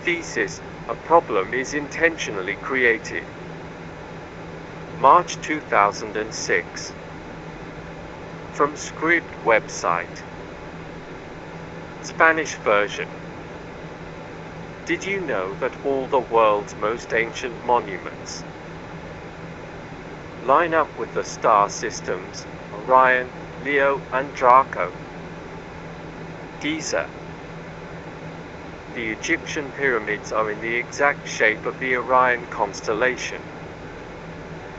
Thesis: a problem is intentionally created. March 2006. From Scribd website. Spanish version. Did you know that all the world's most ancient monuments line up with the star systems Orion, Leo, and Draco? Giza. The Egyptian pyramids are in the exact shape of the Orion constellation.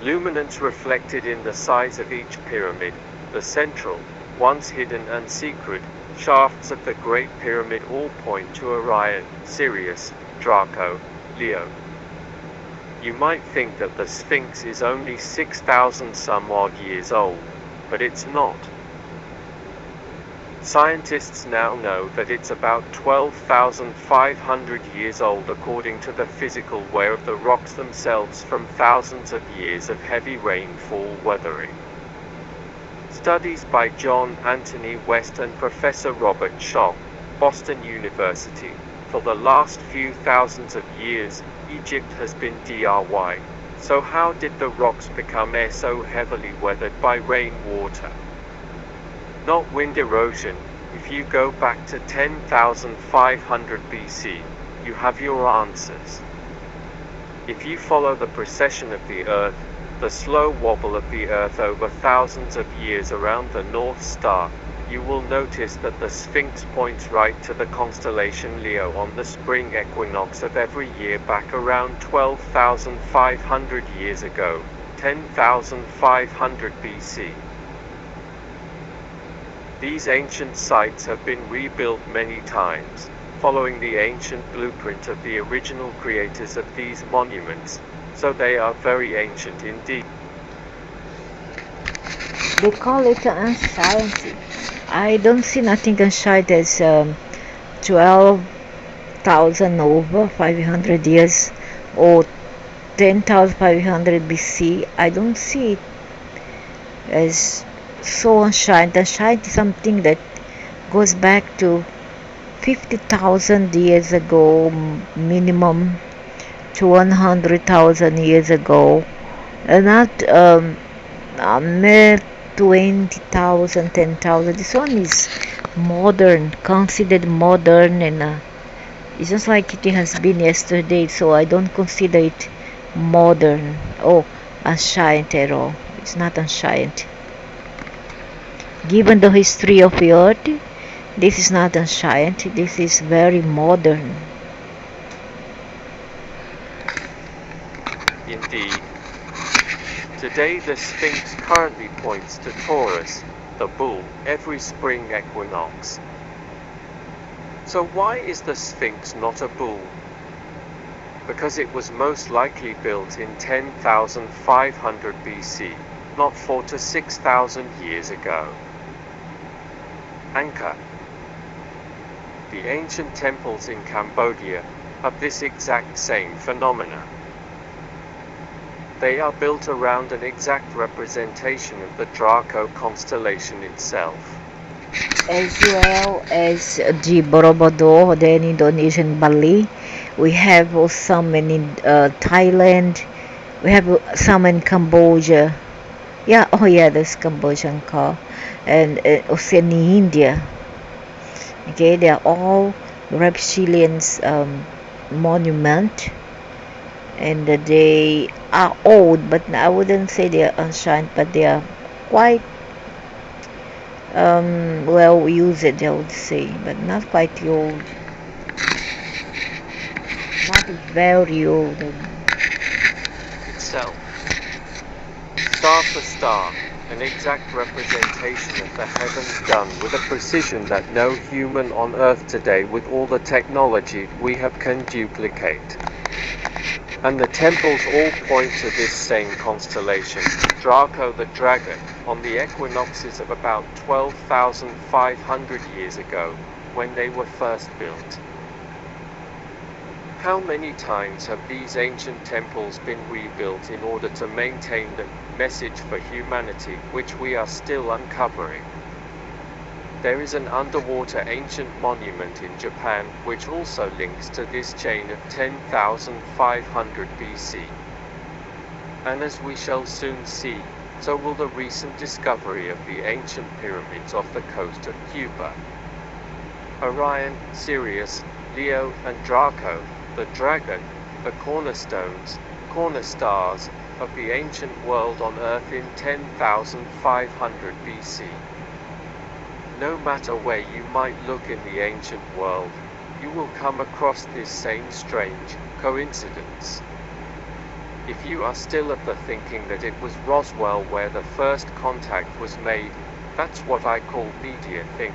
Luminance reflected in the size of each pyramid, the central, once hidden and secret, shafts of the Great Pyramid all point to Orion, Sirius, Draco, Leo. You might think that the Sphinx is only 6,000 some odd years old, but it's not. Scientists now know that it's about 12,500 years old according to the physical wear of the rocks themselves from thousands of years of heavy rainfall weathering. Studies by John Anthony West and Professor Robert Schoch, Boston University. For the last few thousands of years, Egypt has been DRY. So how did the rocks become so heavily weathered by rainwater? Not wind erosion. If you go back to 10,500 BC, you have your answers. If you follow the precession of the Earth, the slow wobble of the Earth over thousands of years around the North Star, you will notice that the Sphinx points right to the constellation Leo on the spring equinox of every year back around 12,500 years ago, 10,500 BC. These ancient sites have been rebuilt many times, following the ancient blueprint of the original creators of these monuments, so they are very ancient indeed. They call it ancient. I don't see nothing ancient as 12,000 over 500 years or 10,500 BC. I don't see it as so ancient. Ancient is something that goes back to 50,000 years ago minimum to 100,000 years ago, and not 20,000, 10,000. This one is modern, considered modern, and it's just like it has been yesterday, so I don't consider it modern or ancient at all. It's not ancient. Given the history of the earth, this is not ancient, this is very modern. Indeed. Today the Sphinx currently points to Taurus, the bull, every spring equinox. So why is the Sphinx not a bull? Because it was most likely built in 10,500 BC, not 4,000 to 6,000 years ago. Angkor. The ancient temples in Cambodia have this exact same phenomena. They are built around an exact representation of the Draco constellation itself. As well as the Borobudur, the Indonesian Bali. We have some in Thailand. We have some in Cambodia. There's Cambodian car. And also in India. Okay, they are all reptilians monument, and they are old, but I wouldn't say they are ancient, but they are quite well used, I would say, but not quite old, not very old. Itself, star for star, an exact representation of the heavens done with a precision that no human on Earth today with all the technology we have can duplicate. And the temples all point to this same constellation, Draco the Dragon, on the equinoxes of about 12,500 years ago, when they were first built. How many times have these ancient temples been rebuilt in order to maintain the message for humanity which we are still uncovering? There is an underwater ancient monument in Japan which also links to this chain of 10,500 BC. And as we shall soon see, so will the recent discovery of the ancient pyramids off the coast of Cuba. Orion, Sirius, Leo, and Draco, the dragon, the cornerstones, cornerstars, of the ancient world on Earth in 10,500 BC. No matter where you might look in the ancient world, you will come across this same strange coincidence. If you are still of the thinking that it was Roswell where the first contact was made, that's what I call media think.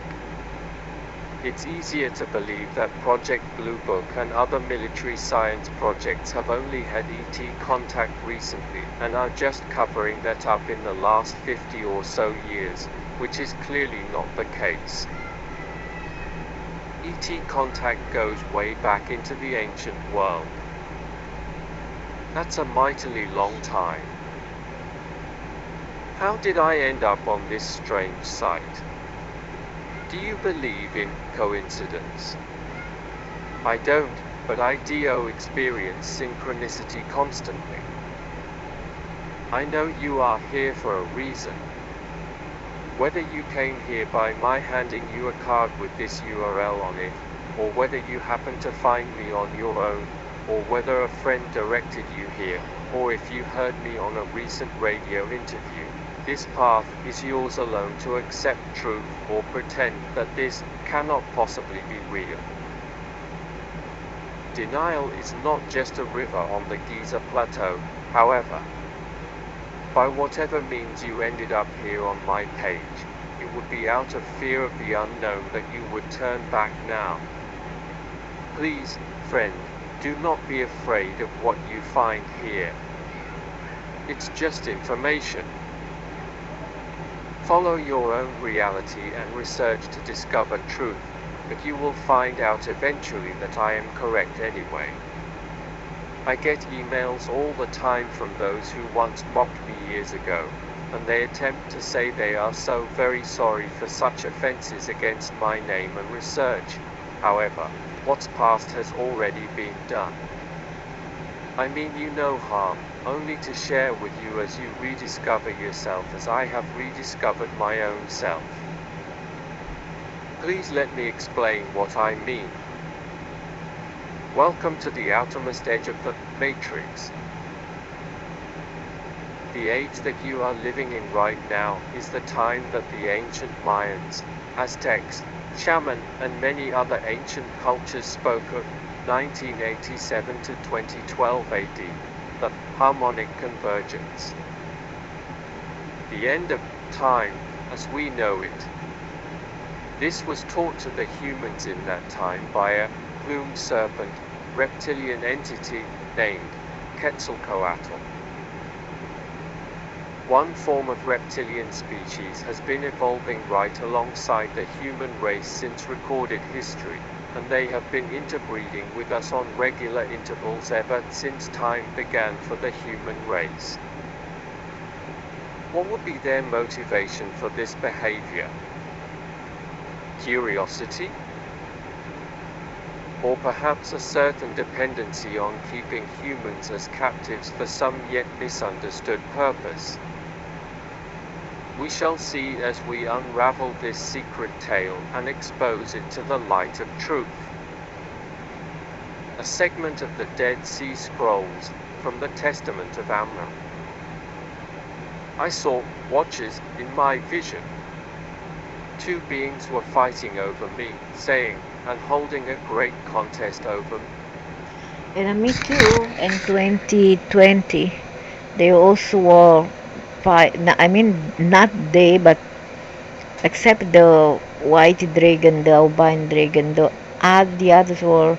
It's easier to believe that Project Blue Book and other military science projects have only had ET contact recently and are just covering that up in the last 50 or so years, which is clearly not the case. ET contact goes way back into the ancient world. That's a mightily long time. How did I end up on this strange site? Do you believe in coincidence? I don't, but I do experience synchronicity constantly. I know you are here for a reason. Whether you came here by my handing you a card with this URL on it, or whether you happened to find me on your own, or whether a friend directed you here, or if you heard me on a recent radio interview, this path is yours alone to accept truth or pretend that this cannot possibly be real. Denial is not just a river on the Giza Plateau, however. By whatever means you ended up here on my page, it would be out of fear of the unknown that you would turn back now. Please, friend, do not be afraid of what you find here. It's just information. Follow your own reality and research to discover truth, but you will find out eventually that I am correct anyway. I get emails all the time from those who once mocked me years ago, and they attempt to say they are so very sorry for such offenses against my name and research. However, what's past has already been done. I mean you no harm, only to share with you as you rediscover yourself as I have rediscovered my own self. Please let me explain what I mean. Welcome to the outermost edge of the Matrix. The age that you are living in right now is the time that the ancient Mayans, Aztecs, Shaman, and many other ancient cultures spoke of, 1987 to 2012 AD, the harmonic convergence. The end of time, as we know it. This was taught to the humans in that time by a plumed serpent, reptilian entity named Quetzalcoatl. One form of reptilian species has been evolving right alongside the human race since recorded history, and they have been interbreeding with us on regular intervals ever since time began for the human race. What would be their motivation for this behavior? Curiosity? Or perhaps a certain dependency on keeping humans as captives for some yet misunderstood purpose? We shall see as we unravel this secret tale and expose it to the light of truth. A segment of the Dead Sea Scrolls from the Testament of Amram. I saw watchers in my vision. Two beings were fighting over me, saying, and holding a great contest over me. And me too. In 2020, they also were I mean, not they, but except the white dragon, the albino dragon, the others were,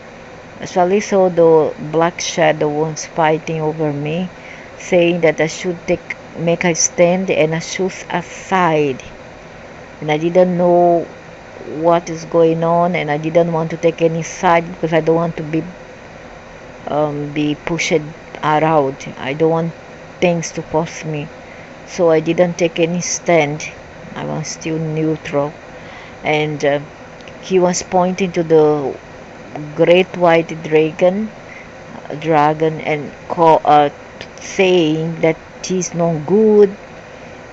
actually saw the black shadow ones fighting over me, saying that I should make a stand and I choose a side. And I didn't know what is going on, and I didn't want to take any side because I don't want to be pushed around. I don't want things to force me. So I didn't take any stand. I was still neutral. and he was pointing to the great white dragon, and saying that he's no good,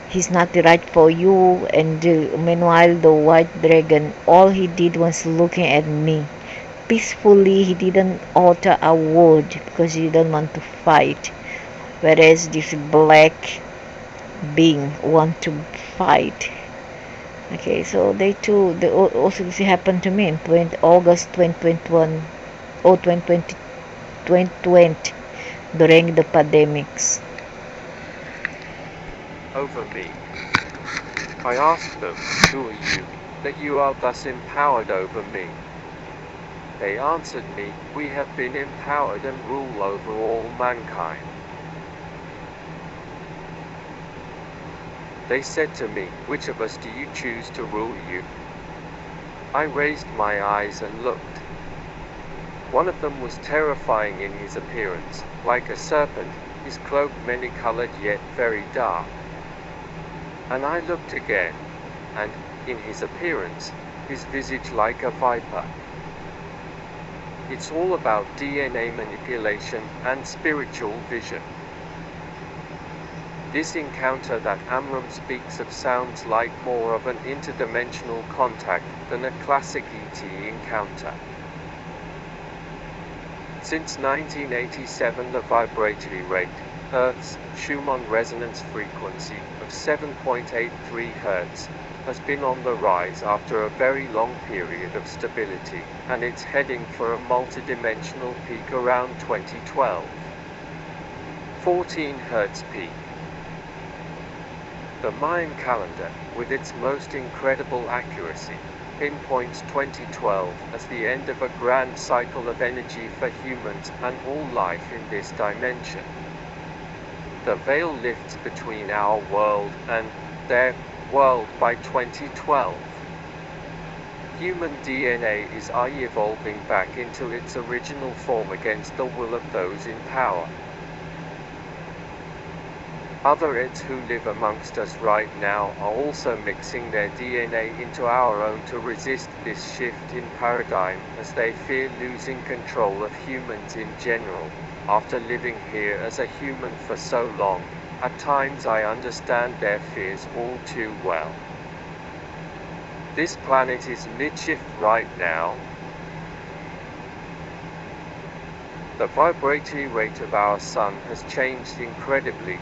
he's not right for you. And meanwhile, the white dragon, all he did was looking at me peacefully. He didn't utter a word because he didn't want to fight, whereas this black being want to fight. Okay, so also this happened to me in August 2021 or 2020 during the pandemics. Over me. I asked them, "Who are you, that you are thus empowered over me?" They answered me, "We have been empowered and rule over all mankind." They said to me, "Which of us do you choose to rule you?" I raised my eyes and looked. One of them was terrifying in his appearance, like a serpent, his cloak many-colored yet very dark. And I looked again, and, in his appearance, his visage like a viper. It's all about DNA manipulation and spiritual vision. This encounter that Amram speaks of sounds like more of an interdimensional contact than a classic ET encounter. Since 1987, the vibratory rate, Earth's Schumann resonance frequency, of 7.83 Hz, has been on the rise after a very long period of stability, and it's heading for a multidimensional peak around 2012. 14 Hz peak. The Mayan calendar, with its most incredible accuracy, pinpoints 2012 as the end of a grand cycle of energy for humans and all life in this dimension. The veil lifts between our world and their world by 2012. Human DNA is evolving back into its original form against the will of those in power. Other eds who live amongst us right now are also mixing their DNA into our own to resist this shift in paradigm, as they fear losing control of humans in general. After living here as a human for so long, at times I understand their fears all too well. This planet is mid-shift right now. The vibratory rate of our sun has changed incredibly.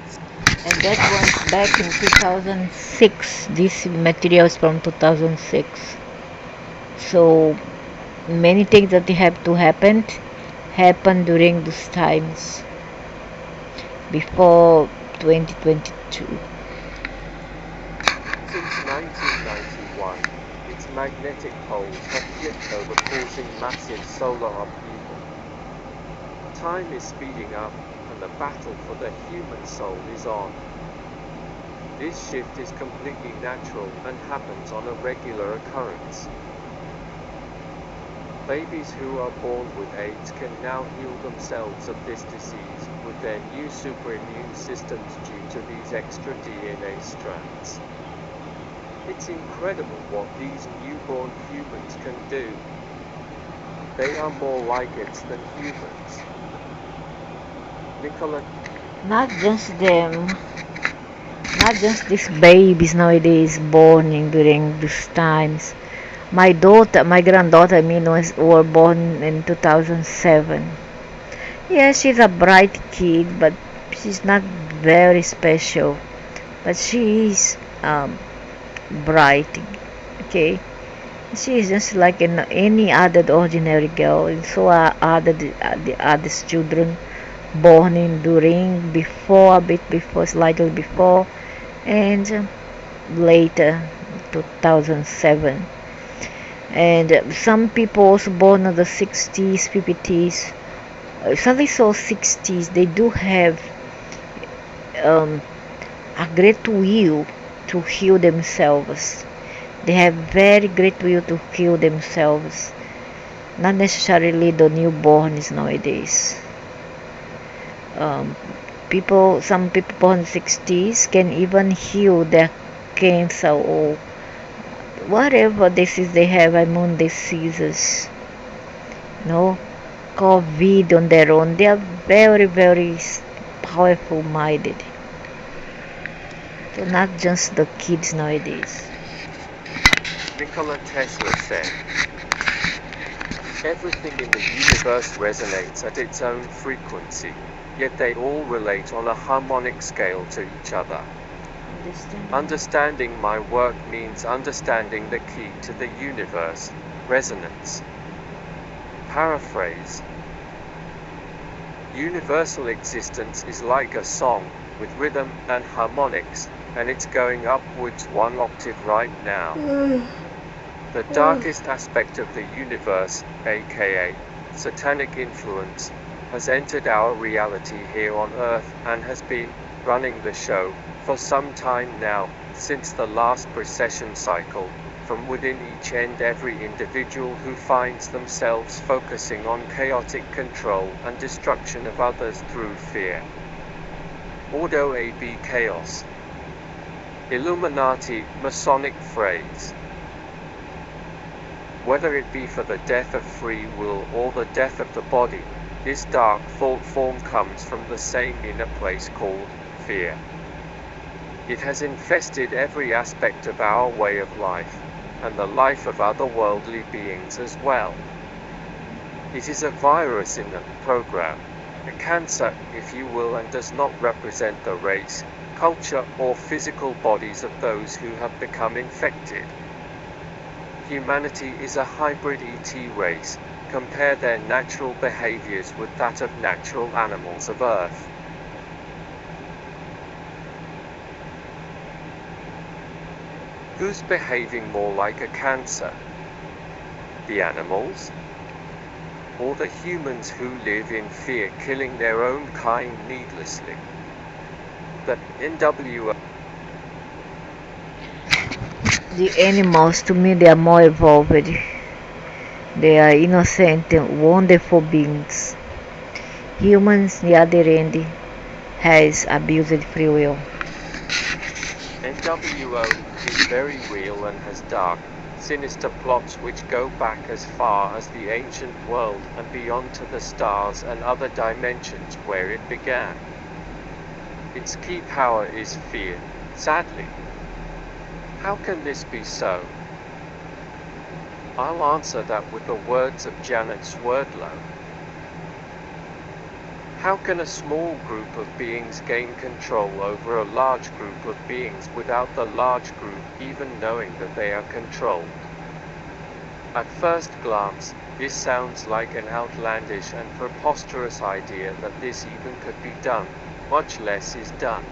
And that was back in 2006. This material is from 2006. So many things that have to happen during those times before 2022. Since 1991, its magnetic poles have flipped over, causing massive solar upheaval. Time is speeding up, and the battle for the human soul is on. This shift is completely natural and happens on a regular occurrence. Babies who are born with AIDS can now heal themselves of this disease with their new superimmune systems due to these extra DNA strands. It's incredible what these newborn humans can do. They are more like it than humans. Nicola. Not just them, not just these babies nowadays born during these times. My granddaughter, were born in 2007. Yes, she's a bright kid, but she's not very special. But she is bright, okay? She is just like any other ordinary girl, and so are the other children born slightly before, and later, 2007. And some people also born in the 60s, 50s, something so 60s. They do have a great will to heal themselves. They have very great will to heal themselves. Not necessarily the newborns nowadays. Some people born in the 60s can even heal their cancer or whatever disease they have, immune diseases, no, COVID on their own, they are very, very powerful minded. So not just the kids nowadays. Nikola Tesla said, "Everything in the universe resonates at its own frequency, yet they all relate on a harmonic scale to each other. Understanding my work means understanding the key to the universe, resonance." Paraphrase: universal existence is like a song, with rhythm and harmonics, and it's going upwards one octave right now. The darkest aspect of the universe, aka satanic influence, has entered our reality here on Earth and has been running the show for some time now, since the last precession cycle. From within each and every individual who finds themselves focusing on chaotic control and destruction of others through fear. Ordo AB Chaos. Illuminati Masonic phrase. Whether it be for the death of free will or the death of the body, this dark thought form comes from the same inner place called fear. It has infested every aspect of our way of life, and the life of otherworldly beings as well. It is a virus in the program, a cancer, if you will, and does not represent the race, culture, or physical bodies of those who have become infected. Humanity is a hybrid ET race. Compare their natural behaviors with that of natural animals of Earth. Who's behaving more like a cancer? The animals? Or the humans who live in fear, killing their own kind needlessly? The NWO. The animals, to me, they are more evolved. They are innocent and wonderful beings. Humans, the other end, has abused free will. NWO is very real and has dark, sinister plots which go back as far as the ancient world and beyond to the stars and other dimensions where it began. Its key power is fear, sadly. How can this be so? I'll answer that with the words of Janet Swerdlow. How can a small group of beings gain control over a large group of beings without the large group even knowing that they are controlled? At first glance, this sounds like an outlandish and preposterous idea that this even could be done, much less is done.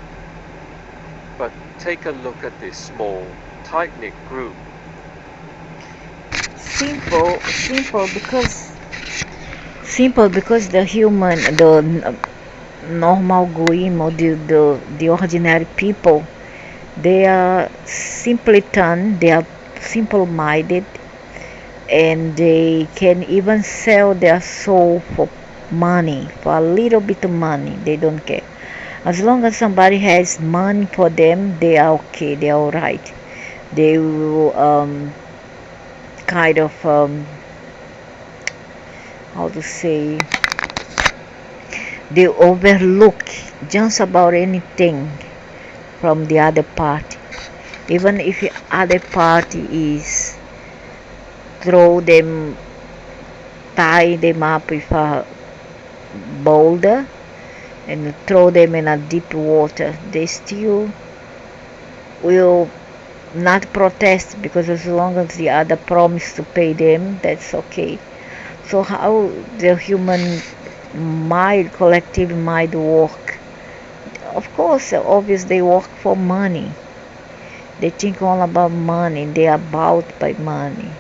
But take a look at this small, tight-knit group. Simple because the human, the normal goyim, or the ordinary people, they are simpleton, they are simple-minded, and they can even sell their soul for money, for a little bit of money. They don't care. As long as somebody has money for them, they are okay, they are alright. They will kind of how to say, they overlook just about anything from the other party. Even if the other party is tie them up with a boulder and throw them in a deep water, they still will not protest, because as long as the other promise to pay them, that's okay. So how the human mind, collective mind work? Of course, obviously they work for money. They think all about money. They are bought by money.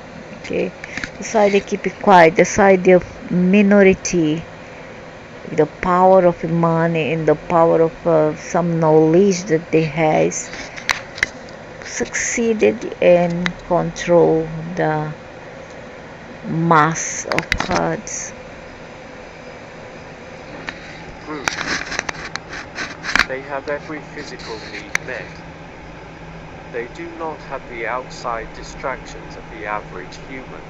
Okay, that's why they keep it quiet. That's why the minority, the power of money and the power of some knowledge that they has, succeeded and control the mass of cards. Group. They have every physical need met. They do not have the outside distractions of the average human.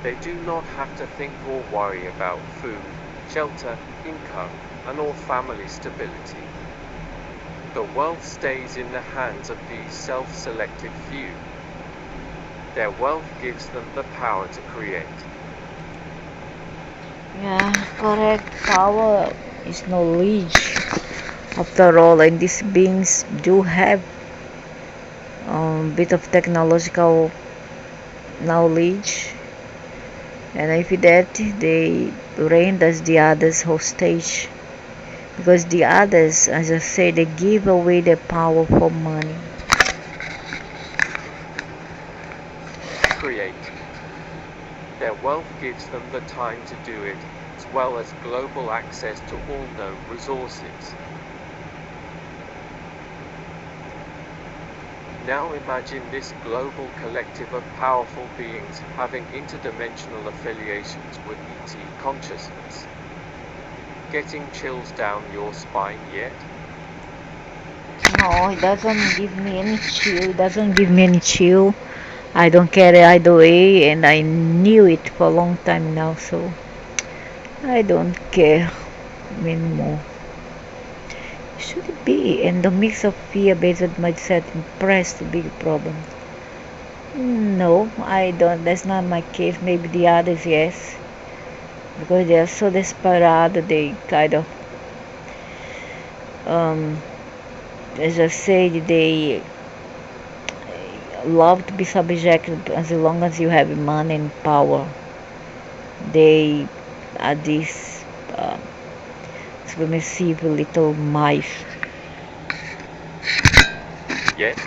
They do not have to think or worry about food, shelter, income, and or family stability. The wealth stays in the hands of these self-selected few. Their wealth gives them the power to create. Yeah, correct. Power is knowledge. After all, and these beings do have a bit of technological knowledge, and if that they render the others hostage, because the others, as I say, they give away their power for money. Create. Their wealth gives them the time to do it, as well as global access to all known resources. Now imagine this global collective of powerful beings having interdimensional affiliations with ET consciousness. Getting chills down your spine yet? No, it doesn't give me any chill. It doesn't give me any chill. I don't care either way, and I knew it for a long time now, so I don't care anymore. Should it be? And the mix of fear-based mindset and press the big problem. No, I don't. That's not my case. Maybe the others, yes, because they are so desperate. They kind of, um, as I said, they love to be subjected as long as you have money and power. They are these submissive little mice. Yet?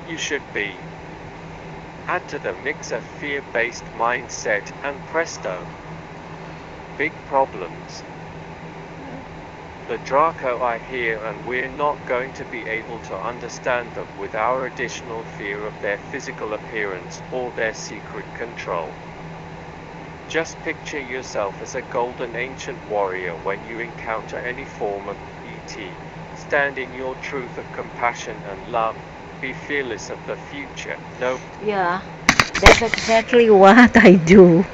You should be. Add to the mix a fear-based mindset and presto. Big problems. The Draco are here and we're not going to be able to understand them with our additional fear of their physical appearance or their secret control. Just picture yourself as a golden ancient warrior when you encounter any form of ET. Stand in your truth of compassion and love. Be fearless of the future. No. Yeah, that's exactly what I do.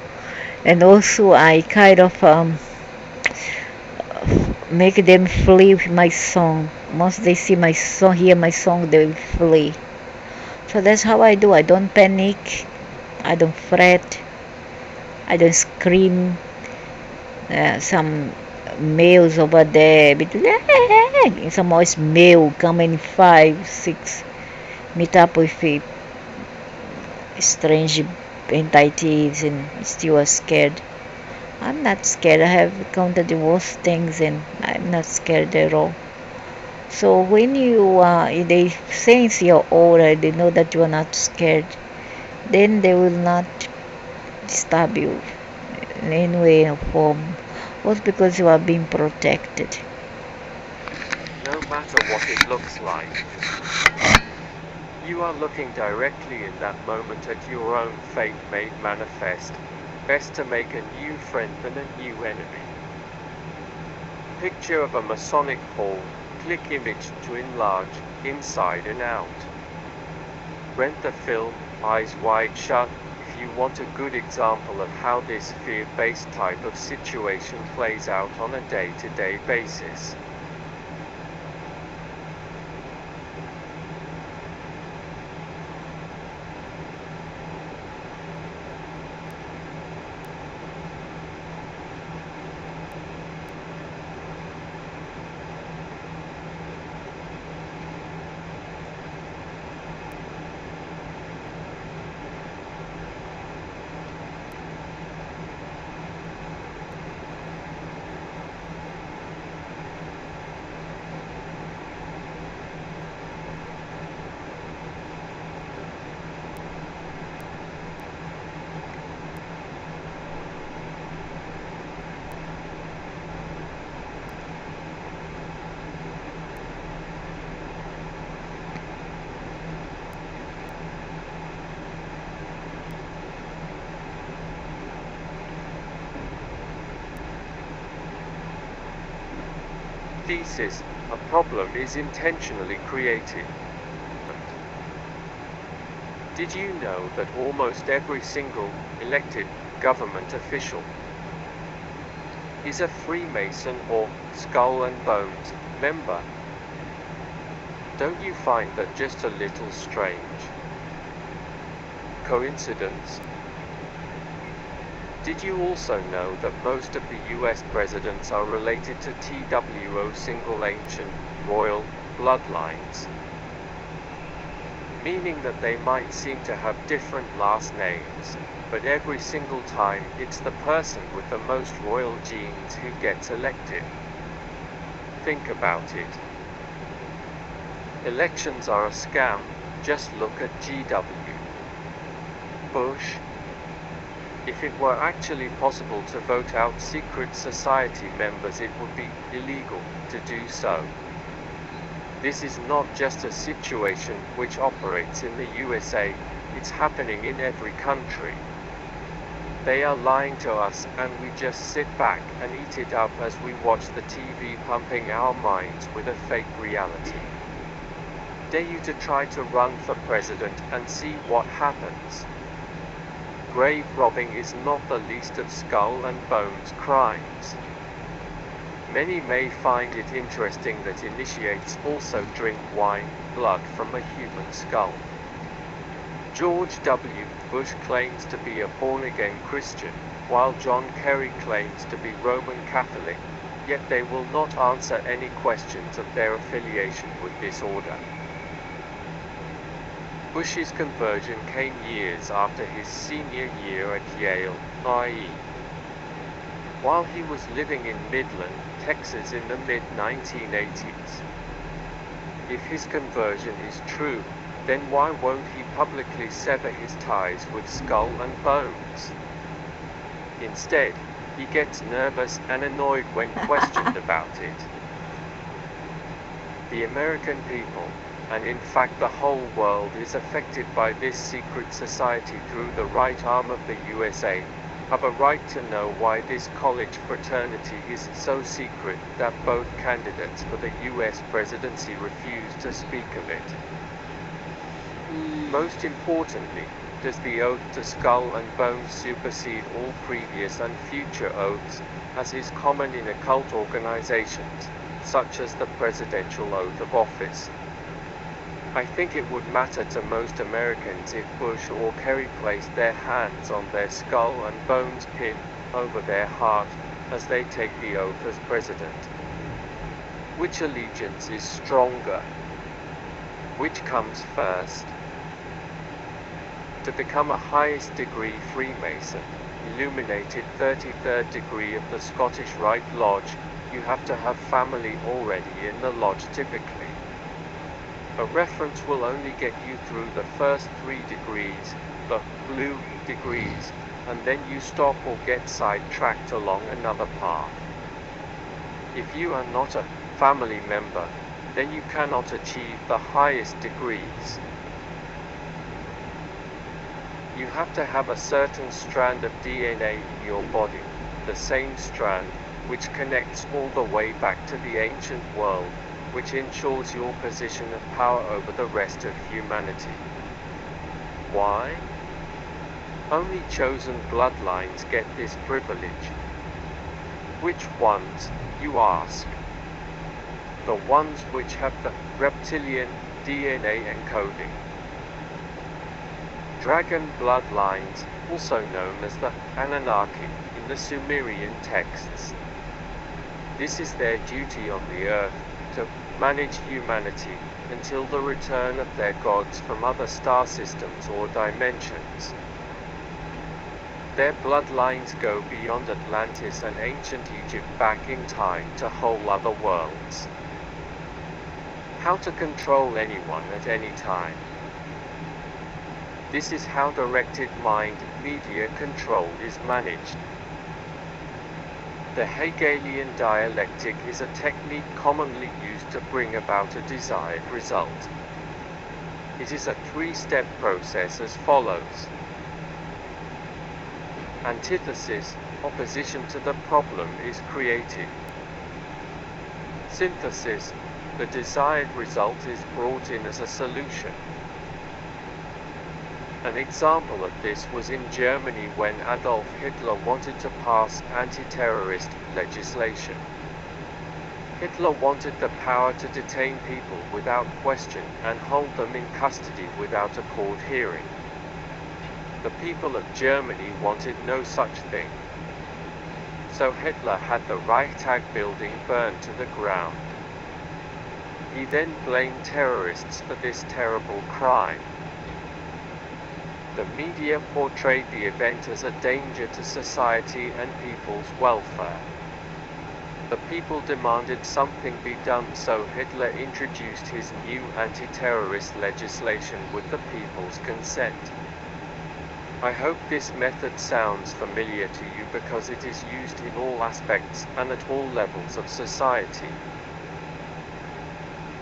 And also I kind of make them flee with my song. Once they see my song, hear my song, they will flee. So that's how I do. I don't panic. I don't fret. I don't scream. Some males over there, some always male coming 5, 6, meet up with strange entities and still are scared. I'm not scared. I have encountered the worst things and I'm not scared at all. So when they sense your aura, they know that you are not scared, then they will not disturb you in any way or form. Was because you are being protected. No matter what it looks like. You are looking directly in that moment at your own fate made manifest. Best to make a new friend than a new enemy. Picture of a Masonic hall. Click image to enlarge, inside and out. Rent the film, Eyes Wide Shut, if you want a good example of how this fear-based type of situation plays out on a day-to-day basis. Thesis: a problem is intentionally created. Did you know that almost every single elected government official is a Freemason or Skull and Bones member? Don't you find that just a little strange? Coincidence? Did you also know that most of the US presidents are related to TWO single ancient royal bloodlines? Meaning that they might seem to have different last names, but every single time it's the person with the most royal genes who gets elected. Think about it. Elections are a scam. Just look at GW Bush. If it were actually possible to vote out secret society members, it would be illegal to do so. This is not just a situation which operates in the USA, it's happening in every country. They are lying to us and we just sit back and eat it up as we watch the TV pumping our minds with a fake reality. Dare you to try to run for president and see what happens. Grave robbing is not the least of Skull and Bones crimes. Many may find it interesting that initiates also drink wine, blood from a human skull. George W. Bush claims to be a born-again Christian, while John Kerry claims to be Roman Catholic, yet they will not answer any questions of their affiliation with this order. Bush's conversion came years after his senior year at Yale, i.e., while he was living in Midland, Texas in the mid-1980s. If his conversion is true, then why won't he publicly sever his ties with Skull and Bones? Instead, he gets nervous and annoyed when questioned about it. The American people, and in fact the whole world, is affected by this secret society through the right arm of the USA, have a right to know why this college fraternity is so secret that both candidates for the US presidency refuse to speak of it. Most importantly, does the oath to Skull and Bones supersede all previous and future oaths, as is common in occult organizations, such as the Presidential Oath of Office? I think it would matter to most Americans if Bush or Kerry placed their hands on their Skull and Bones pin over their heart as they take the oath as president. Which allegiance is stronger? Which comes first? To become a highest degree Freemason, illuminated 33rd degree of the Scottish Rite Lodge, you have to have family already in the lodge typically. A reference will only get you through the first 3 degrees, the blue degrees, and then you stop or get sidetracked along another path. If you are not a family member, then you cannot achieve the highest degrees. You have to have a certain strand of DNA in your body, the same strand, which connects all the way back to the ancient world, which ensures your position of power over the rest of humanity. Why? Only chosen bloodlines get this privilege. Which ones, you ask? The ones which have the reptilian DNA encoding. Dragon bloodlines, also known as the Anunnaki in the Sumerian texts. This is their duty on the earth, to manage humanity until the return of their gods from other star systems or dimensions. Their bloodlines go beyond Atlantis and ancient Egypt back in time to whole other worlds. How to control anyone at any time. This is how directed mind media control is managed. The Hegelian dialectic is a technique commonly used to bring about a desired result. It is a 3-step process as follows. Antithesis, opposition to the problem, is created. Synthesis, the desired result is brought in as a solution. An example of this was in Germany when Adolf Hitler wanted to pass anti-terrorist legislation. Hitler wanted the power to detain people without question and hold them in custody without a court hearing. The people of Germany wanted no such thing. So Hitler had the Reichstag building burned to the ground. He then blamed terrorists for this terrible crime. The media portrayed the event as a danger to society and people's welfare. The people demanded something be done, so Hitler introduced his new anti-terrorist legislation with the people's consent. I hope this method sounds familiar to you because it is used in all aspects and at all levels of society.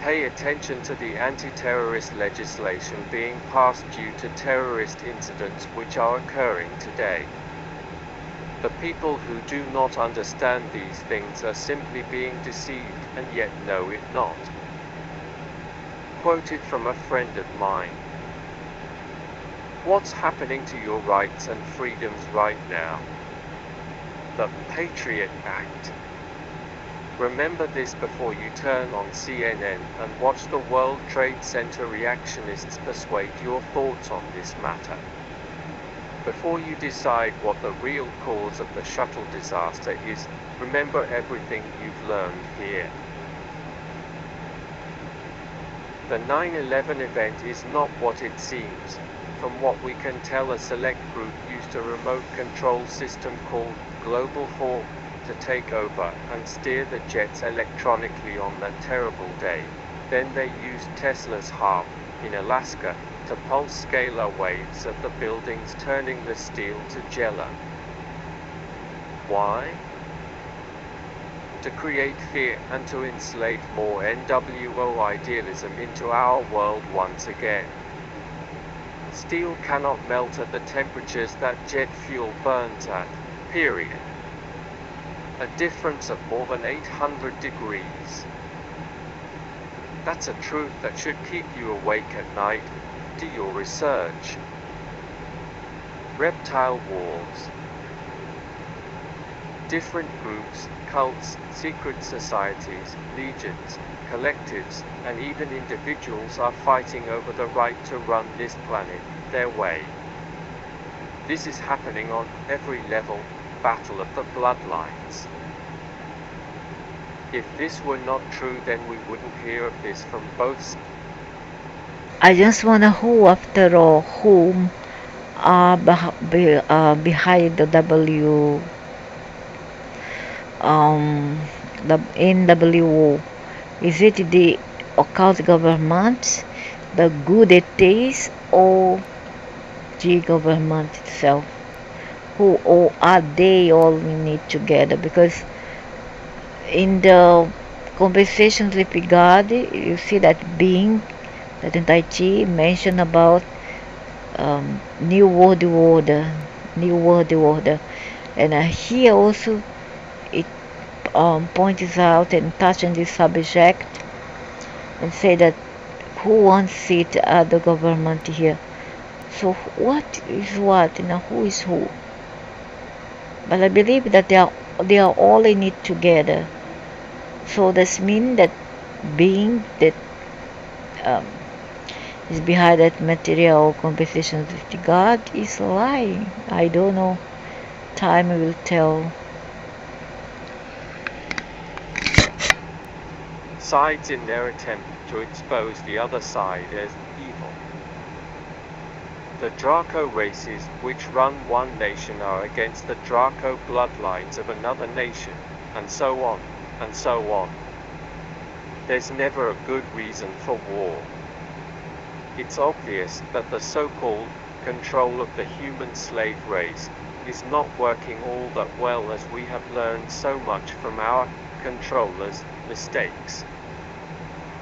Pay attention to the anti-terrorist legislation being passed due to terrorist incidents which are occurring today. The people who do not understand these things are simply being deceived and yet know it not. Quoted from a friend of mine. What's happening to your rights and freedoms right now? The Patriot Act. Remember this before you turn on CNN and watch the World Trade Center reactionists persuade your thoughts on this matter. Before you decide what the real cause of the shuttle disaster is, remember everything you've learned here. The 9/11 event is not what it seems. From what we can tell, a select group used a remote control system called Global Hawk to take over and steer the jets electronically on that terrible day. Then they used Tesla's HAARP in Alaska to pulse scalar waves of the buildings, turning the steel to jello. Why? To create fear and to enslave more NWO idealism into our world once again. Steel cannot melt at the temperatures that jet fuel burns at, period. A difference of more than 800 degrees. That's a truth that should keep you awake at night. Do your research. Reptile wars. Different groups, cults, secret societies, legions, collectives, and even individuals are fighting over the right to run this planet their way. This is happening on every level, battle of the bloodlines. If this were not true, then we wouldn't hear of this from both sides. I just wonder who, after all, whom are behind the NWO. Is it the occult government, the good entities, or the government itself? Who or are they all in it together? Because in the conversations with God, you see that being that in Tai Chi mentioned about New World Order, and here also it points out and touching this subject and say that who wants it at the government here. So what is what, who is who? But I believe that they are all in it together. So this means that being that is behind that material conversation with God is lying. I don't know. Time will tell. Sides in their attempt to expose the other side as evil. The Draco races which run one nation are against the Draco bloodlines of another nation, and so on, and so on. There's never a good reason for war. It's obvious that the so-called control of the human slave race is not working all that well, as we have learned so much from our controllers' mistakes.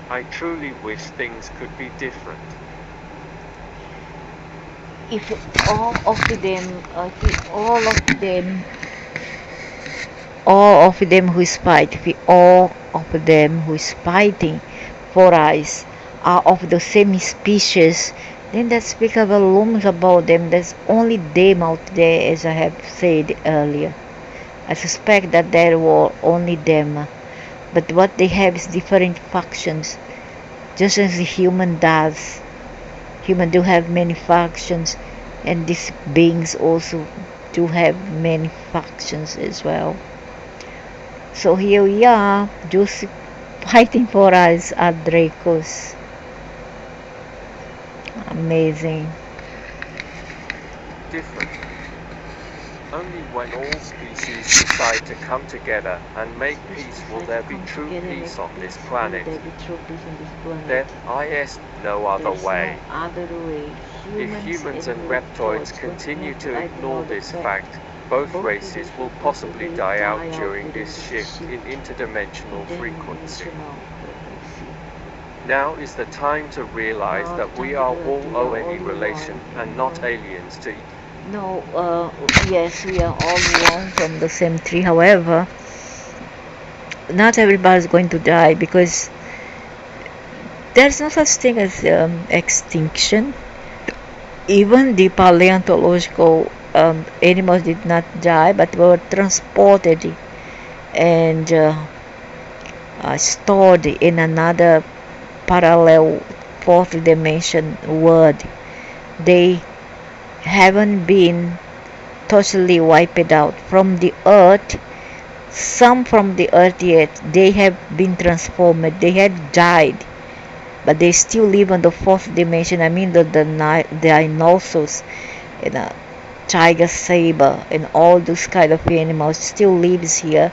I truly wish things could be different. If all of them who is fighting, if all of them who is fighting for us are of the same species, Then that speakable looms about them. There's only them out there, as I have said earlier. I suspect that there were only them, but what they have is different factions, just as the human does. Human do have many factions, and these beings also do have many factions as well. So here we are, just fighting for us at Dracos. Amazing. Different. Only when all species decide to come together and make peace will there be true peace on this planet. There is no other way. If humans and reptoids continue to ignore this fact, both races will possibly die out during this shift in interdimensional frequency. Now is the time to realize that we are all ONE relation and not aliens to No, yes, we are all born from the same tree. However, not everybody is going to die because there's no such thing as extinction. Even the paleontological animals did not die, but were transported and stored in another parallel fourth dimension world. They haven't been totally wiped out from the earth. Some from the earth yet, they have been transformed. They had died, but they still live on the fourth dimension. I mean the dinosaurs and tiger saber and all those kind of animals still lives here,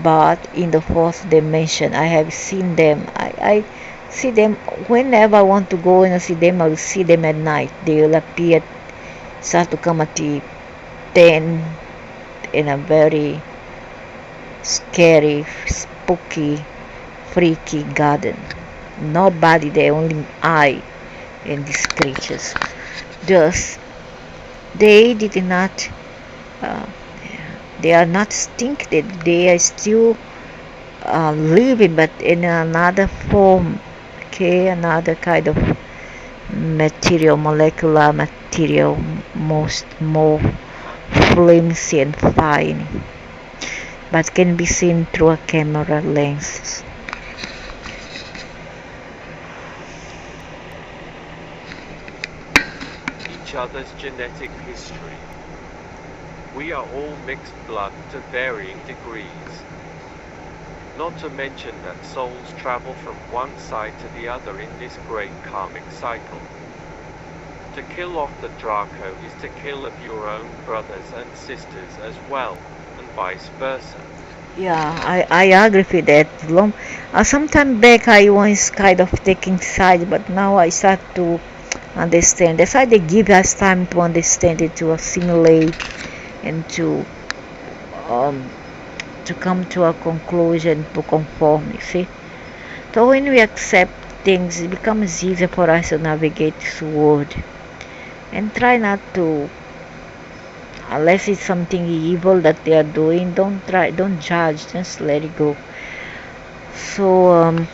but in the fourth dimension. I have seen them. I see them whenever I want to go and see them. I will see them at night. They will appear, start to come at the 10 in a very scary, spooky, freaky garden. Nobody there, only I and these creatures. Thus, they did not, uh, they are not extincted. They are still living, but in another form. Okay, another kind of material, molecular material, more flimsy and fine, but can be seen through a camera lens. each other's genetic history. We are all mixed blood to varying degrees. Not to mention that souls travel from one side to the other in this great karmic cycle. To kill off the Draco is to kill of your own brothers and sisters as well, and vice versa. Yeah, I agree with that. Sometime back I was kind of taking sides, but now I start to understand. That's why they give us time to understand it, to assimilate, and um, to come to a conclusion, to conform. You see. So when we accept things, it becomes easier for us to navigate this world and try not to, unless it's something evil that they are doing, don't judge, just let it go. So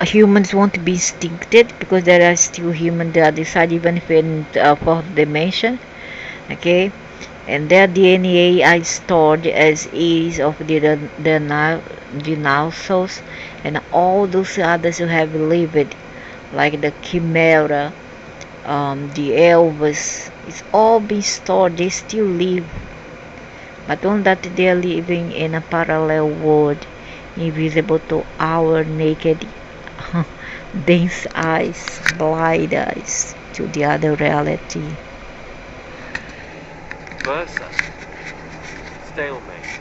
humans won't be extincted because there are still humans the other side, even if in fourth dimension. Okay, and their DNA are stored as is of the dinosaurs and all those others who have lived, like the chimera, the Elvis. It's all been stored. They still live, but on that they are living in a parallel world, invisible to our naked, dense eyes, blind eyes to the other reality. Versa. Stalemate.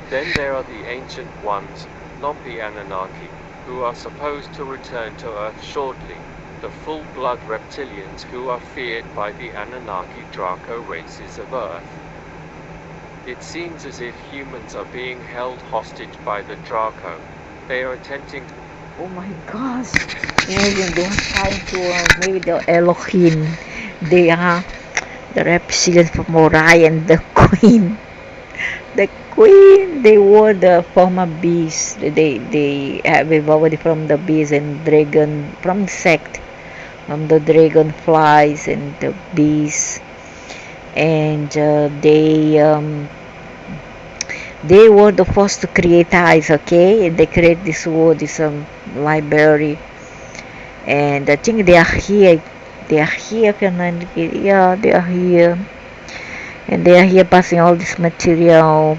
Then there are the Ancient Ones, not the Anunnaki, who are supposed to return to Earth shortly, the full-blood reptilians who are feared by the Anunnaki Draco races of Earth. It seems as if humans are being held hostage by the Draco. They are attempting to... Oh my gosh! Imagine they are trying to maybe the Elohim. They are the reptilians from Orion, the Queen. The queen, they were the former bees. They have evolved from the bees and dragon, from the sect, from the dragonflies and the bees. And they were the first to create eyes, okay? And they create this word, this library. And I think they are here. They are here, Fernando. Yeah, they are here. And they are here passing all this material.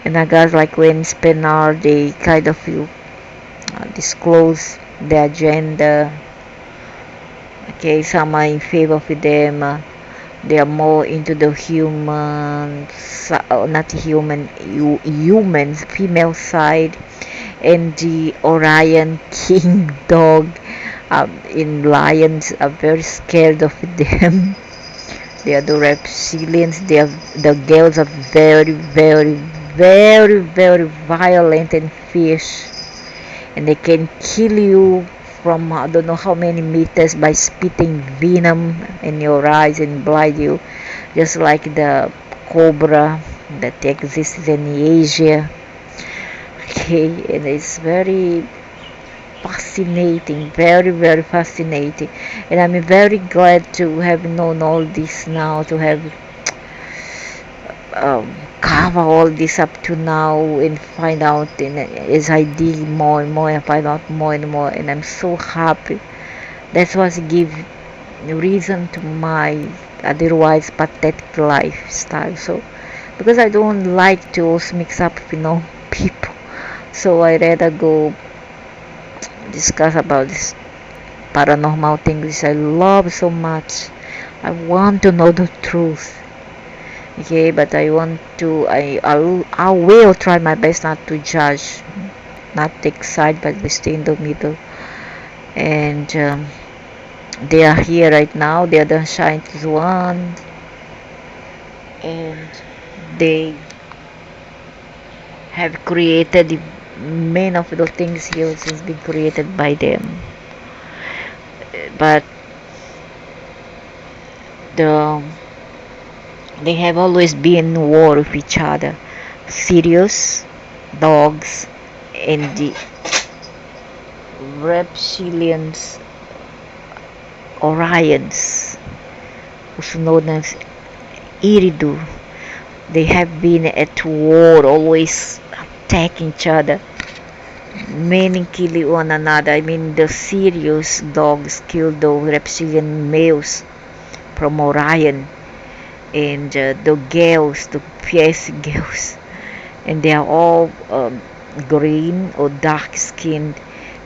And I guess like when Spenar, they kind of disclose the agenda. Okay, some are in favor of them. They are more into the human, not human, humans, female side, and the Orion King dog. In lions are very scared of them. They are the reptilians. They are the girls are very, very, very, very violent and fierce, and they can kill you from I don't know how many meters by spitting venom in your eyes and blind you, just like the cobra that exists in Asia. Okay, and it's very fascinating, very, very fascinating, and I'm very glad to have known all this now, to have cover all this up to now and find out, and as I dig more and more and find out more and more, and I'm so happy. That's what give reason to my otherwise pathetic lifestyle. So because I don't like to also mix up people, so I rather go discuss about this paranormal thing which I love so much. I want to know the truth. Okay, but I will try my best not to judge, not take side, but we stay in the middle. And they are here right now. They are the scientist one, and they have created many of the things here since been created by them. But they have always been in war with each other. Sirius, dogs, and the reptilians, Orions, also known as Iridu. They have been at war, always attacking each other, many killing one another. I mean, the Sirius dogs killed the reptilian males from Orion, and the girls, the fierce girls, and they are all green or dark skinned,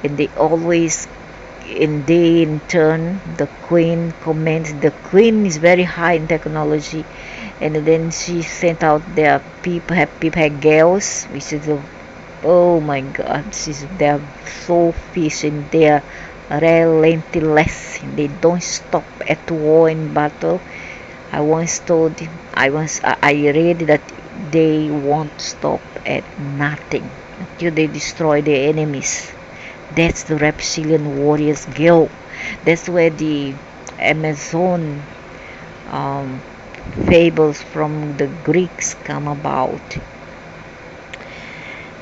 and they always, and they in turn, the queen commands. The queen is very high in technology, and then she sent out their people, have girls, which is oh my god, they are so fierce, and they are relentless. They don't stop at war and battle. I read that they won't stop at nothing until they destroy their enemies. That's the reptilian warriors guild. That's where the Amazon fables from the Greeks come about.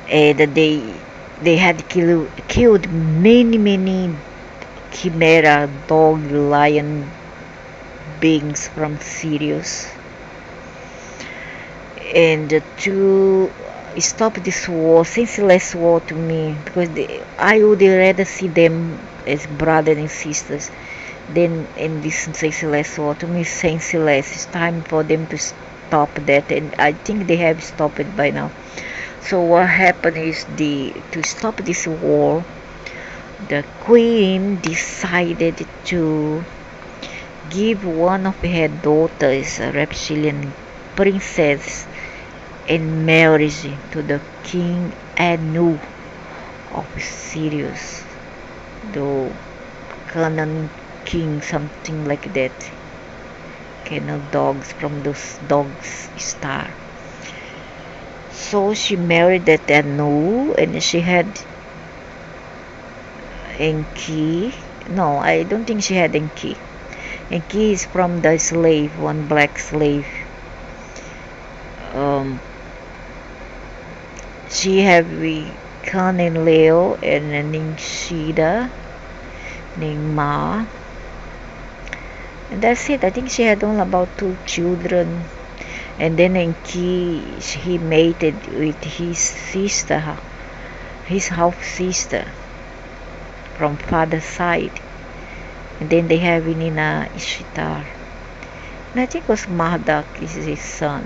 And they had killed many chimera dog lion beings from Sirius, and to stop this war, senseless war to me, because I would rather see them as brothers and sisters than in this senseless war. To me, senseless. It's time for them to stop that, and I think they have stopped it by now. So what happened is to stop this war, the queen decided to give one of her daughters, a reptilian princess, in marriage to the king Anu of Sirius, the Canaan king, something like that. Canaan dogs from those dogs star. So she married that Anu, and she had Enki. No, I don't think she had Enki. Enki is from the slave, one black slave. She have we Kan and Leo and Ning Shida, Ning Ma. And that's it. I think she had only about 2 children. And then Enki, he mated with his sister, his half sister from father's side. And then they have Inina Ishtar. And I think it was Marduk is his son.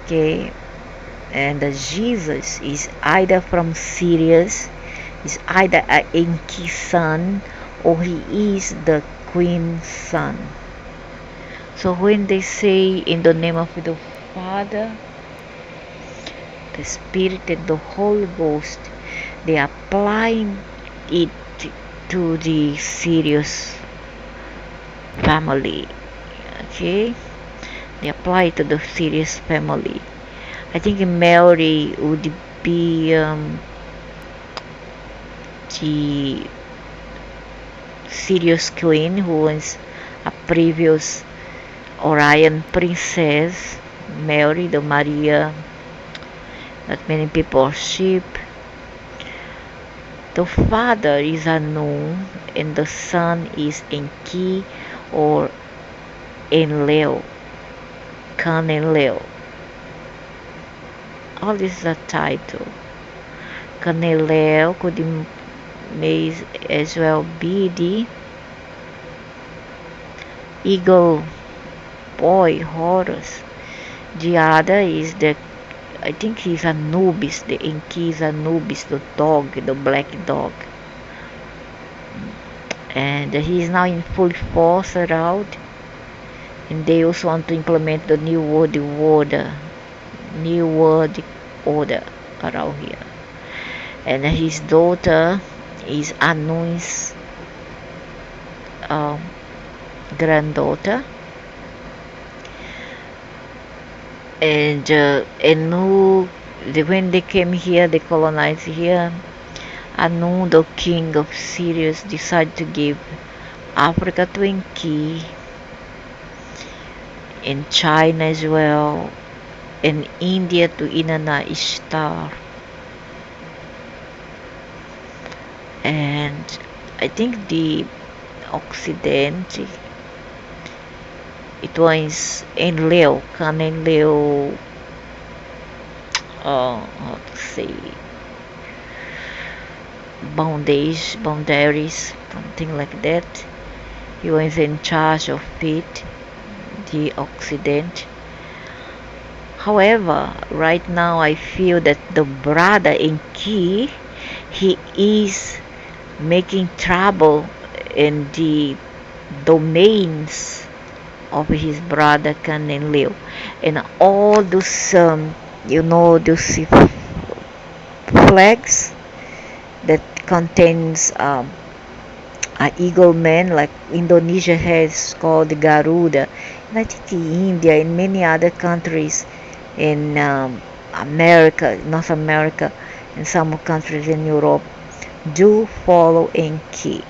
Okay. And Jesus is either from Sirius, is either a Enki's son, or he is the queen's son. So when they say in the name of the Father, the Spirit and the Holy Ghost, they are applying it to the Sirius family. Okay, they apply it to the Sirius family. I think Mary would be the Sirius queen who was a previous Orion princess, Mary the Maria that many people worship. The father is Anu and the son is Enki or Enlil, Kan Enlil. All this is a title. Kan Enlil could may as well be the eagle boy Horus. The other is the, I think he's Anubis, the Enki is Anubis, the dog, the black dog. And he is now in full force around. And they also want to implement the new world order around here. And his daughter is Anu's granddaughter. And Anu, when they came here, they colonized here. Anu, the king of Sirius, decided to give Africa to Enki, and China as well, and India to Inanna Ishtar. And I think the Occident, it was Enlil, Kan Enlil, how to say, boundaries, something like that. He was in charge of it, the Occident. However, right now I feel that the brother Enki, he is making trouble in the domains of his brother Kan Enlil, and all those those flags that contains an eagle man, like Indonesia has called Garuda, and I think in India and many other countries in America, North America, and some countries in Europe do follow Enki.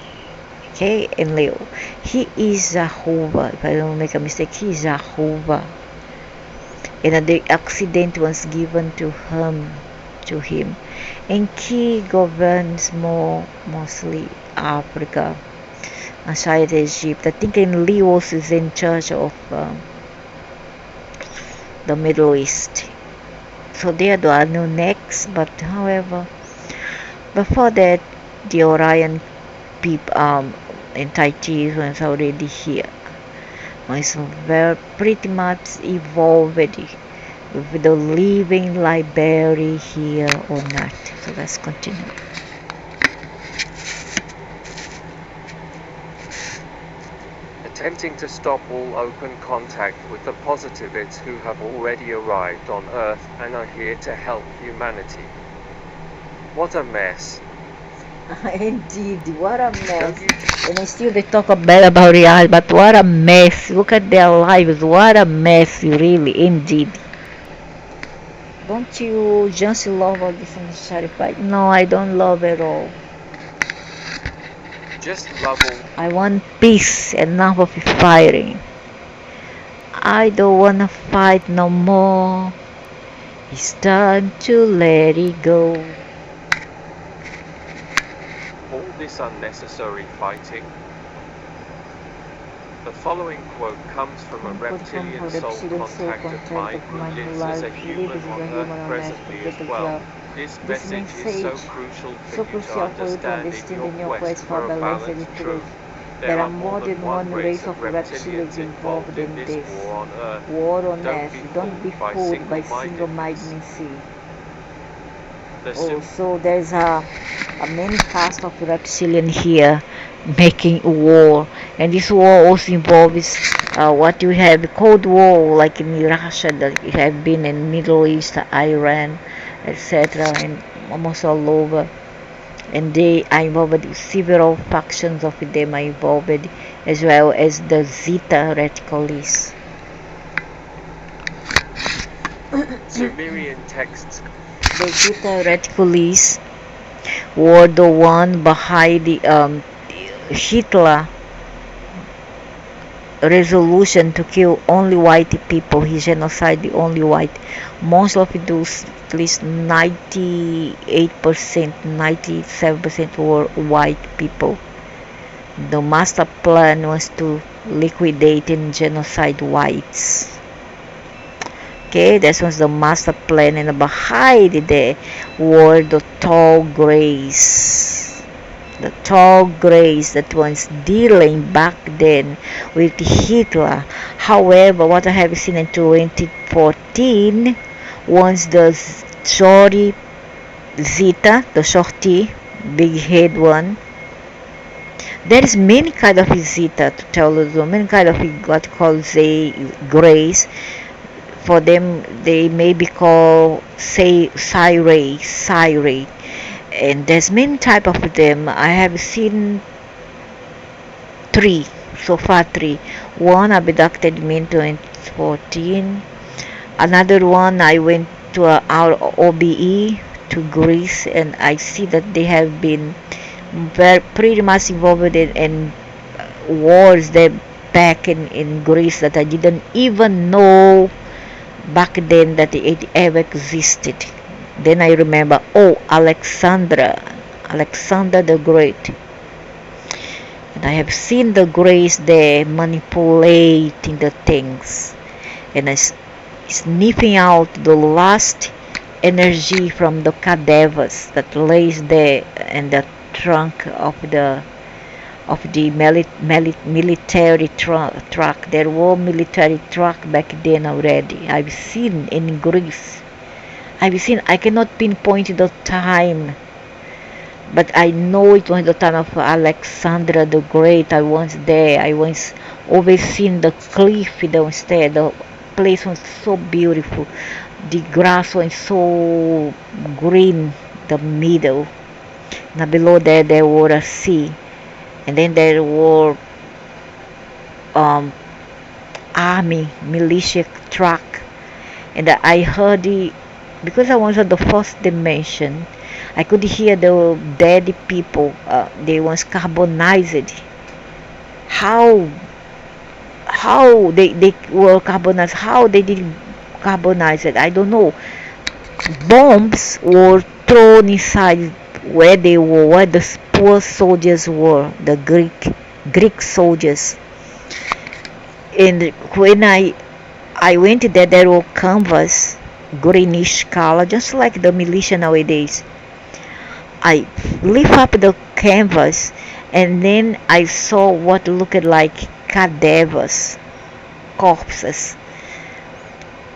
Okay, Enlil. He is Jehovah. If I don't make a mistake, he is Jehovah. And the accident was given to him. Enki governs mostly Africa, aside Egypt. I think Enlil also is in charge of the Middle East. So they are the Anu next, but however, before that, the Orion people entities was already here. It's pretty much evolved with the living library here on Earth. So let's continue. Attempting to stop all open contact with the positivists who have already arrived on Earth and are here to help humanity. What a mess. Indeed, what a mess. And still they talk bad about Real, but what a mess. Look at their lives, what a mess, really, indeed. Don't you just love all this unnecessary fight? No, I don't love at all. Just love all. I want peace, enough of fighting. I don't want to fight no more. It's time to let it go. All this unnecessary fighting? The following quote comes from a reptilian soul contact of mine who lives as a human on Earth presently as well. This message is so crucial for you to understand in your quest for a balanced truth. There are more than one race of reptilians involved in this war on Earth. Don't be fooled by single-mindedness. So there's a many cast of reptilian here making war, and this war also involves what you have Cold War, like in Russia, that you have been in Middle East, Iran, etc., and almost all over. And they are involved. Several factions of them are involved, as well as the Zeta Reticularis. Sumerian texts. The Zeta Reticularis were the one behind the Hitler resolution to kill only white people. He genocide the only white. Most of those, at least 98%, 97% were white people. The master plan was to liquidate and genocide whites. Okay, that was the master plan, and behind there were the tall grays. The tall grays that was dealing back then with Hitler. However, what I have seen in 2014, once the shorty Zeta, the shorty, big head one, there is many kind of Zeta, to tell you, many kind of what called the grays. For them, they may be called, say, Syray, and there's many type of them. I have seen three so far. One abducted me in 2014. Another one, I went to our OBE to Greece, and I see that they have been pretty much involved in wars there back in Greece that I didn't even know back then that it ever existed. Then I remember, oh, Alexander the Great. And I have seen the Greys there manipulating the things, and I sniffing out the last energy from the cadavers that lays there in the trunk of the military truck. There were military truck back then already. I've seen in Greece. I cannot pinpoint the time, but I know it was the time of Alexander the Great. I was there. I was overseeing the cliff downstairs. The place was so beautiful. The grass was so green, the middle. Now below there was a sea. And then there were army, militia truck. And I heard because I was at the first dimension, I could hear the dead people. They was carbonized. How they were carbonized? How they did carbonize it? I don't know. Bombs were thrown inside where they were, where the poor soldiers were, the Greek soldiers. And when I went there were canvas, greenish color, just like the militia nowadays. I lift up the canvas, and then I saw what looked like cadavers, corpses,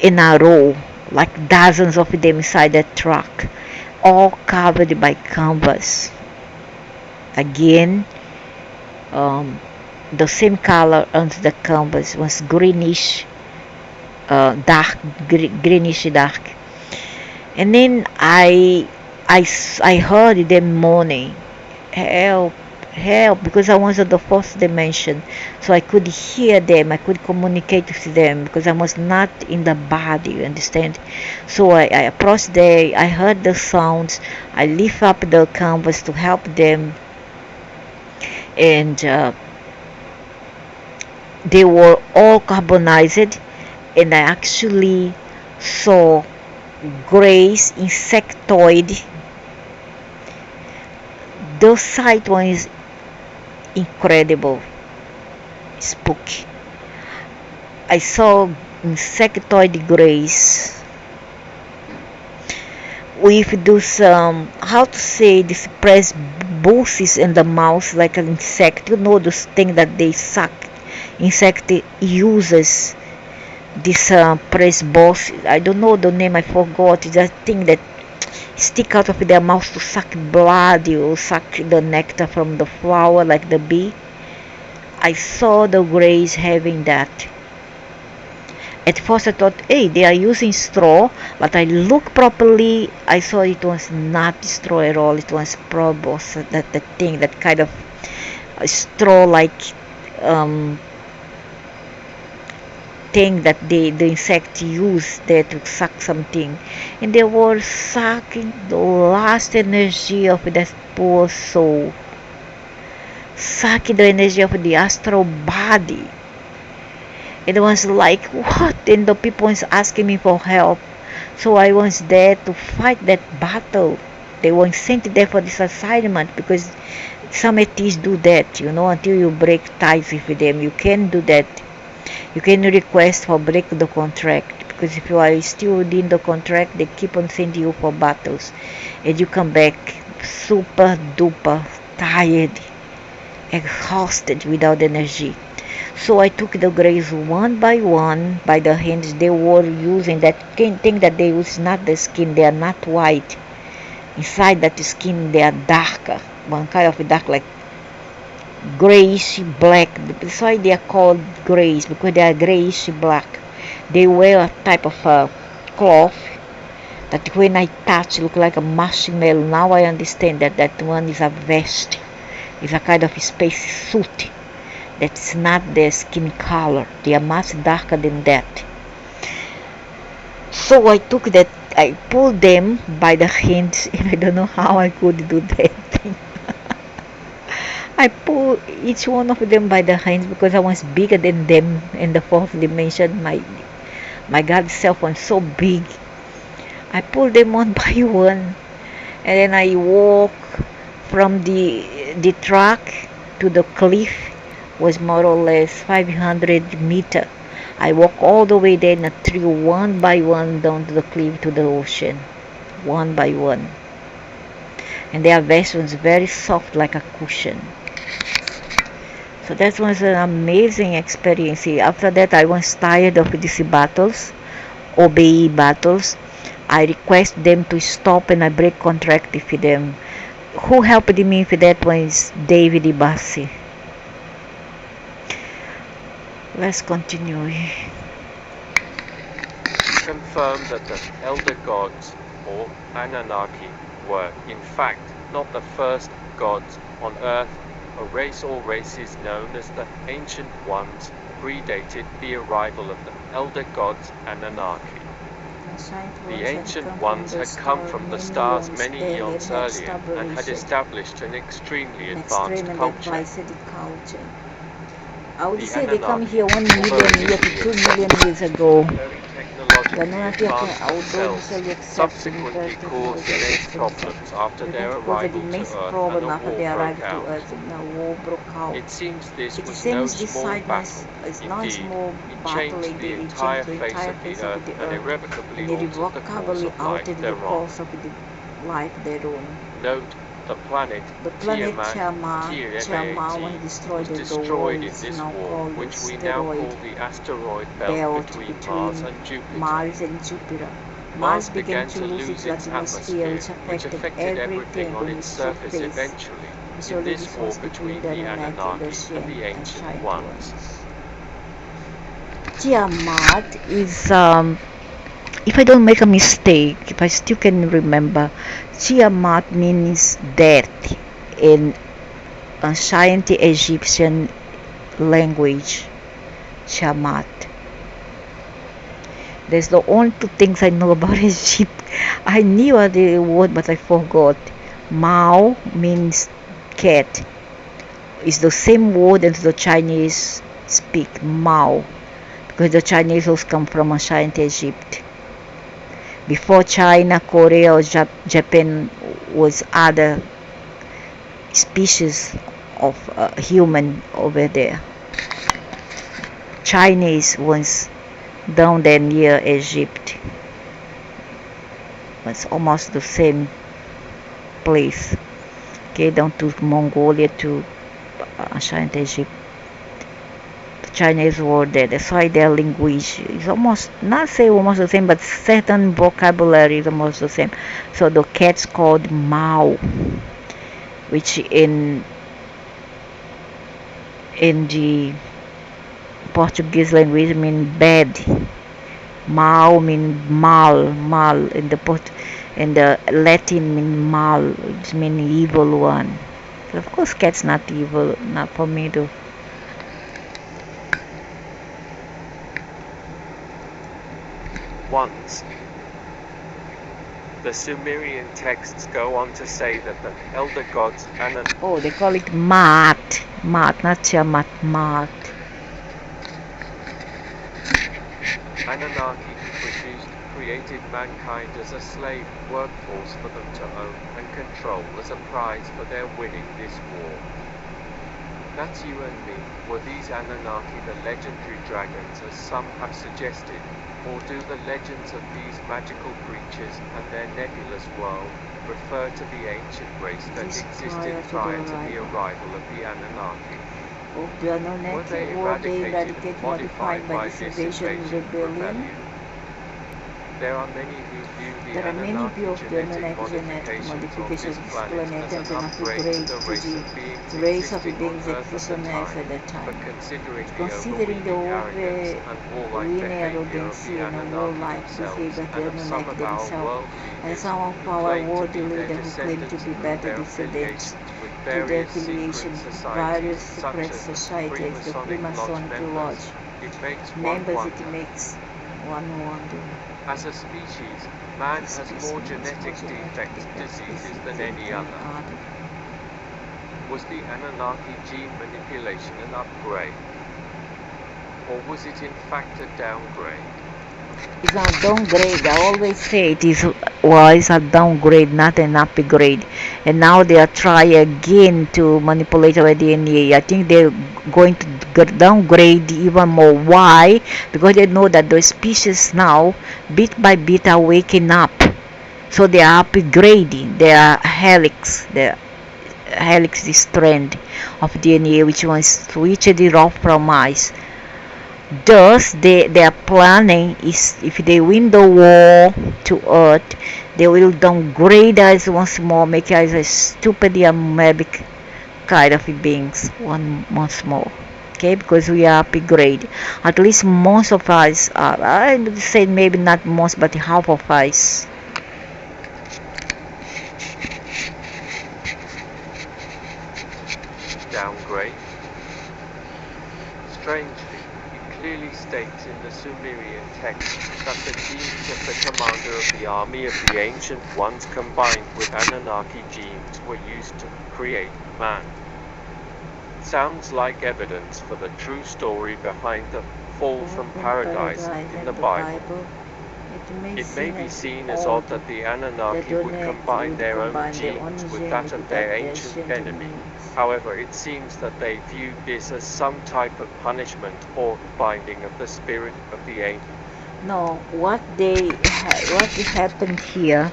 in a row, like dozens of them inside that truck, all covered by canvas. Again, the same color on the canvas was greenish, greenish dark. And then I heard them moaning, help, help, because I was at the fourth dimension, so I could hear them, I could communicate with them, because I was not in the body, you understand? So I approached there, I heard the sounds, I lift up the canvas to help them, and they were all carbonized, and I actually saw grays, insectoid. The sight one is incredible, spooky. I saw insectoid grays with those how to say this press bosses in the mouth like an insect. You know those things that they suck. Insect uses this press boss. I don't know the name. I forgot. It's a thing that stick out of their mouth to suck blood or suck the nectar from the flower like the bee. I saw the grays having that. At first I thought, hey, they are using straw, but I looked properly, I saw it was not straw at all. It was probos, that thing, that kind of straw-like thing that the insect use there to suck something. And they were sucking the last energy of that poor soul, sucking the energy of the astral body. It was like, what? And the people was asking me for help. So I was there to fight that battle. They were sent there for this assignment because some atheists do that, until you break ties with them. You can do that. You can request for break the contract because if you are still within the contract, they keep on sending you for battles. And you come back super duper tired, exhausted, without energy. So I took the grays one by one by the hands. They were using that thing that they use, not the skin. They are not white. Inside that skin, they are darker. One kind of dark, like grayish black. That's why they are called grays, because they are grayish black. They wear a type of cloth that when I touch look like a marshmallow. Now I understand that one is a vest. It's a kind of space suit. That's not their skin color. They are much darker than that. So I took that, I pulled them by the hands, and I don't know how I could do that thing. I pulled each one of them by the hands because I was bigger than them in the fourth dimension. My God's self was so big. I pulled them one by one, and then I walk from the track to the cliff. Was more or less 500 meters. I walked all the way there and threw one by one down to the cliff to the ocean, one by one. And their vest was very soft like a cushion. So that was an amazing experience. After that, I was tired of these battles, OBE battles. I request them to stop and I break contract with them. Who helped me with that one is David Ibasi. Let's continue. Confirm that the elder gods, or Anunnaki, were, in fact, not the first gods on Earth. A race or races known as the Ancient Ones predated the arrival of the elder gods Anunnaki. The Ancient Ones had come from the stars many eons earlier and had established an extremely advanced culture. I would say they come here 1 million years to 2 million years ago. Subsequently caused immense problems after their arrival to Earth and a war broke out. It seems this was no small battle. Indeed, it changed the entire face of the Earth and irrevocably altered the course of life thereon. Note, the planet Tiamat was destroyed in this war, which we now call the asteroid belt between Mars and Jupiter. Mars began to lose its atmosphere, which affected everything on its surface eventually, in this war between the Anunnaki and the Ancient Ones. Tiamat is, if I don't make a mistake, if I still can remember, Tiamat means death in ancient Egyptian language. Tiamat. There's the only two things I know about Egypt. I knew the word, but I forgot. Mao means cat. It's the same word as the Chinese speak, Mao, because the Chinese also come from ancient Egypt. Before China, Korea, or Japan was other species of human over there. Chinese was down there near Egypt. It's almost the same place. Okay, down to Mongolia to ancient Egypt. The Chinese were there. That's why their language is almost, not say almost the same, but certain vocabulary is almost the same. So the cat's called Mao, which in the Portuguese language mean bad. Mao mean mal in the Latin mean mal, which mean evil one. So of course cat's not evil, not for me to. Once, the Sumerian texts go on to say that the elder gods Oh, they call it Maat, not Tiamat, Maat. Anunnaki created mankind as a slave workforce for them to own and control as a prize for their winning this war. That's you and me. Were these Anunnaki the legendary dragons as some have suggested, or do the legends of these magical creatures and their nebulous world refer to the ancient race that existed prior to the arrival of the Anunnaki? Were they eradicated, modified by this invasion rebellion? There are many who view the Anunnaki genetic modifications of this planet as an upgrade to the race of beings that existed on Earth at that time. But considering the overweening arrogancy and warlike behavior of the Anunnaki themselves, and some of our worldly leaders who claim to be better descendants to their affiliation with various secret societies, the Freemasonic Lodge members, it makes one wonder. As a species, man has more genetic defects, diseases than any other. Was the Anunnaki gene manipulation an upgrade? Or was it in fact a downgrade? It's a downgrade. I always say it's a downgrade, not an upgrade. And now they are trying again to manipulate our DNA. I think they're going to downgrade even more. Why? Because they know that the species now, bit by bit, are waking up. So they are upgrading their helix, this strand of DNA, which was switched off from us. Thus, their planning is, if they win the war to Earth, they will downgrade us once more, make us a stupid amoebic kind of beings once more. Okay, because we are upgrade. At least most of us are. I would say maybe not most, but half of us. Downgrade? Strangely, clearly states in the Sumerian text that the genes of the commander of the army of the Ancient Ones combined with Anunnaki genes were used to create man. Sounds like evidence for the true story behind the fall from paradise in the Bible. It may be seen as odd that the Anunnaki would combine their own genes with that of their ancient enemy. However, it seems that they viewed this as some type of punishment or binding of the spirit of the ancient. No, what happened here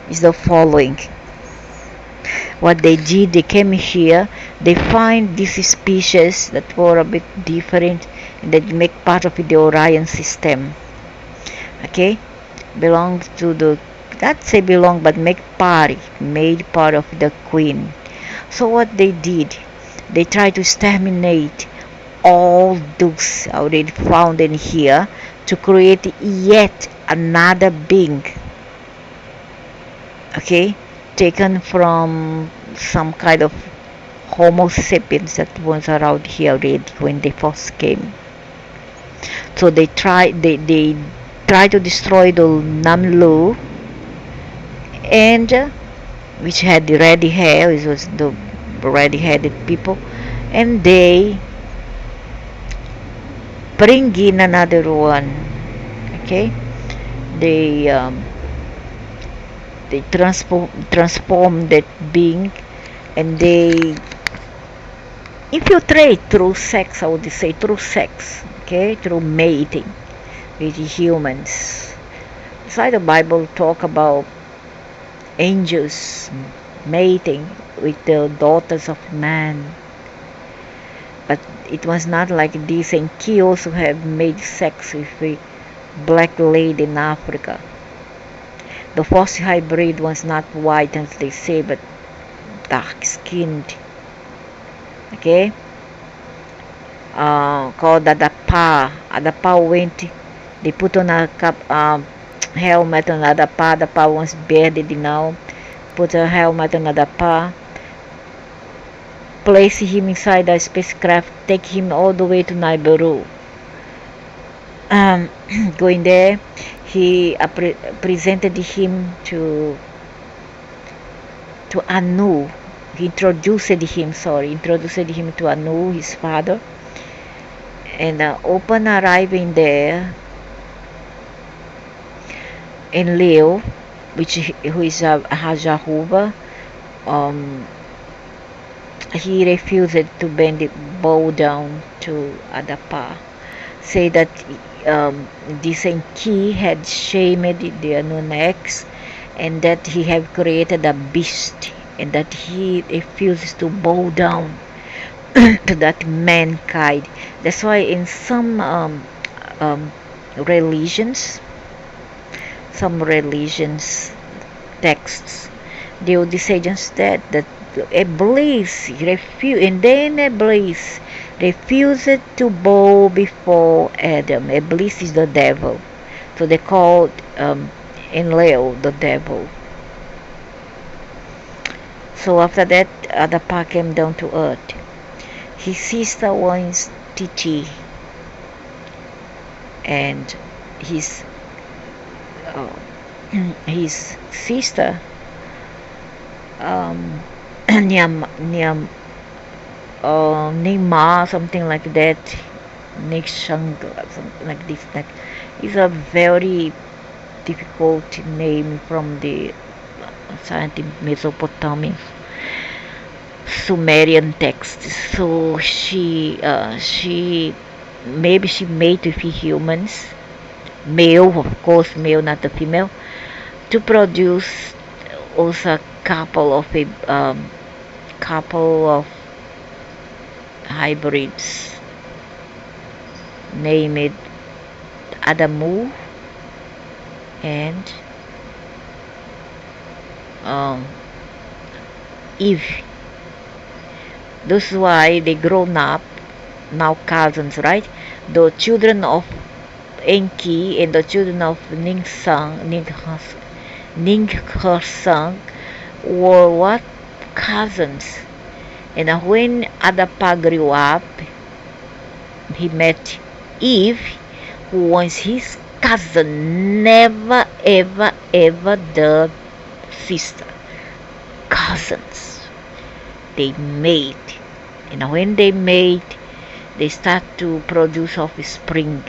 is the following. What they did, they came here, they find these species that were a bit different and that make part of the Orion system. Okay, belong to the, not say belong, but made part of the queen. So what they did, they tried to exterminate all those already found in here to create yet another being. Okay, taken from some kind of Homo sapiens that was around here already when they first came. So they try to destroy the Namlu, and which had the red hair, it was the red-headed people, and they bring in another one. Okay, they transform that being, and they infiltrate through sex. I would say through sex, okay, through mating with humans. That's why the Bible talk about angels mating with the daughters of man. But it was not like this, and Enki also have made sex with a black lady in Africa. The first hybrid was not white as they say, but dark skinned. Okay? Called Adapa. Adapa went, they put on a helmet on Adapa. Adapa was bearded now. Put a helmet on Adapa. Place him inside a spacecraft, take him all the way to Nibiru. Going there, he presented him to Anu. He introduced him to Anu, his father. And upon arriving there, in Leo, who is Hajahuba, he refused to bow down to Adapa. Say that this Enki had shamed the Anunnaks, and that he had created a beast, and that he refused to bow down to that mankind. That's why in some religions texts, they would say just that Iblis refused to bow before Adam. Iblis is the devil, so they called Enlil the devil. So after that, Adapa came down to earth. His sister was Titi, and his sister Nima, something like that, Nishang, something like this. That is a very difficult name from the ancient Mesopotamia, Sumerian texts. So she maybe she made with humans, male, of course, male, not the female, to produce also a couple of hybrids, named Adamu and Eve. That's why they grown up now cousins, right? The children of Enki and the children of Ning-Hersang were what? Cousins. And when Adapa grew up, he met Eve, who was his cousin, never ever the sister. Cousins. They made. And when they made, they start to produce offspring.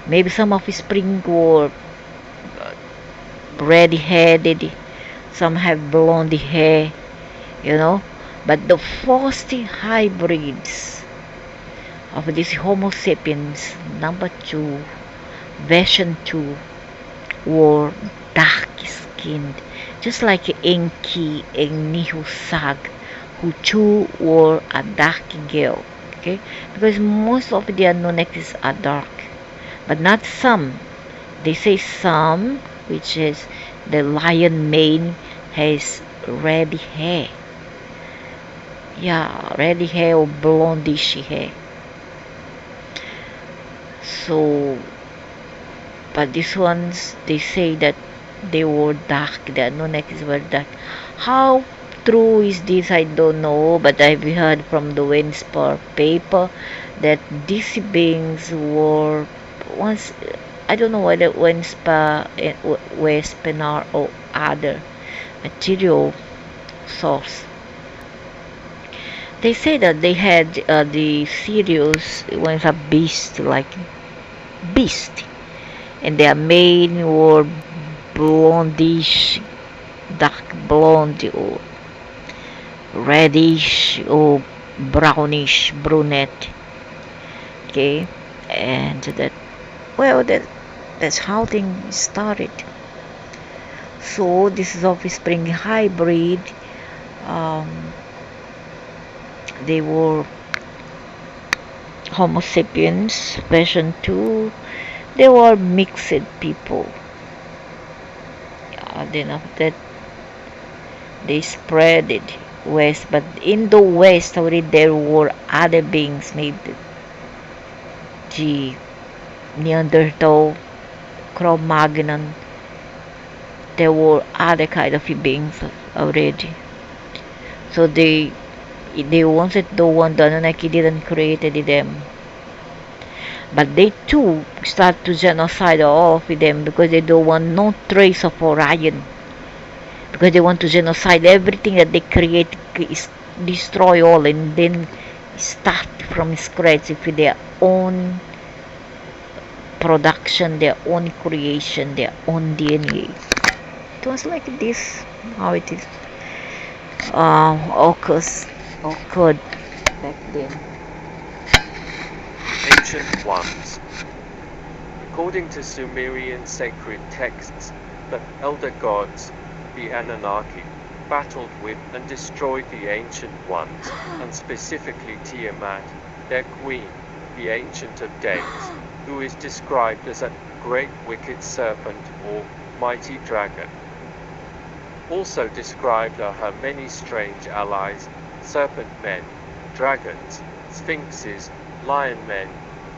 Maybe some offspring were red-headed, some have blonde hair, But the first hybrids of this Homo sapiens, number 2, version 2, were dark-skinned, just like Enki and Nihusag, who too were a dark girl, okay? Because most of the Anunnakis are dark, but not some. They say some, which is the lion mane, has red hair. Yeah, red hair or blondish hair. So, but these ones, they say that they were dark, the Anunnakis were dark. How true is this? I don't know, but I've heard from the Winspar paper that these beings were once, I don't know whether Winspar or other material source. They say that they had the Sirius was a beast, and their mane were blondish, dark blonde, or reddish, or brownish brunette. Okay, and that's how things started. So this is offspring hybrid. Um, they were Homo sapiens version 2. They were mixed people. Then after that, they spread it west, but in the west already there were other beings, maybe the Neanderthal, Cro-Magnon. There were other kind of beings already. So they wanted the one the Anunnaki didn't create them. But they too start to genocide all of them because they don't want no trace of Orion. Because they want to genocide everything that they create, destroy all, and then start from scratch with their own production, their own creation, their own DNA. It was like this, how it is occurred back then. Ancient Ones. According to Sumerian sacred texts, the elder gods, the Anunnaki, battled with and destroyed the Ancient Ones, and specifically Tiamat, their queen, the Ancient of Days, who is described as a great wicked serpent or mighty dragon. Also described are her many strange allies, serpent men, dragons, sphinxes, lion men,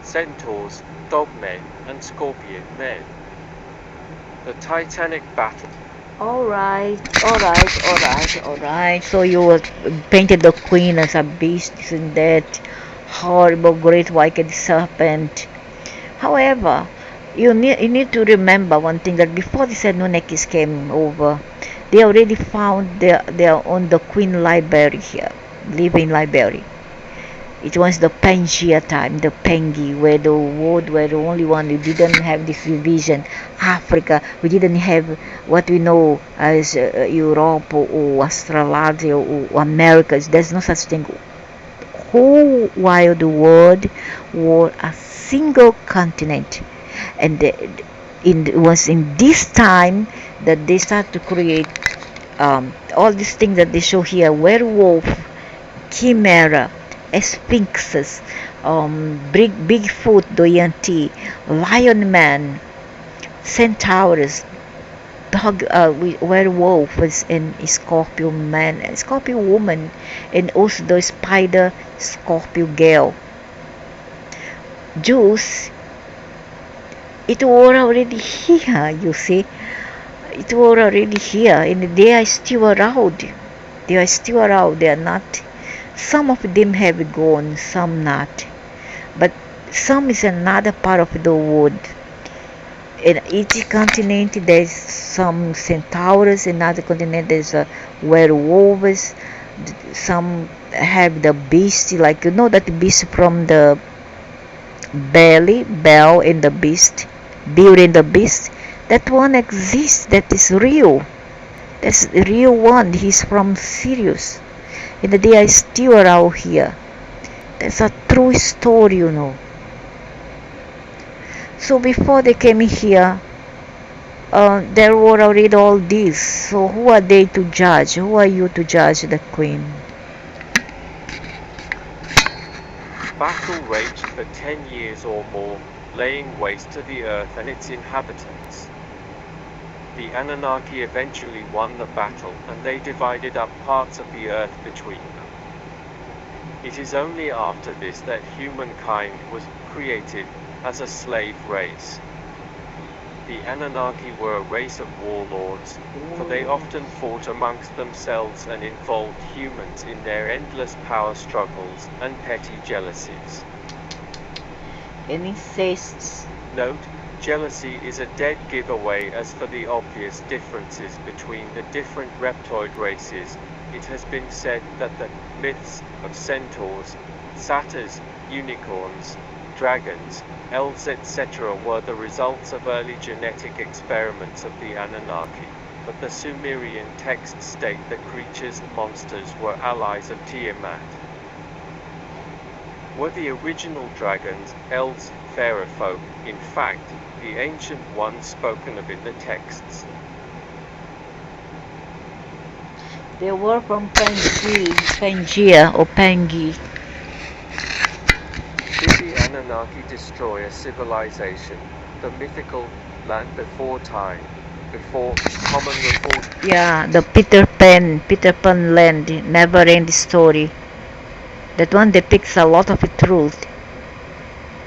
centaurs, dog men, and scorpion men. The Titanic battle. Alright. So you painted the queen as a beast, isn't that horrible, great wicked serpent? However, you need to remember one thing, that before the Anunnakis came over, they already found their own the Queen Library here, living library. It was the Pangaea time, the Pangi, where the world were the only one who didn't have this division. Africa, we didn't have what we know as Europe or Australasia or Americas. There's no such thing. Whole wild world was a single continent, and it was in this time that they start to create all these things that they show here: werewolf, chimera, sphinxes, Bigfoot, Doyanti, lion man, centaurs, dog, werewolves, and scorpion man, and scorpion woman, and also the spider scorpio girl. Jews, it were already here, you see. It were already here, and they are still around. They are still around. They are not. Some of them have gone, some not. But some is another part of the world. In each continent there's some centaurs, in another continent there's werewolves. Some have the beast, like you know that beast from the Bell in the Beast, Beauty and the Beast. That one exists. That is real. That's the real one. He's from Sirius, and they are still around here. That's a true story, you know. So before they came here, there were already all these. So who are they to judge? Who are you to judge the queen? Battle raged for 10 years or more, laying waste to the earth and its inhabitants. The Anunnaki eventually won the battle, and they divided up parts of the earth between them. It is only after this that humankind was created as a slave race. The Anunnaki were a race of warlords, for they often fought amongst themselves and involved humans in their endless power struggles and petty jealousies. And it says, Note, jealousy is a dead giveaway. As for the obvious differences between the different reptoid races, it has been said that the myths of centaurs, satyrs, unicorns, dragons, elves, etc. were the results of early genetic experiments of the Anunnaki, but the Sumerian texts state that creatures and monsters were allies of Tiamat. Were the original dragons, elves, fairer folk, in fact, the ancient ones spoken of in the texts? They were from Pangaea or Pangi. Did the Anunnaki destroy a civilization, the mythical land before time, before common report? Yeah, the Peter Pan land, never-ending story. That one depicts a lot of the truth.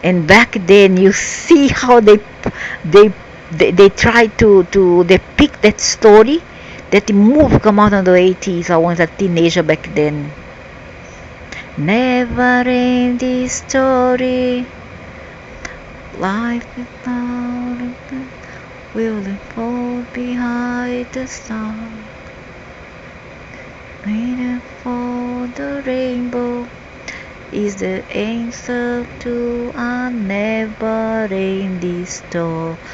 And back then, you see how they try to depict that story. That movie come out in the 80s. I was a teenager back then. Never-ending story. Life without a will fall behind the star. Waiting for the rainbow is the answer to a never-ending story.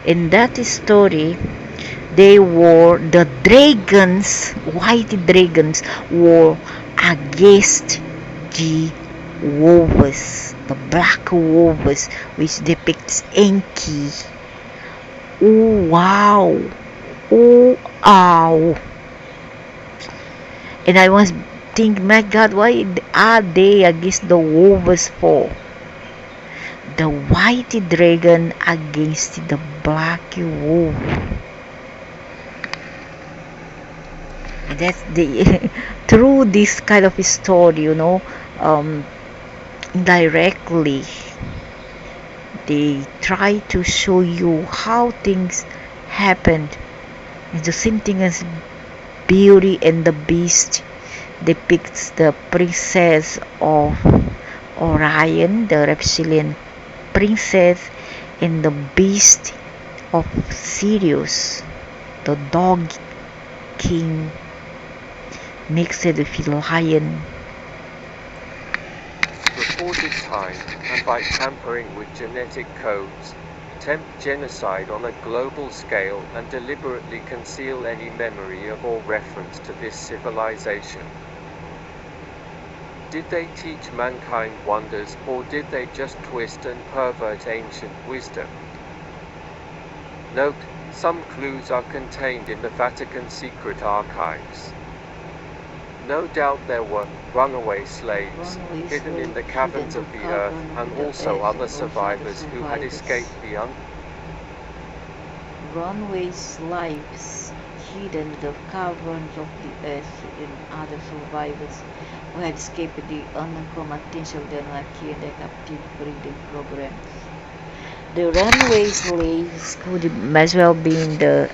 In that story, they were the dragons, white dragons, were against the wolves, the black wolves, which depicts Enki. Oh wow! Oh ow! And I was thinking, my God, why are they against the wolves for? The white dragon against the black wolf. And that's the through this kind of story, indirectly they try to show you how things happened. It's the same thing as Beauty and the Beast depicts the princess of Orion, the reptilian princess, and the beast of Sirius, the dog king mixed with lion. Reported time, and by tampering with genetic codes, attempt genocide on a global scale and deliberately conceal any memory of or reference to this civilization. Did they teach mankind wonders, or did they just twist and pervert ancient wisdom? Note, some clues are contained in the Vatican secret archives. No doubt there were runaway slaves hidden in the caverns of the earth, and also other survivors who had escaped the Runaway slaves hidden in the caverns of the earth, and other survivors who had escaped the unwelcome attention of the Anunnaki and the captive breeding programs. The runaway slaves could as well be in the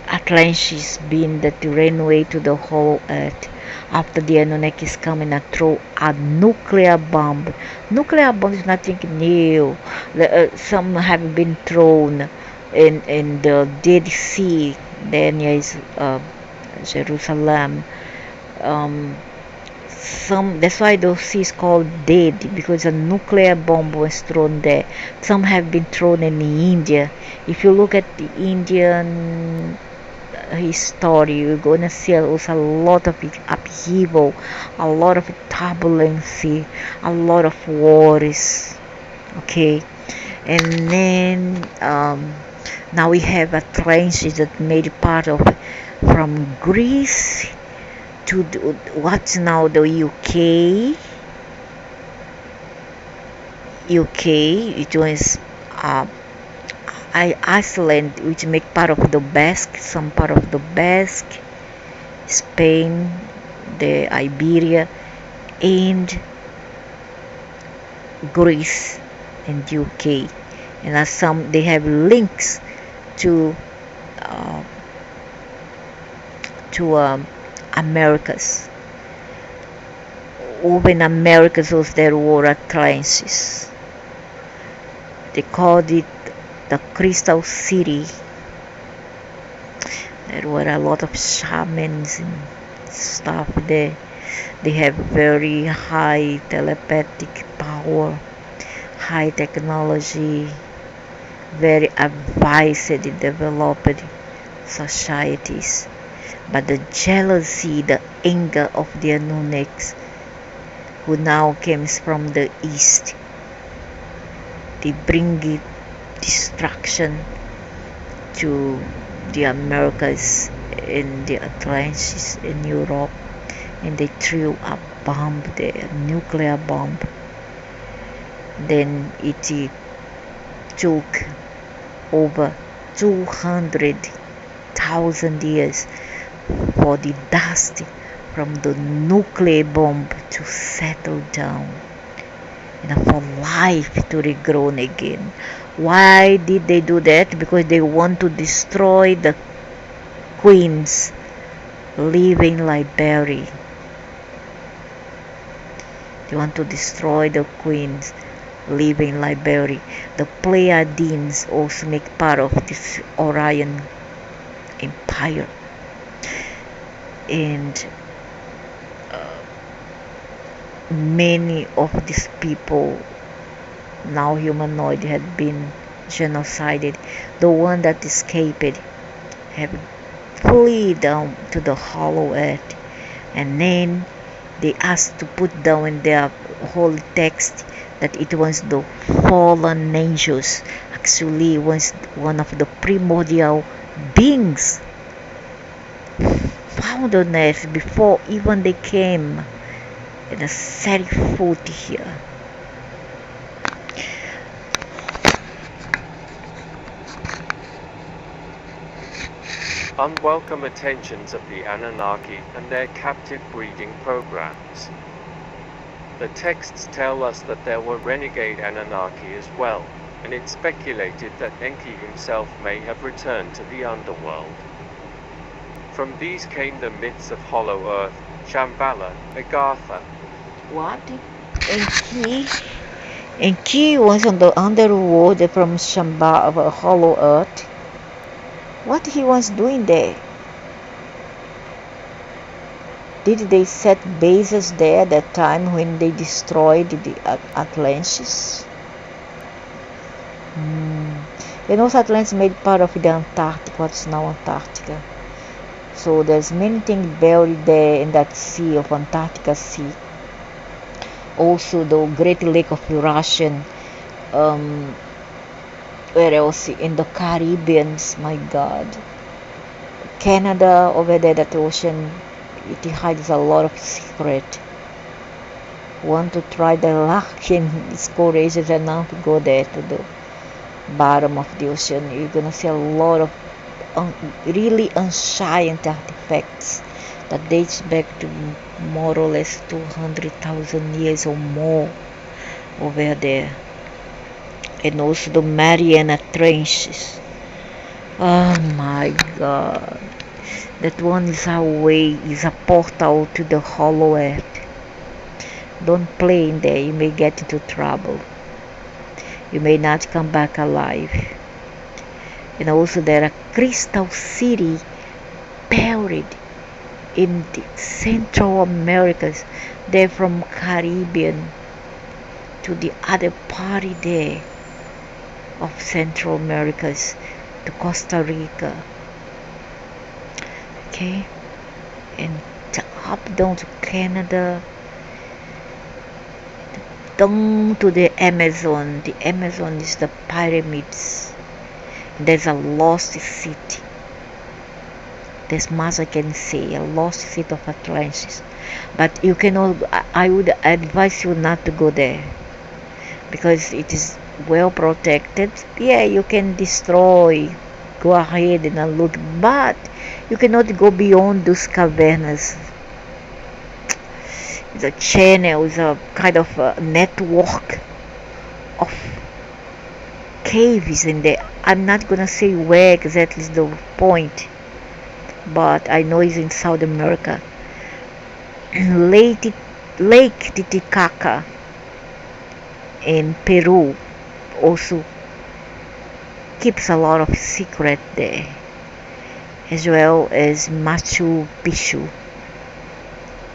Atlantis, being that ran away to the whole earth after the Anunnakis coming and throw a nuclear bomb. Nuclear bomb is nothing new. Some have been thrown in the Dead Sea. Then is Jerusalem. That's why the sea is called dead, because a nuclear bomb was thrown there. Some have been thrown in India. If you look at the Indian history, you're gonna see also a lot of upheaval, a lot of turbulence, a lot of wars. Okay, and then now we have Atlantis that made part of from Greece to what's now the UK. It was Iceland, which make part of the Basque, some part of the Basque, Spain, the Iberia, and Greece and UK. And as some they have links to Americas. Over in Americas was there were Atlantis. They called it the Crystal City. There were a lot of shamans stuff there. They have very high telepathic power, high technology, very advanced developed societies. But the jealousy, the anger of the Anunnaks, who now comes from the east, they bring it destruction to the Americas and the Atlantis in Europe, and they threw a bomb there, nuclear bomb. Then it took over 200,000 years for the dust from the nuclear bomb to settle down and for life to regrow again. Why did they do that? Because they want to destroy the queens living Liberia. They want to destroy the queens living Liberia. The Pleiadians also make part of this Orion Empire. And many of these people, now humanoid, had been genocided. The one that escaped have fled down to the hollow earth, and then they asked to put down in their holy text that it was the fallen angels, actually was one of the primordial beings found on earth before even they came and set foot here. Unwelcome attentions of the Anunnaki and their captive breeding programs. The texts tell us that there were renegade Anunnaki as well, and it's speculated that Enki himself may have returned to the underworld. From these came the myths of Hollow Earth, Shambhala, Agartha. What? Enki was on the underworld from Shambhala of a hollow earth. What he was doing there? Did they set bases there at that time when they destroyed the Atlantis? And also Atlantis made part of the Antarctic, what's now Antarctica. So there's many things buried there in that sea of Antarctica Sea. Also the Great Lake of Russian, where else? In the Caribbeans, my God. Canada, over there, that ocean, it hides a lot of secret. Want to try the luck and it's courageous enough to go there to the bottom of the ocean. You're gonna see a lot of really ancient artifacts that dates back to more or less 200,000 years or more over there. And also the Mariana Trenches. Oh my God. That one is a way, is a portal to the hollow earth. Don't play in there, you may get into trouble. You may not come back alive. And also there are Crystal City buried in the Central Americas. They're from Caribbean to the other party there of Central Americas to Costa Rica. Okay, and up down to Canada, down to the Amazon. The Amazon is the pyramids. There's a lost city. There's much I can say, a lost city of Atlantis. But you cannot, I would advise you not to go there because it is well protected. Yeah, you can destroy, go ahead and look, but you cannot go beyond those caverns. The channel is a kind of a network of caves in there. I'm not gonna say where exactly is the point, but I know it's in South America. Lake Titicaca in Peru also keeps a lot of secret there, as well as Machu Picchu.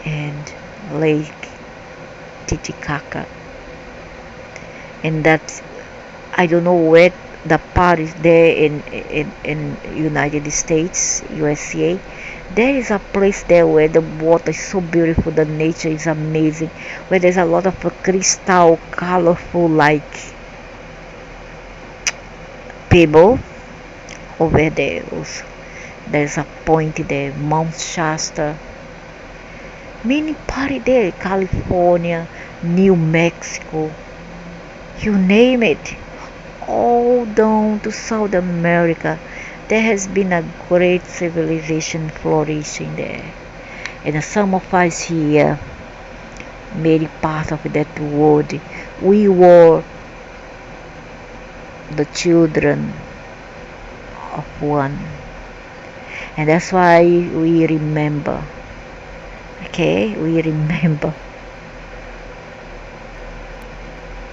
and Lake Titicaca. And that's, I don't know where the part is there in United States, USA. There is a place there where the water is so beautiful, the nature is amazing, where there's a lot of crystal, colorful like pebble over there. Also, there's a point there, Mount Shasta. Many party there, California, New Mexico, you name it. All down to South America, there has been a great civilization flourishing there. And some of us here made part of that world. We were the children of one. And that's why we remember. Okay, we remember.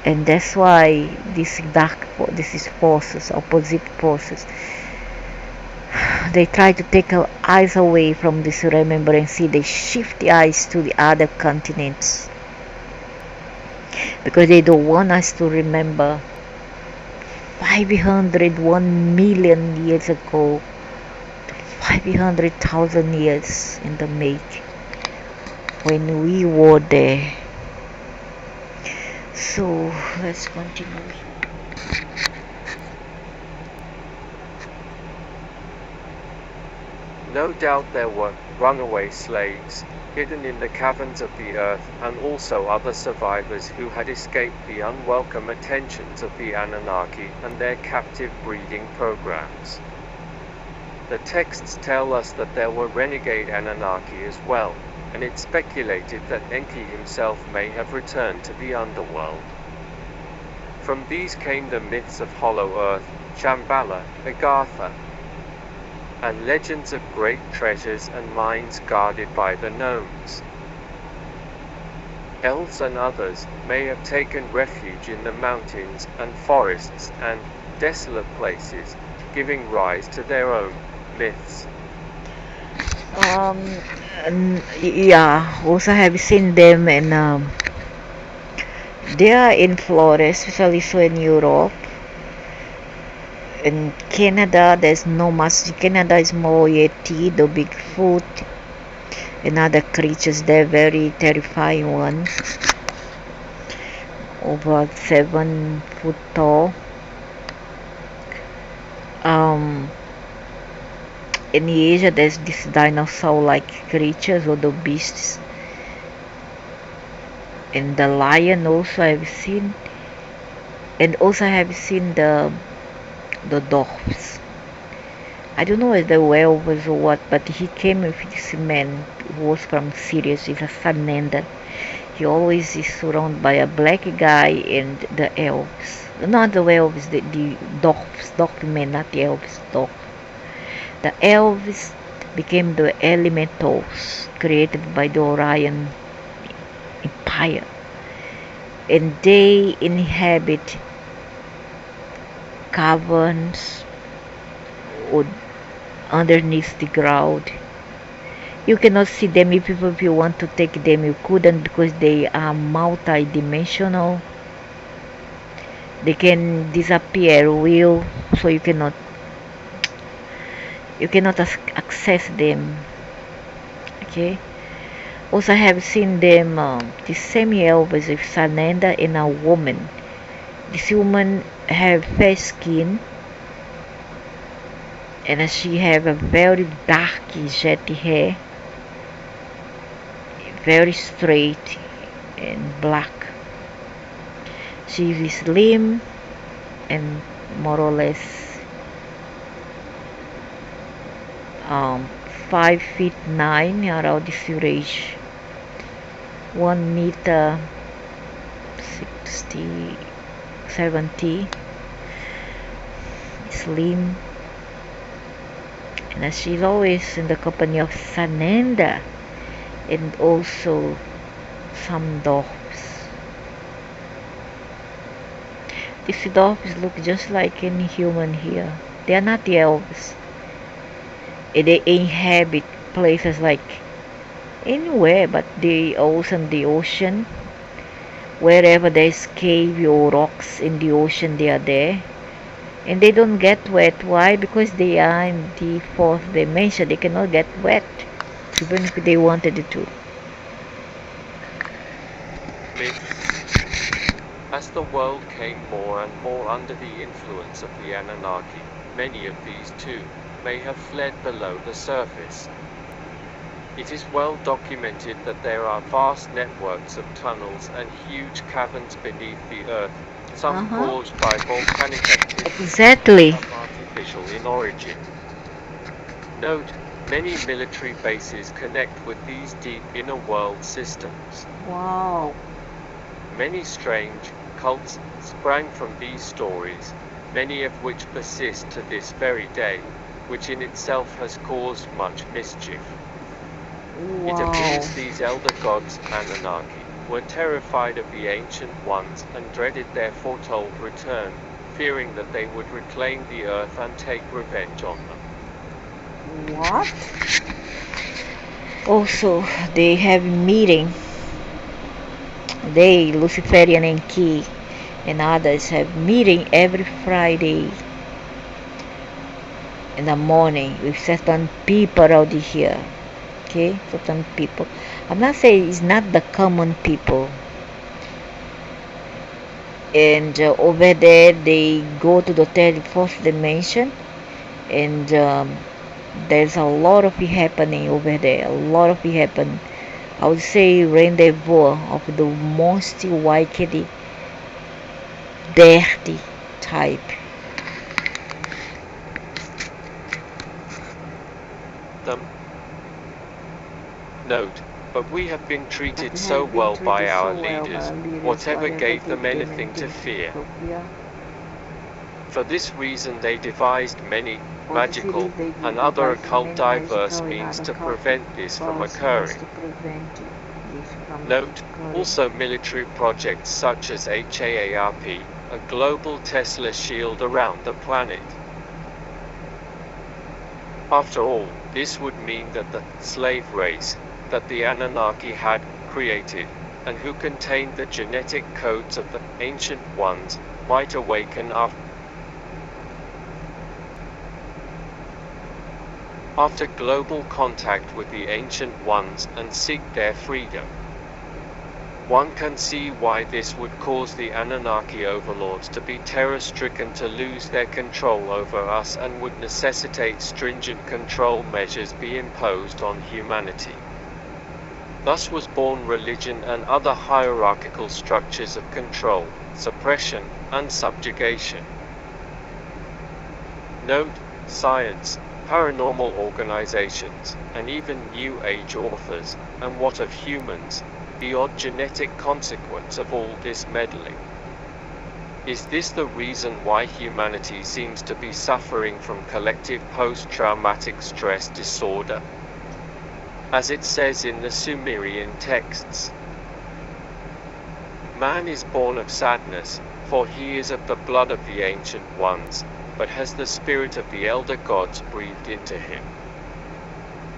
And that's why these forces, opposite forces, they try to take our eyes away from this remembrance. They shift the eyes to the other continents because they don't want us to remember 501 million years ago, 500,000 years in the making, when we were there. So let's continue. No doubt there were runaway slaves hidden in the caverns of the earth, and also other survivors who had escaped the unwelcome attentions of the Anunnaki and their captive breeding programs. The texts tell us that there were renegade Anunnaki as well, and it's speculated that Enki himself may have returned to the underworld. From these came the myths of Hollow Earth, Shambhala, Agartha, and legends of great treasures and mines guarded by the gnomes. Elves and others may have taken refuge in the mountains and forests and desolate places, giving rise to their own myths. Yeah, also have seen them, and they are in Florida, especially so in Europe. In Canada, there's no much. Canada is more Yeti, the Bigfoot, and other creatures. They're very terrifying ones, over 7 foot tall. In Asia, there's this dinosaur-like creatures or the beasts, and the lion also I've seen, and also have seen the dogs. I don't know if the werewolves or what, but he came with this man who was from Syria. He's a Sananda. He always is surrounded by a black guy and the elves. Not the werewolves, the dogs, dog men, not the elves, dog. The elves became the elementals created by the Orion Empire, and they inhabit caverns or underneath the ground. You cannot see them. If you want to take them, you couldn't, because they are multi-dimensional. They can disappear will, so you cannot access them. Okay. Also, I have seen them, the same elves with Sananda and a woman. This woman have fair skin, and she have a very dark jetty hair, very straight and black. She is slim and more or less 5'9" around this range, 1 meter 60, 70, slim, and she's always in the company of Sananda and also some dogs. These dogs look just like any human here. They are not elves. They inhabit places like anywhere, but the ocean, wherever there's cave or rocks in the ocean, they are there. And they don't get wet. Why? Because they are in the fourth dimension. They cannot get wet, even if they wanted it to. As the world came more and more under the influence of the Anunnaki, many of these too may have fled below the surface. It is well documented that there are vast networks of tunnels and huge caverns beneath the earth, some caused by volcanic activity, Exactly. some artificial in origin. Note, many military bases connect with these deep inner world systems. Wow. Many strange cults sprang from these stories, many of which persist to this very day, which in itself has caused much mischief. It appears these elder gods, Anunnaki, were terrified of the ancient ones and dreaded their foretold return, fearing that they would reclaim the earth and take revenge on them. What? Also, they have meeting. They, Luciferian and Key, and others have meeting every Friday in the morning with certain people out here. Okay, certain people. I'm not saying it's not the common people. And over there, they go to the 34th dimension, and there's a lot of it happening over there. A lot of it happening. I would say rendezvous of the most wicked, dirty type. Note, but we have been treated so well by our leaders, whatever gave them anything to fear. For this reason they devised many magical and other occult diverse means to prevent this from occurring. Note, also military projects such as HAARP, a global Tesla shield around the planet. After all, this would mean that the slave race that the Anunnaki had created, and who contained the genetic codes of the ancient ones, might awaken after global contact with the ancient ones and seek their freedom. One can see why this would cause the Anunnaki overlords to be terror-stricken, to lose their control over us, and would necessitate stringent control measures be imposed on humanity. Thus was born religion and other hierarchical structures of control, suppression, and subjugation. Note, science, paranormal organizations, and even New Age authors, and what of humans, the odd genetic consequence of all this meddling? Is this the reason why humanity seems to be suffering from collective post-traumatic stress disorder? As it says in the Sumerian texts, man is born of sadness, for he is of the blood of the ancient ones, but has the spirit of the elder gods breathed into him.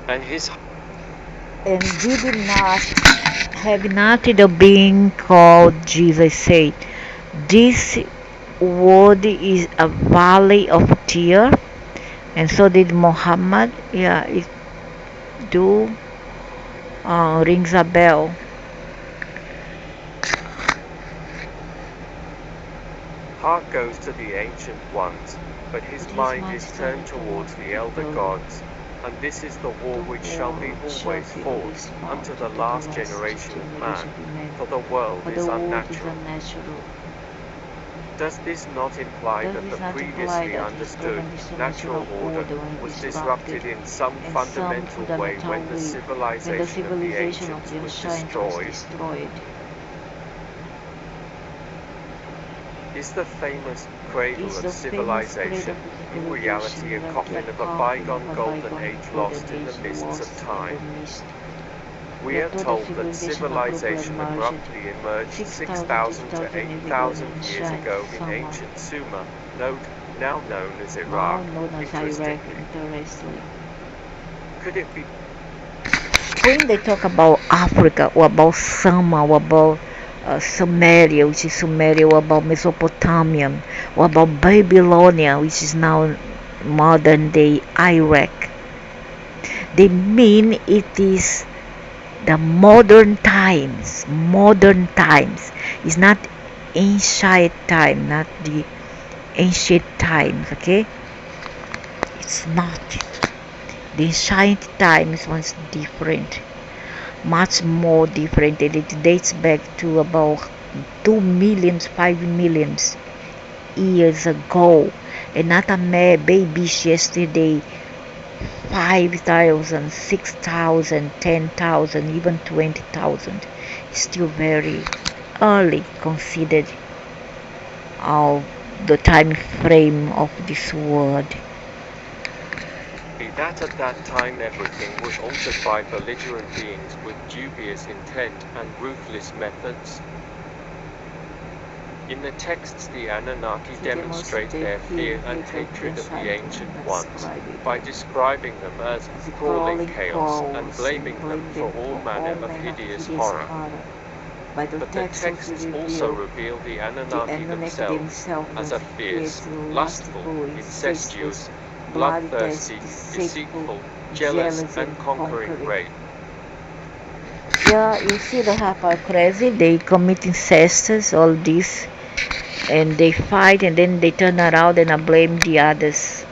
And did not have nothing a being called Jesus said, this world is a valley of tears, and so did Muhammad. Yeah, it do rings a bell. Heart goes to the ancient ones, but his mind is turned towards the elder gods, and this is the war which shall be always fought unto the last generation of man, for the world is unnatural. Does this not imply that the previously understood natural order was disrupted in some fundamental way when the civilization of the ancients was destroyed? Is the famous cradle of civilization in reality a coffin of a bygone golden age lost in the mists of time? We are told that civilization abruptly emerged 6,000 to 8,000 years ago in ancient Sumer, now known as Iraq. Interestingly, could it be when they talk about Africa or about Sama or about Sumeria, which is Sumeria, or about Mesopotamia, or about Babylonia, which is now modern day Iraq, they mean it is the modern times. Modern times. It's not ancient time, not the ancient times, okay? It's not. The ancient times was different, much more different, and it dates back to about 2 millions, 5 millions years ago, and not a mere babies yesterday, 5,000, 6,000, 10,000, even 20,000. Still very early considered of the time frame of this world. That at that time everything was altered by belligerent beings with dubious intent and ruthless methods. In the texts, the Anunnaki demonstrate their fear and hatred of the Ancient Ones by describing them as crawling chaos and blaming them for all manner of hideous horror. But the texts also reveal the Anunnaki themselves as a fierce, lustful, incestuous, bloodthirsty, deceitful, jealous, and conquering race. Yeah, you see the hypocrisy. They commit incest, all this, and they fight, and then they turn around and I blame the others.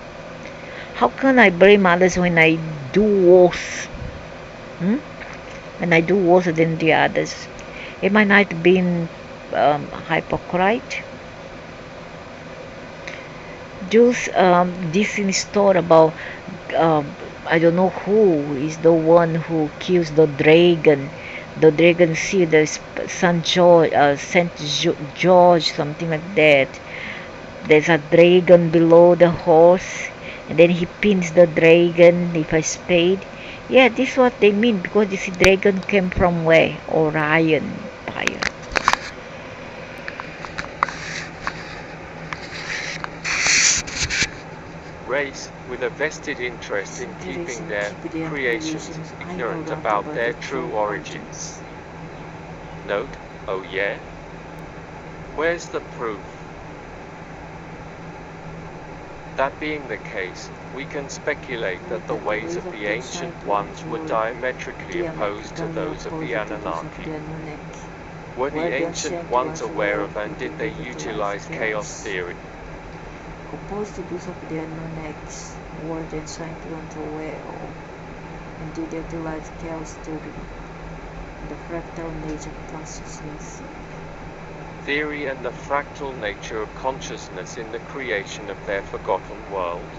How can I blame others when I do worse? When I do worse than the others? Am I not being hypocrite? Just this in store about I don't know who is the one who kills the dragon. The dragon see the Saint George, something like that. There's a dragon below the horse, and then he pins the dragon with a spade. Yeah, this is what they mean, because this dragon came from where? Orion Empire. Race with a vested interest in keeping their creations ignorant about their true origins. Note, oh yeah? Where's the proof? That being the case, we can speculate that the ways of the Ancient Ones were diametrically opposed to those of the Anunnaki. Were the Ancient Ones aware of and did they utilize chaos theory? Opposed to those of the Anunnaki were the Ancient Ones aware of and did utilize chaos theory, the fractal nature of consciousness. Theory and the fractal nature of consciousness in the creation of their forgotten world.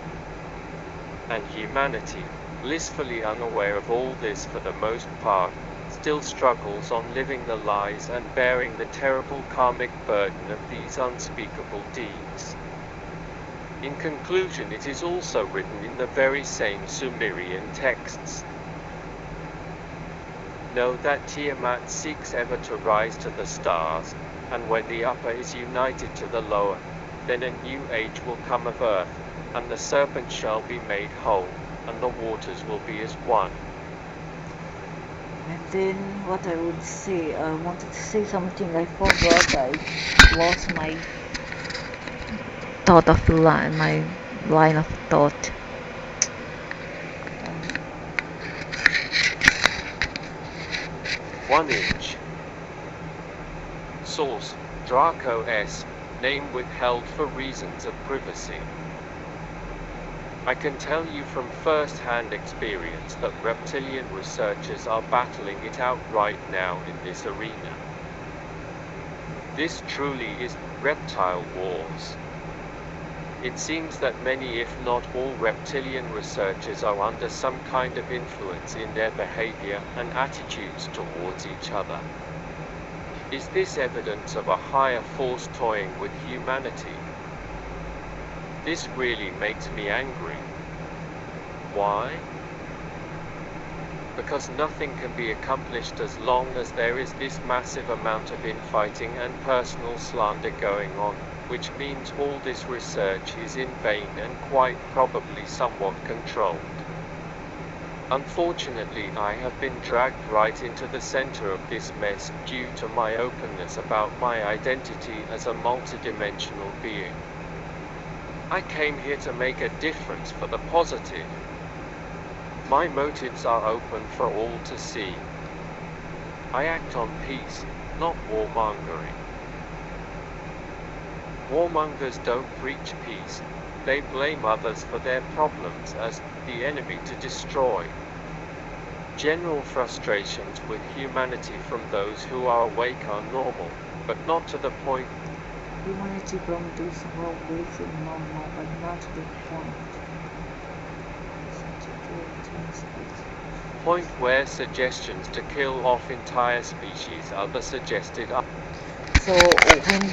And humanity, blissfully unaware of all this for the most part, still struggles on living the lies and bearing the terrible karmic burden of these unspeakable deeds. In conclusion, it is also written in the very same Sumerian texts. Know that Tiamat seeks ever to rise to the stars, and when the upper is united to the lower, then a new age will come of earth, and the serpent shall be made whole, and the waters will be as one. And then what I would say, I wanted to say something, I forgot, I lost my thought of line, my line of thought. 1 inch. Source, Draco S. Name withheld for reasons of privacy. I can tell you from first-hand experience that reptilian researchers are battling it out right now in this arena. This truly is reptile wars. It seems that many, if not all, reptilian researchers are under some kind of influence in their behavior and attitudes towards each other. Is this evidence of a higher force toying with humanity? This really makes me angry. Why? Because nothing can be accomplished as long as there is this massive amount of infighting and personal slander going on, which means all this research is in vain and quite probably somewhat controlled. Unfortunately, I have been dragged right into the center of this mess due to my openness about my identity as a multidimensional being. I came here to make a difference for the positive. My motives are open for all to see. I act on peace, not warmongering. Warmongers don't preach peace. They blame others for their problems as the enemy to destroy. General frustrations with humanity from those who are awake are normal, but not to the point. Humanity from this whole is normal, but not to the Point where suggestions to kill off entire species are the suggested. So when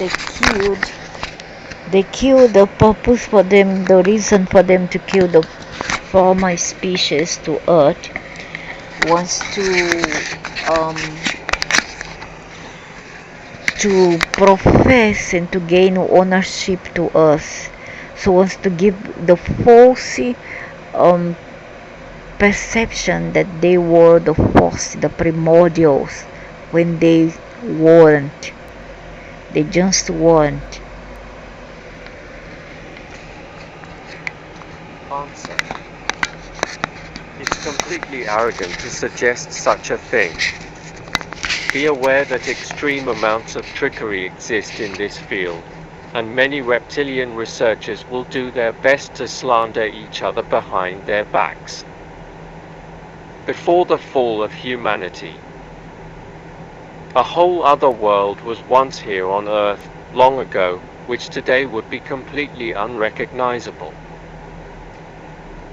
they killed the purpose for them, the reason for them to kill the for my species to Earth wants to profess and to gain ownership to us. So wants to give the false perception that they were the first, the primordials, when they weren't. They just weren't. Answer. It's completely arrogant to suggest such a thing. Be aware that extreme amounts of trickery exist in this field, and many reptilian researchers will do their best to slander each other behind their backs. Before the fall of humanity, a whole other world was once here on Earth, long ago, which today would be completely unrecognizable.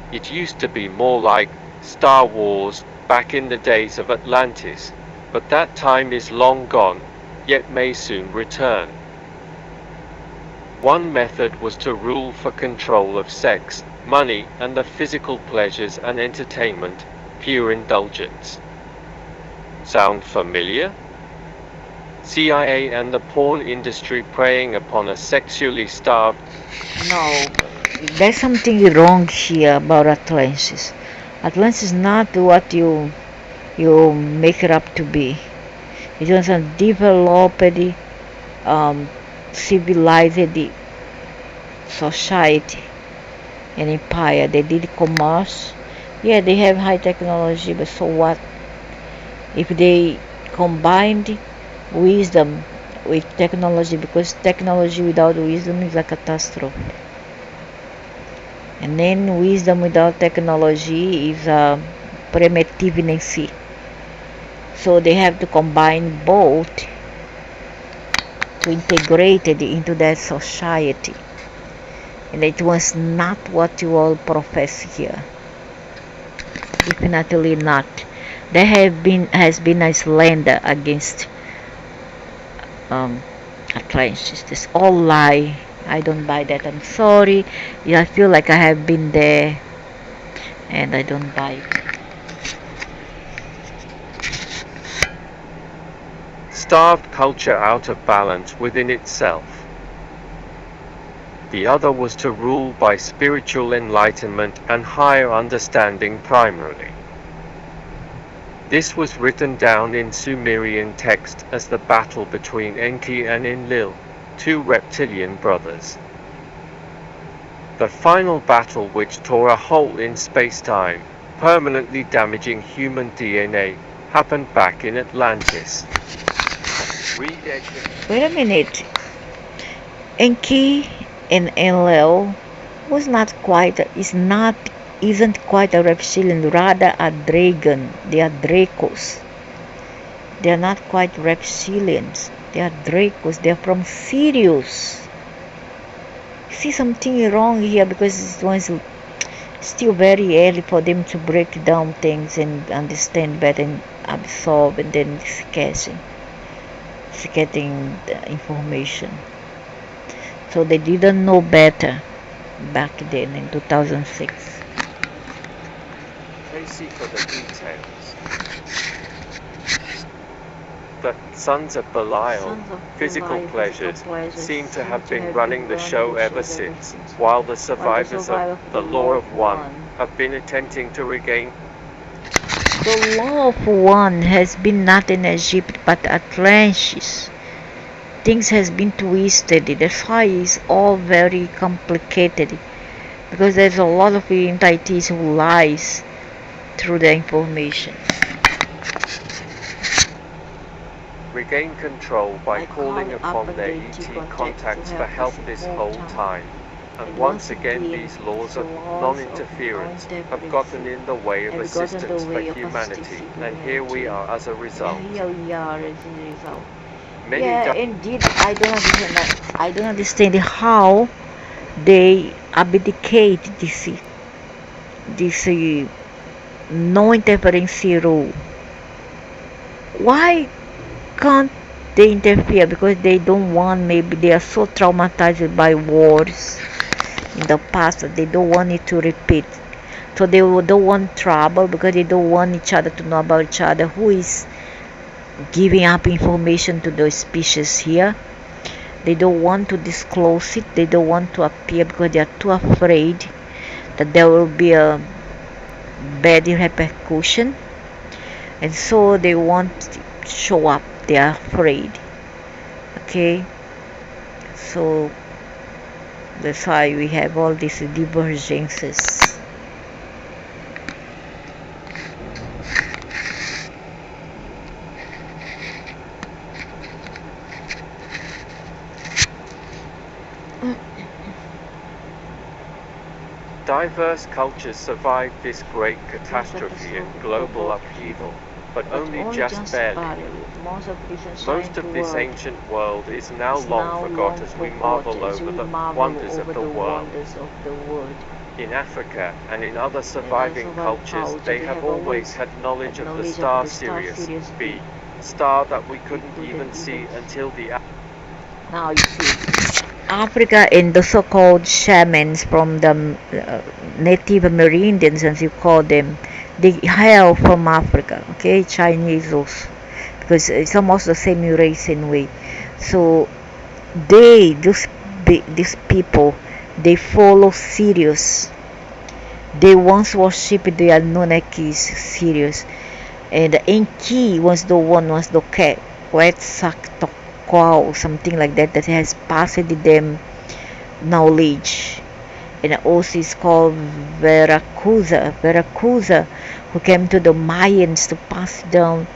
It used to be more like Star Wars back in the days of Atlantis, but that time is long gone, yet may soon return. One method was to rule for control of sex, money, and the physical pleasures and entertainment, pure indulgence. Sound familiar? CIA and the porn industry preying upon a sexually starved. No, there's something wrong here about Atlantis. Atlantis is not what you make it up to be. It was a developed, civilized society and empire. They did commerce. Yeah, they have high technology, but so what? If they combined wisdom with technology, because technology without wisdom is a catastrophe. And then wisdom without technology is primitiveness. So they have to combine both to integrate it into that society. And it was not what you all profess here. Definitely not. There has been a slander against Atlantis. It's all lie. I don't buy that. I'm sorry. Yeah, I feel like I have been there, and I don't buy it. Starved culture out of balance within itself. The other was to rule by spiritual enlightenment and higher understanding primarily. This was written down in Sumerian text as the battle between Enki and Enlil, two reptilian brothers. The final battle, which tore a hole in space-time, permanently damaging human DNA, happened back in Atlantis. Wait a minute. Enki and Enlil isn't quite a reptilian, rather a dragon. They are Dracos. They are not quite reptilians. They are Dracos. They are from Sirius. See something wrong here, because it was still very early for them to break down things and understand better and absorb and then getting the information. So they didn't know better back then in 2006. Tracy for the details. The Sons of Belial, physical pleasures, seem to have been running the show ever since, while the survivors of the Law of One have been attempting to regain The law of one has been not in Egypt but Atlantis. Things has been twisted. That's why it's all very complicated because there's a lot of entities who lies through the information. Regain control by I calling call upon their upon the ET contacts for help this whole time. And And once once again, again, these laws the of laws of non-interference have non-interference gotten in the way of have gotten in assistance the for way of humanity. assistance to And here we humanity. are as a result. Here we are as a result. Many Yeah, indeed, I don't understand how they abdicate this no-interference rule. Why can't they interfere? Because they don't want, maybe they are so traumatized by wars in the past that they don't want it to repeat. So they don't want trouble because they don't want each other to know about each other. Who is giving up information to those species here? They don't want to disclose it. They don't want to appear because they are too afraid that there will be a bad repercussion, and so they won't show up. They are afraid. Okay, so that's why we have all these divergences. diverse cultures survived this great catastrophe and global upheaval, but only just barely. Most of this ancient world is now long forgot as we marvel over the wonders of the world. In Africa and in other surviving cultures, they have always had knowledge of the star Sirius B, star that we couldn't even see until the Now you see, Africa and the so-called shamans from the Native Americans, as you call them, they hail from Africa. Okay, Chinese also, because it's almost the same race in way. So these people, they follow Sirius. They once worshipped the Anunnakis, Sirius, and Enki was the Quetzalcoatl, something like that, that has passed them knowledge. And also is called Veracuza, who came to the Mayans to pass down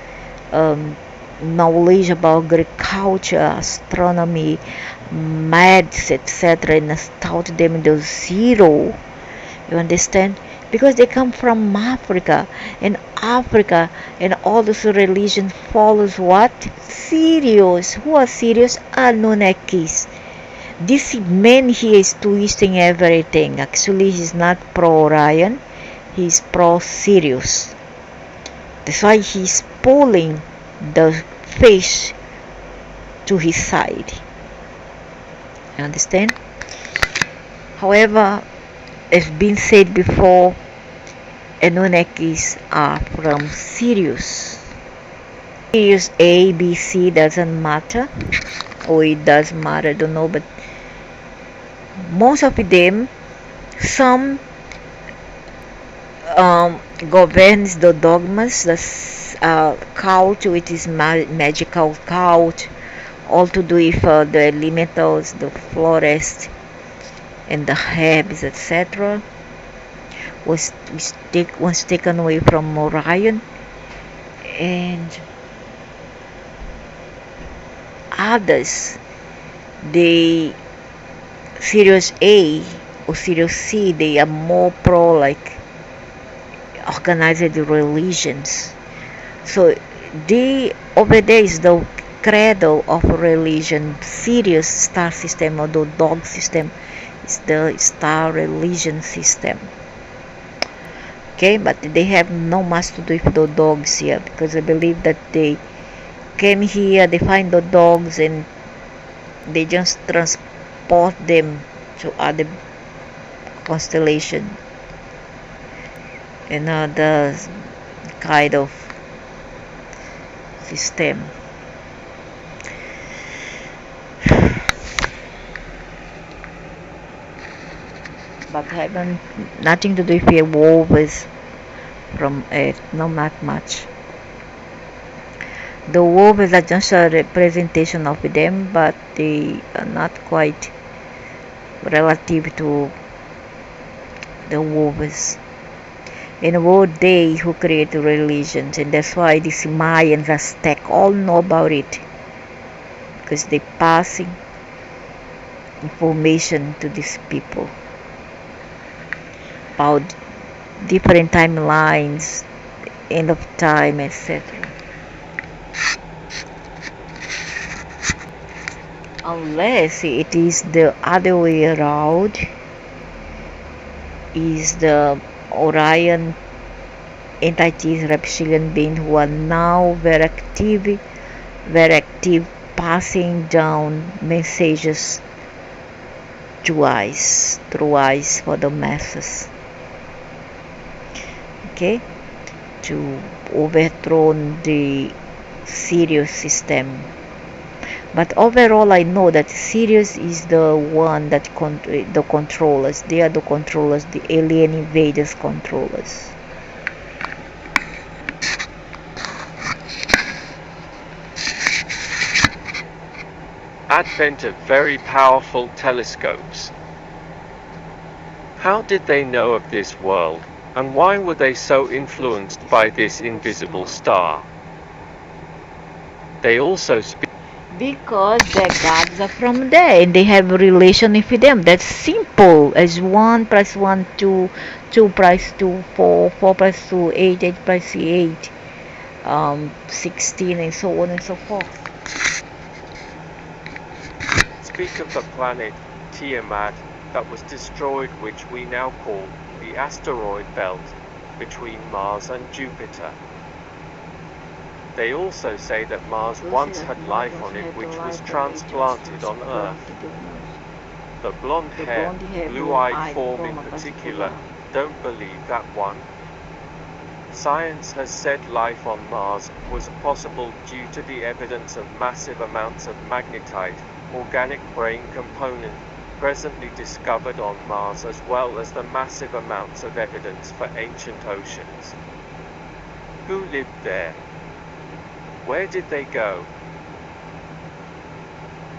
knowledge about agriculture, astronomy, maths, etc., and taught them the zero. You understand? Because they come from Africa, and all this religion follows what? Sirius. Who are Sirius? Anunnakis. This man here is twisting everything. Actually, he's not pro Orion, he's pro Sirius. That's why he's pulling the fish to his side. You understand? However, as been said before, Anunnakis are from Sirius. Sirius A, B, C doesn't matter, or it does matter, I don't know, but most of them, some governs the dogmas, the cult, which is magical cult, all to do with the elementals, the forest, and the herbs, etc., was taken away from Orion, and others, they Sirius A or Sirius C, they are more pro like organized religions. So over there is the cradle of religion. Sirius star system or the dog system is the star religion system. Okay, but they have no much to do with the dogs here, because I believe that they came here, they find the dogs, and they just transport them to other constellation, another kind of system. But having nothing to do with a war with from Earth, no, not much. The wolves are just a representation of them, but they are not quite relative to the wolves. And were they who created religions, and that's why these Mayans, Aztec, all know about it, because they passing information to these people about different timelines, end of time, etc. Unless it is the other way around, is the Orion entities, reptilian beings who are now very active, passing down messages through eyes for the masses. Okay, to overthrow the Sirius system. But overall, I know that Sirius is the one that the controllers. They are the controllers, the alien invaders controllers. Advent of very powerful telescopes. How did they know of this world, and why were they so influenced by this invisible star? They also speak Because their gods are from there and they have a relation with them. That's simple as 1 plus 1, 2, 2 plus 2, 4, 4 plus 2, 8, 8 plus 8, 16, and so on and so forth. speak of the planet Tiamat that was destroyed, which we now call the asteroid belt between Mars and Jupiter. They also say that Mars once had life on it which was transplanted on Earth. The blonde-haired, blue-eyed form in particular, don't believe that one. Science has said life on Mars was possible due to the evidence of massive amounts of magnetite, organic brain component, presently discovered on Mars, as well as the massive amounts of evidence for ancient oceans. Who lived there? Where did they go?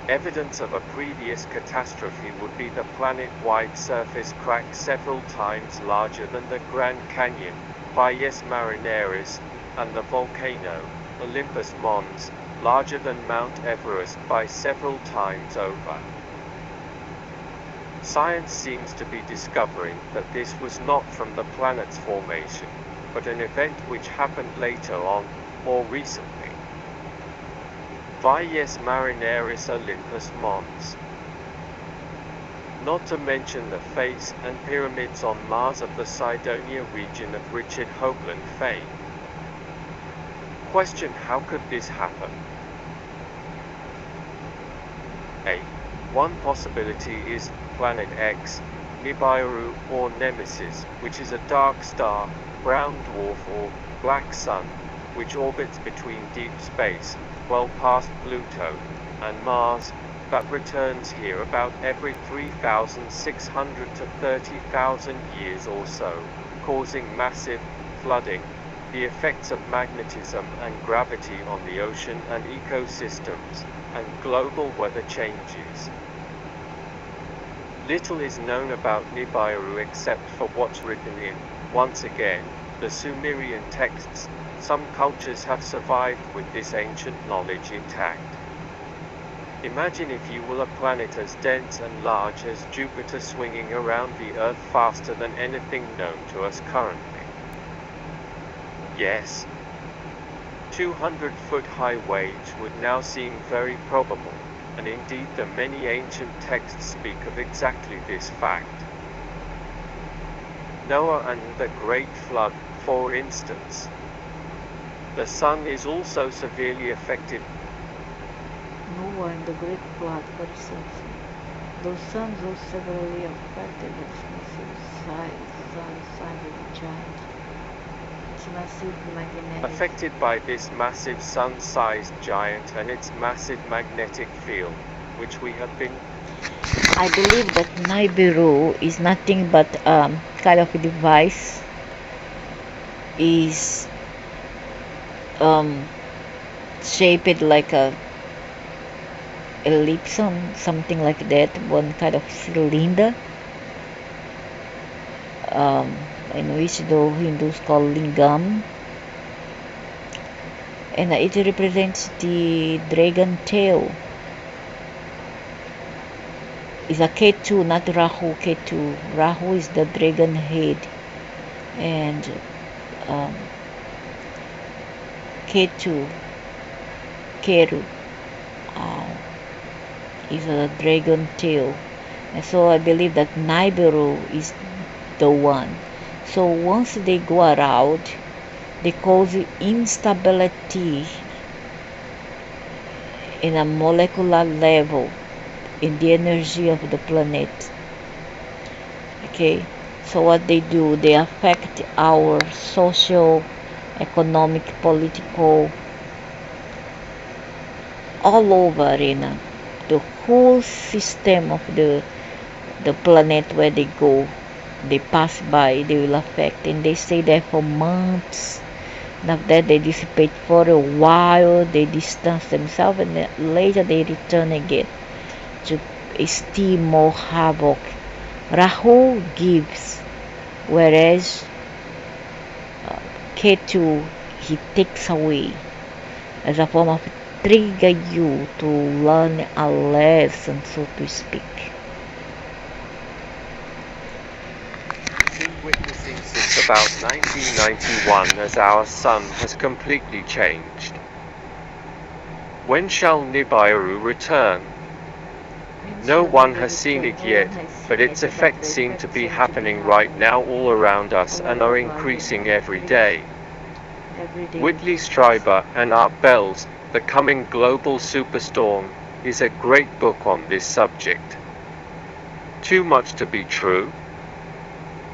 Evidence of a previous catastrophe would be the planet-wide surface crack several times larger than the Grand Canyon, Valles Marineris, and the volcano, Olympus Mons, larger than Mount Everest by several times over. Science seems to be discovering that this was not from the planet's formation, but an event which happened later on, more recently. Valles Marineris, Olympus Mons. Not to mention the face and pyramids on Mars of the Cydonia region of Richard Hoagland fame. Question: how could this happen? A. One possibility is Planet X, Nibiru or Nemesis, which is a dark star, brown dwarf or black sun, which orbits between deep space, well past Pluto, and Mars, that returns here about every 3,600 to 30,000 years or so, causing massive flooding, the effects of magnetism and gravity on the ocean and ecosystems, and global weather changes. Little is known about Nibiru except for what's written in, once again, the Sumerian texts. Some cultures have survived with this ancient knowledge intact. Imagine, if you will, a planet as dense and large as Jupiter swinging around the Earth faster than anything known to us currently. Yes, 200-foot-high waves would now seem very probable, and indeed the many ancient texts speak of exactly this fact. Noah and the Great Flood, for instance. The sun is also severely affected. Noah and the Great Flood, for instance. Those suns were severely affected. It's massive size of the giant. It's massive magnetic. Affected by this massive sun-sized giant and its massive magnetic field, which we have been. I believe that Nibiru is nothing but kind of a device is um, shaped like a ellipson, something like that, one kind of cylinder, um, in which the Hindus call lingam, and it represents the dragon tail. It's a Ketu, not Rahu. Ketu. Rahu is the dragon head, and um, Ketu, Keru, uh, is a dragon tail. And so I believe that Nibiru is the one. So once they go around, they cause instability in a molecular level in the energy of the planet. Okay, so what they do, they affect our social, economic, political, all over in the whole system of the planet where they go, they pass by, they will affect, and they stay there for months. And after that, they dissipate for a while, they distance themselves, and then later they return again to steal more havoc. Rahu gives, whereas Ketu, he takes away as a form of trigger you to learn a lesson, so to speak. Been witnessing since about 1991 as our sun has completely changed. When shall Nibiru return? No one has seen it yet, but its effects seem to be happening right now all around us and are increasing every day. Whitley Strieber and Art Bell's The Coming Global Superstorm is a great book on this subject. Too much to be true?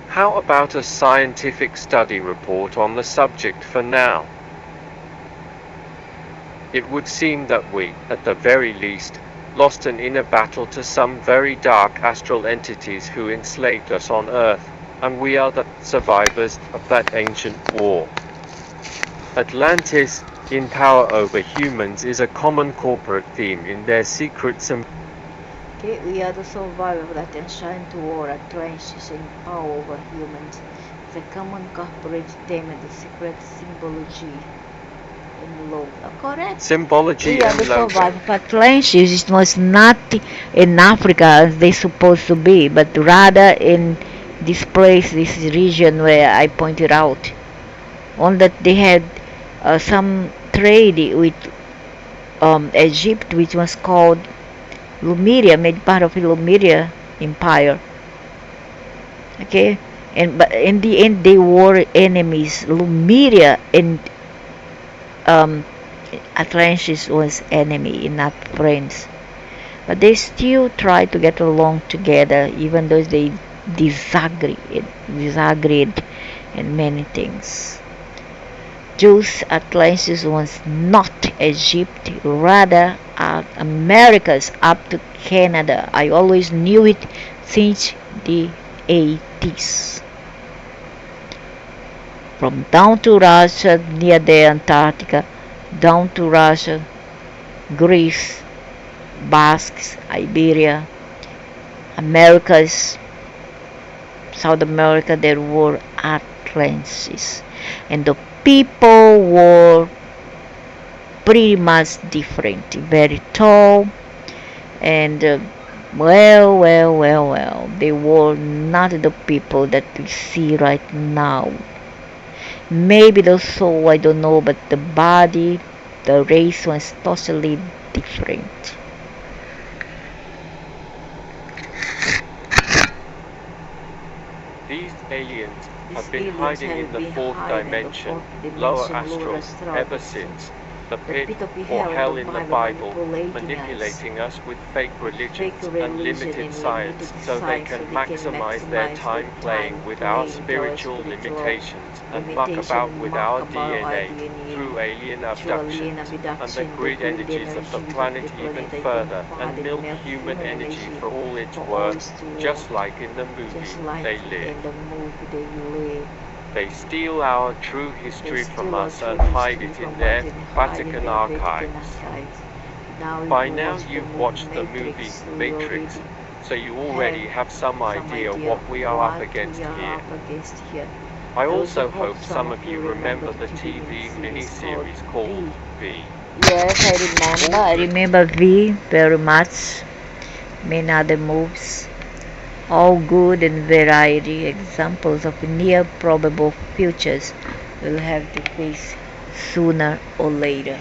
How about a scientific study report on the subject for now? It would seem that we, at the very least, lost an inner battle to some very dark astral entities who enslaved us on Earth, and we are the survivors of that ancient war. Atlantis, in power over humans, is a common corporate theme in their secrets and Okay, we are the survivor of that ancient war. Atlantis in power over humans. The common corporate theme and the secret symbology in law. Correct. symbology We are and the logo. survivor of Atlantis. It was not in Africa as they supposed to be, but rather in this place, this region where I pointed out. On that they had some trade with Egypt, which was called Lumeria, made part of the Lumeria Empire. Okay, but in the end they were enemies. Lumeria and um, Atlantis was enemy, not friends. But they still try to get along together, even though they disagreed in many things. Jews, Atlantis was not Egypt, rather Americas up to Canada. I always knew it since the 80s. From down to Russia, near the Antarctica, down to Russia, Greece, Basques, Iberia, Americas, South America, there were Atlantis. And the people were pretty much different, very tall, and well, they were not the people that we see right now. Maybe the soul, I don't know, but the body, the race was totally different. These aliens have been hiding in the fourth dimension, lower astral, ever since. The pit, or hell in the Bible, manipulating us with fake religions and limited science so they can maximize their time playing with our spiritual limitations and muck about with our DNA through alien abductions and the grid energies of the planet even further and milk human energy for all it's worth, just like in the movie They Live. They steal our true They history steal from our us true and hide history it in from their us and hide in Vatican their Vatican archives. archives. Now By you now watch the you've movie watched the movie Matrix, we Matrix, already so you already have some idea what we are up against here. I also hope some of you remember the TV miniseries called V. Yes, I remember V very much. Many other moves, all good and variety examples of near probable futures we'll have to face sooner or later.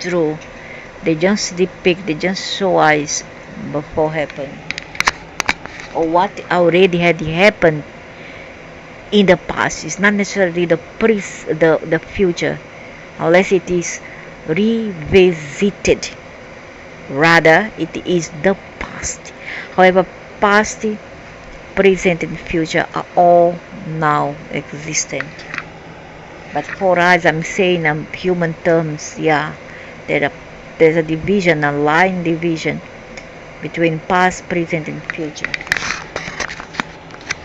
True, they just depict, they just show us before happen, or what already had happened in the past. It's not necessarily the future, unless it is revisited. Rather, it is the past. However, past, present, and future are all now existent. But for us, I'm saying in human terms, yeah, there's a division, a line division between past, present, and future.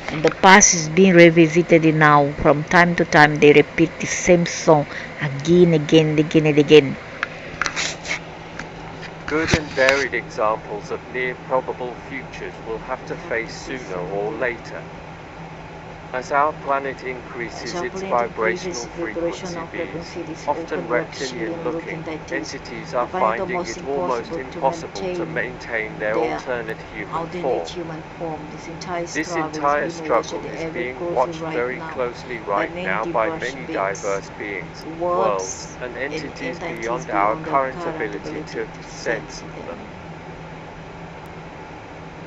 And the past is being revisited now. From time to time, they repeat the same song again, again, again, and again. Good and varied examples of near probable futures we'll have to face sooner or later. As our planet increases its vibrational frequency beams, often reptilian-looking entities are finding it almost impossible to maintain their alternate human form. This entire struggle is being watched very closely right now by many diverse beings, worlds, and entities beyond our current ability to sense them.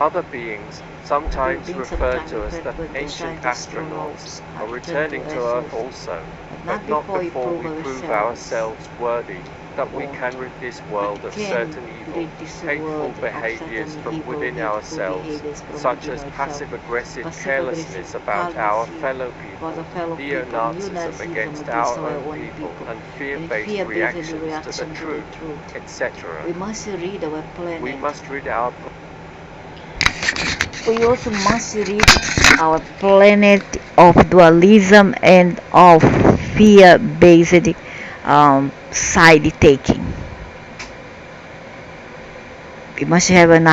Other beings, sometimes referred to as the ancient astronauts, are returning to Earth also, but not before we prove ourselves worthy, that we can rid this world of certain evil, hateful behaviors from within ourselves, such as passive-aggressive carelessness about our fellow people, neo-Nazism against our own people, and fear-based reactions to the truth, etc. We must rid our planet. We must rid our We also must rid our planet of dualism and of fear-based side taking. We must have an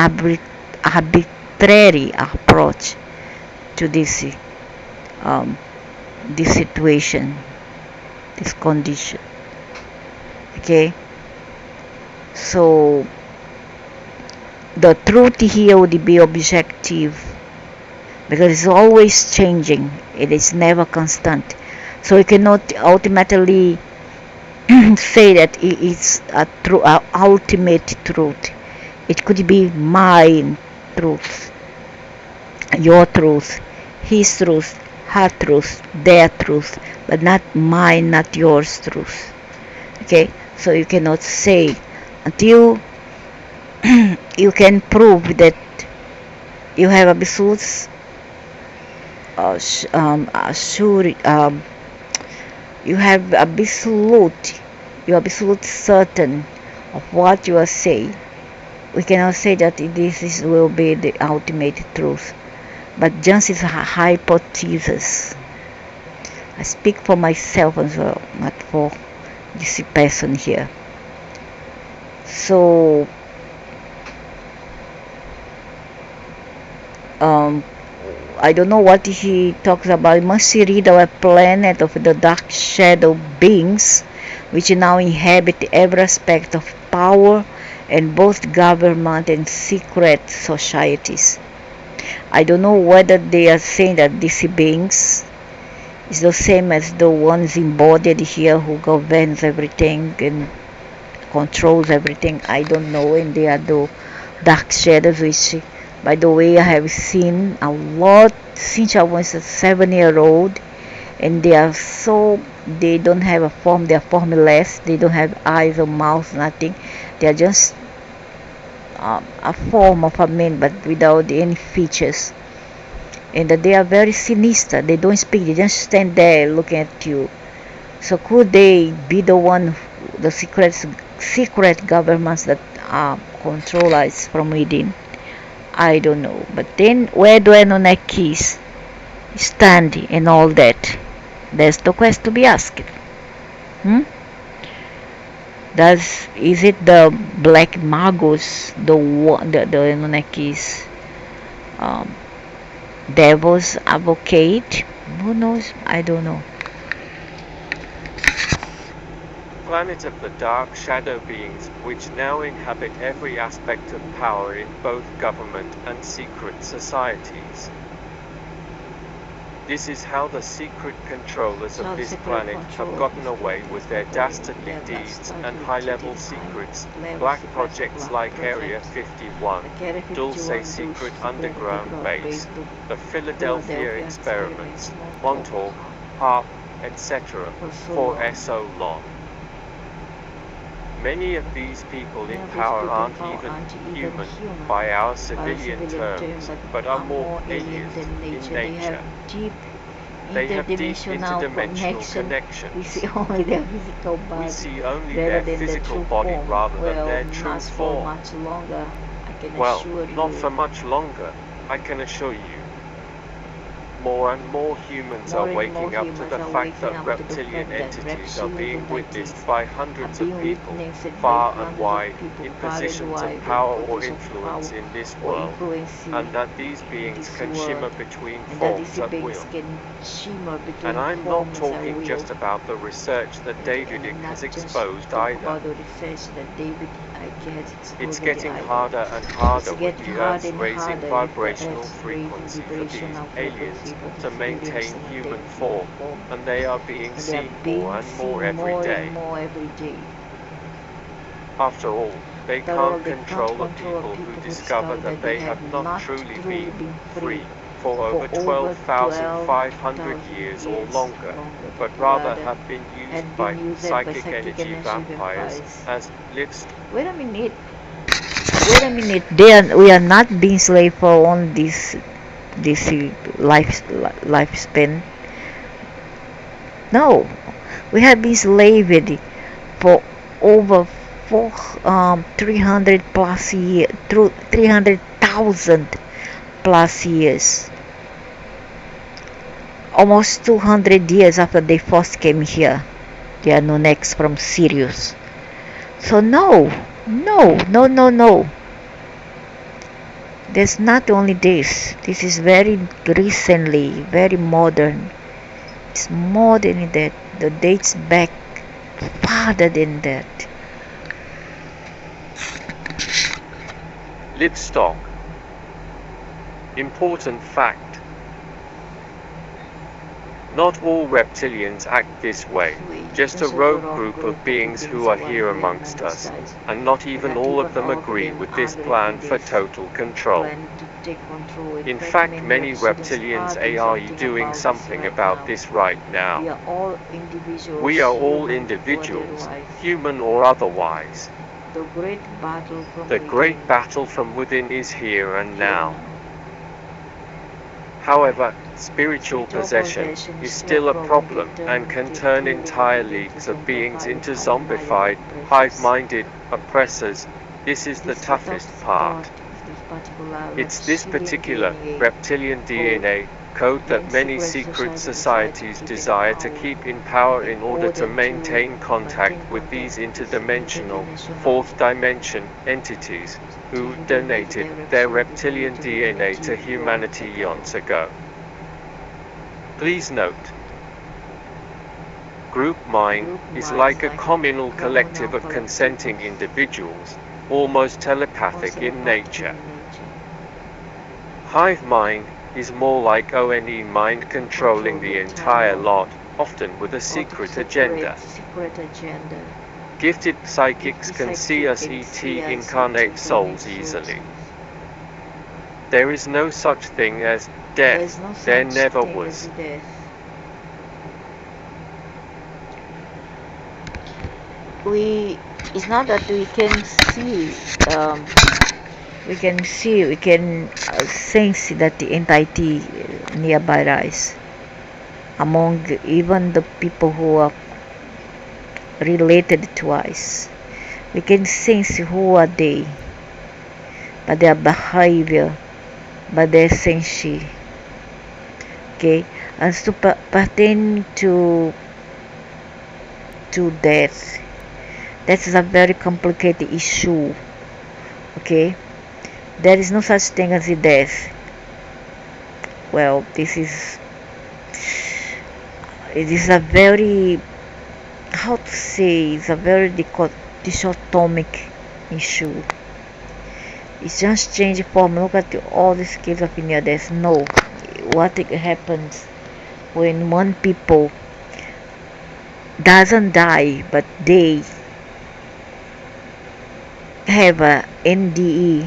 arbitrary approach to this situation, this condition. Okay, so the truth here would be objective, because it's always changing, it is never constant, so you cannot ultimately say that it is a ultimate truth. It could be my truth, your truth, his truth, her truth, their truth, but not mine, not yours truth. Okay, so you cannot say until you can prove that you have absolute you're absolute certain of what you are saying. We cannot say that this will be the ultimate truth, but just as a hypothesis. I speak for myself as well, not for this person here. So I don't know what he talks about. Must he rid our planet of the dark shadow beings which now inhabit every aspect of power in both government and secret societies. I don't know whether they are saying that these beings is the same as the ones embodied here who governs everything and controls everything. I don't know. And they are the dark shadows, which, by the way, I have seen a lot since I was a 7-year-old, and they don't have a form, they are formless, they don't have eyes or mouth, nothing. They are just a form of a man, but without any features. And they are very sinister, they don't speak, they just stand there looking at you. So could they be the one, the secret governments that control us from within? I don't know. But then where do Anunnakis stand in all that? That's the question to be asked. Hmm? Is it the black magus, the one, the Anunnakis, um, devil's advocate? Who knows? I don't know. Planet of the dark shadow beings, which now inhabit every aspect of power in both government and secret societies. This is how the secret controllers of this planet have gotten away with their dastardly deeds and high-level secrets, black projects like Area 51, Dulce secret underground base, the Philadelphia experiments, Montauk, HARP, etc., for so long. Many of these people in power aren't even human by our civilian terms, but are more aliens in nature. They have deep interdimensional connection. We see only their physical body. We see only their physical body rather than their true form. Much longer, I can well, assure not you. for much longer, I can assure you. More and more humans are waking up to the fact that reptilian entities are being witnessed by hundreds of people, far and wide, in positions of power or influence in this world, and that these beings can shimmer between forms at will. And I'm not talking just about the research that David Icke has exposed either. It's getting harder and harder with the Earth's raising vibrational frequency for these aliens to maintain human form, and they are being seen more and more every day. After all, they can't control the people who discover that they have not truly been free for over 12,500 years or longer, but rather have been used by psychic energy vampires as livestock. Wait a minute. We are not being slave for on this lifespan. No, we have been slaved for over 300 plus years, 300,000 plus years. Almost 200 years after they first came here. They are no next from Sirius. So no. There's not only this. This is very recently, very modern. It's more than that. The dates back farther than that. Livestock. Important fact. Not all reptilians act this way, just a rogue group of beings who are here amongst us, and not even all of them agree with this plan for total control. In fact, many reptilians are doing something about this right now. We are all individuals, human or otherwise. The great battle from within is here and now. However, spiritual possession is still a problem and can turn entire leagues of beings into zombified, hive-minded oppressors. This is the toughest part. It's this particular reptilian DNA code that many secret societies desire to keep in power in order to maintain contact with these interdimensional, fourth dimension entities who donated their reptilian DNA to humanity eons ago. Please note, group mind is like a communal collective of consenting individuals, almost telepathic in nature. Hive mind is more like ONE mind controlling the entire lot, often with a secret agenda. Gifted psychics can see us ET incarnate souls easily. There is no such thing as death. There never was. It's not that we can see. We can sense that the entity nearby us. Among even the people who are related to us, we can sense who are they, by their behavior, by their sense. Okay, As to pertain to death, that is a very complicated issue. Okay, there is no such thing as a death. Well, it is a very, how to say, it's a very dichotomic issue. It's just change form. Look at all the schizophrenia. There's no what happens when one people doesn't die, but they have a NDE.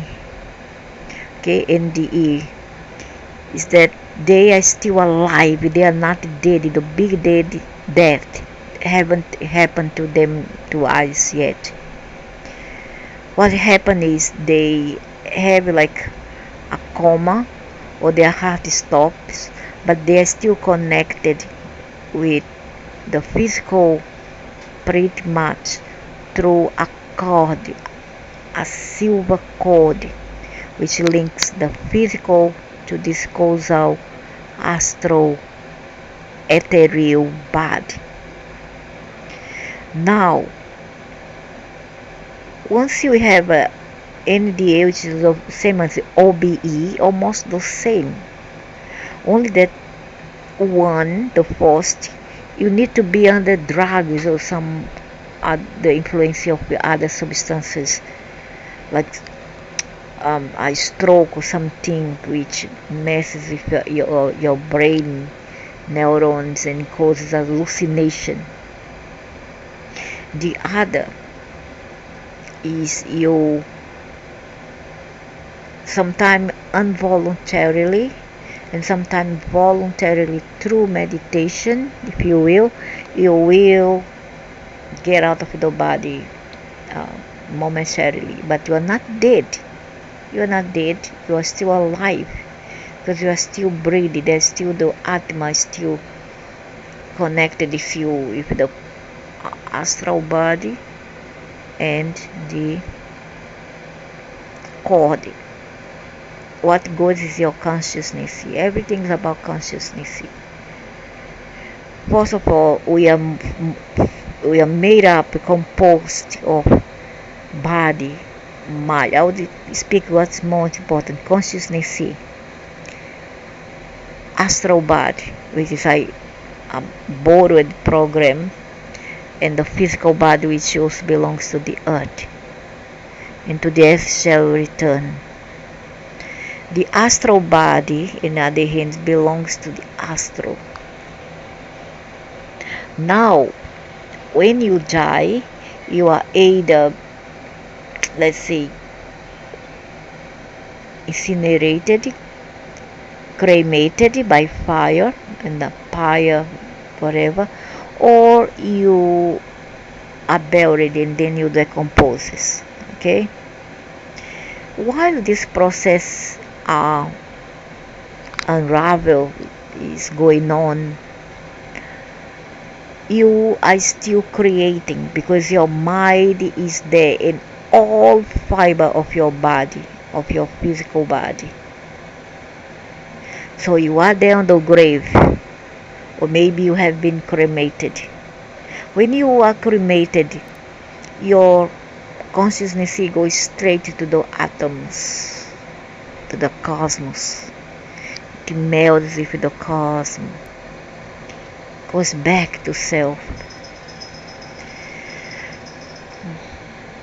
Okay, NDE is that they are still alive. They are not dead. The big death haven't happened to them, to us yet. What happened is they have like a coma, or their heart stops, but they are still connected with the physical pretty much through a cord, a silver cord, which links the physical to this causal astral ethereal body. Now, once you have a NDA, which is the same as OBE, almost the same, only that one, the first, you need to be under drugs or some the influence of the other substances, like a stroke or something, which messes with your brain neurons and causes hallucination. The other is you sometimes involuntarily and sometimes voluntarily through meditation, if you will get out of the body momentarily, but you are not dead. You are not dead. You are still alive because you are still breathing. There's still the Atma still connected with the astral body and the cord. What goes is your consciousness. Everything is about consciousness. First of all, we are made up, composed of body, mind. I would speak what's most important: consciousness, astral body, which is a borrowed program, and the physical body, which also belongs to the earth, and to the earth shall return. The astral body, in other hands, belongs to the astral. Now, when you die, you are either, let's say, incinerated, cremated by fire, and the fire forever, or you are buried and then you decompose. Okay? While this process unravel is going on, you are still creating, because your mind is there in all fiber of your body, of your physical body. So you are there on the grave, or maybe you have been cremated. When you are cremated, your consciousness goes straight to the atoms, to the cosmos. It melds with the cosmos, goes back to self.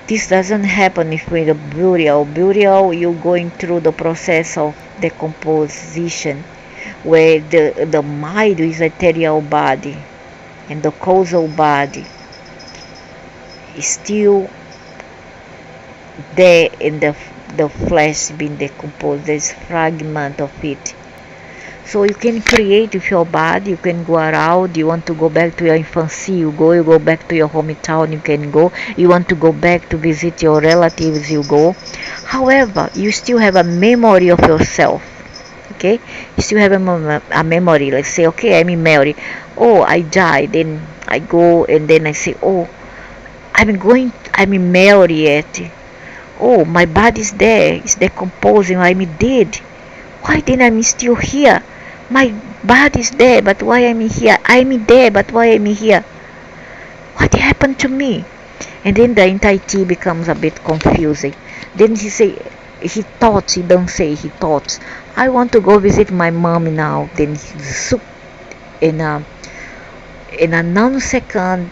This doesn't happen if with a burial. Burial, you're going through the process of decomposition, where the mind is ethereal body and the causal body is still there in the flesh being decomposed. There's fragment of it. So you can create with your body. You can go around. You want to go back to your infancy, you go back to your hometown, you can go. You want to go back to visit your relatives, you go. However, you still have a memory of yourself. Okay, you still have a memory. Let's say, okay, I'm in memory. Oh, I died. Then I go and then I say, oh, I'm in memory yet. Oh, my body's there. It's decomposing. I'm dead. Why then I'm still here? My Bad is there, but why am I here? I'm there, but why am I here? What happened to me? And then the entire tea becomes a bit confusing. Then he don't say, he thoughts, I want to go visit my mom now. Then he in a in a non-second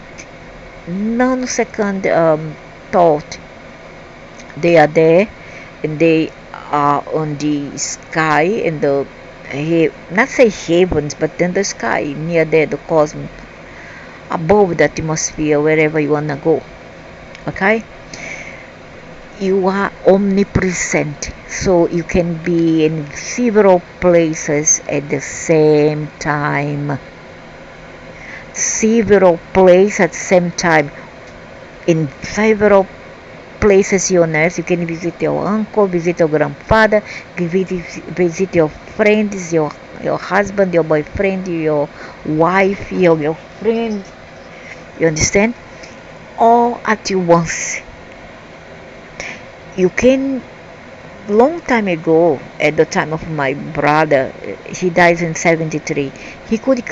thought, they are there, and they are on the sky in the not say heavens, but in the sky near there, the cosmos, above the atmosphere, wherever you wanna go. Okay, you are omnipresent, so you can be in several places at the same time. Several places at the same time. In several places on earth, you can visit your uncle, visit your grandfather, visit your friends, your husband, your boyfriend, your wife, your friend. You understand? All at once. You can. Long time ago, at the time of my brother, he dies in 73. He could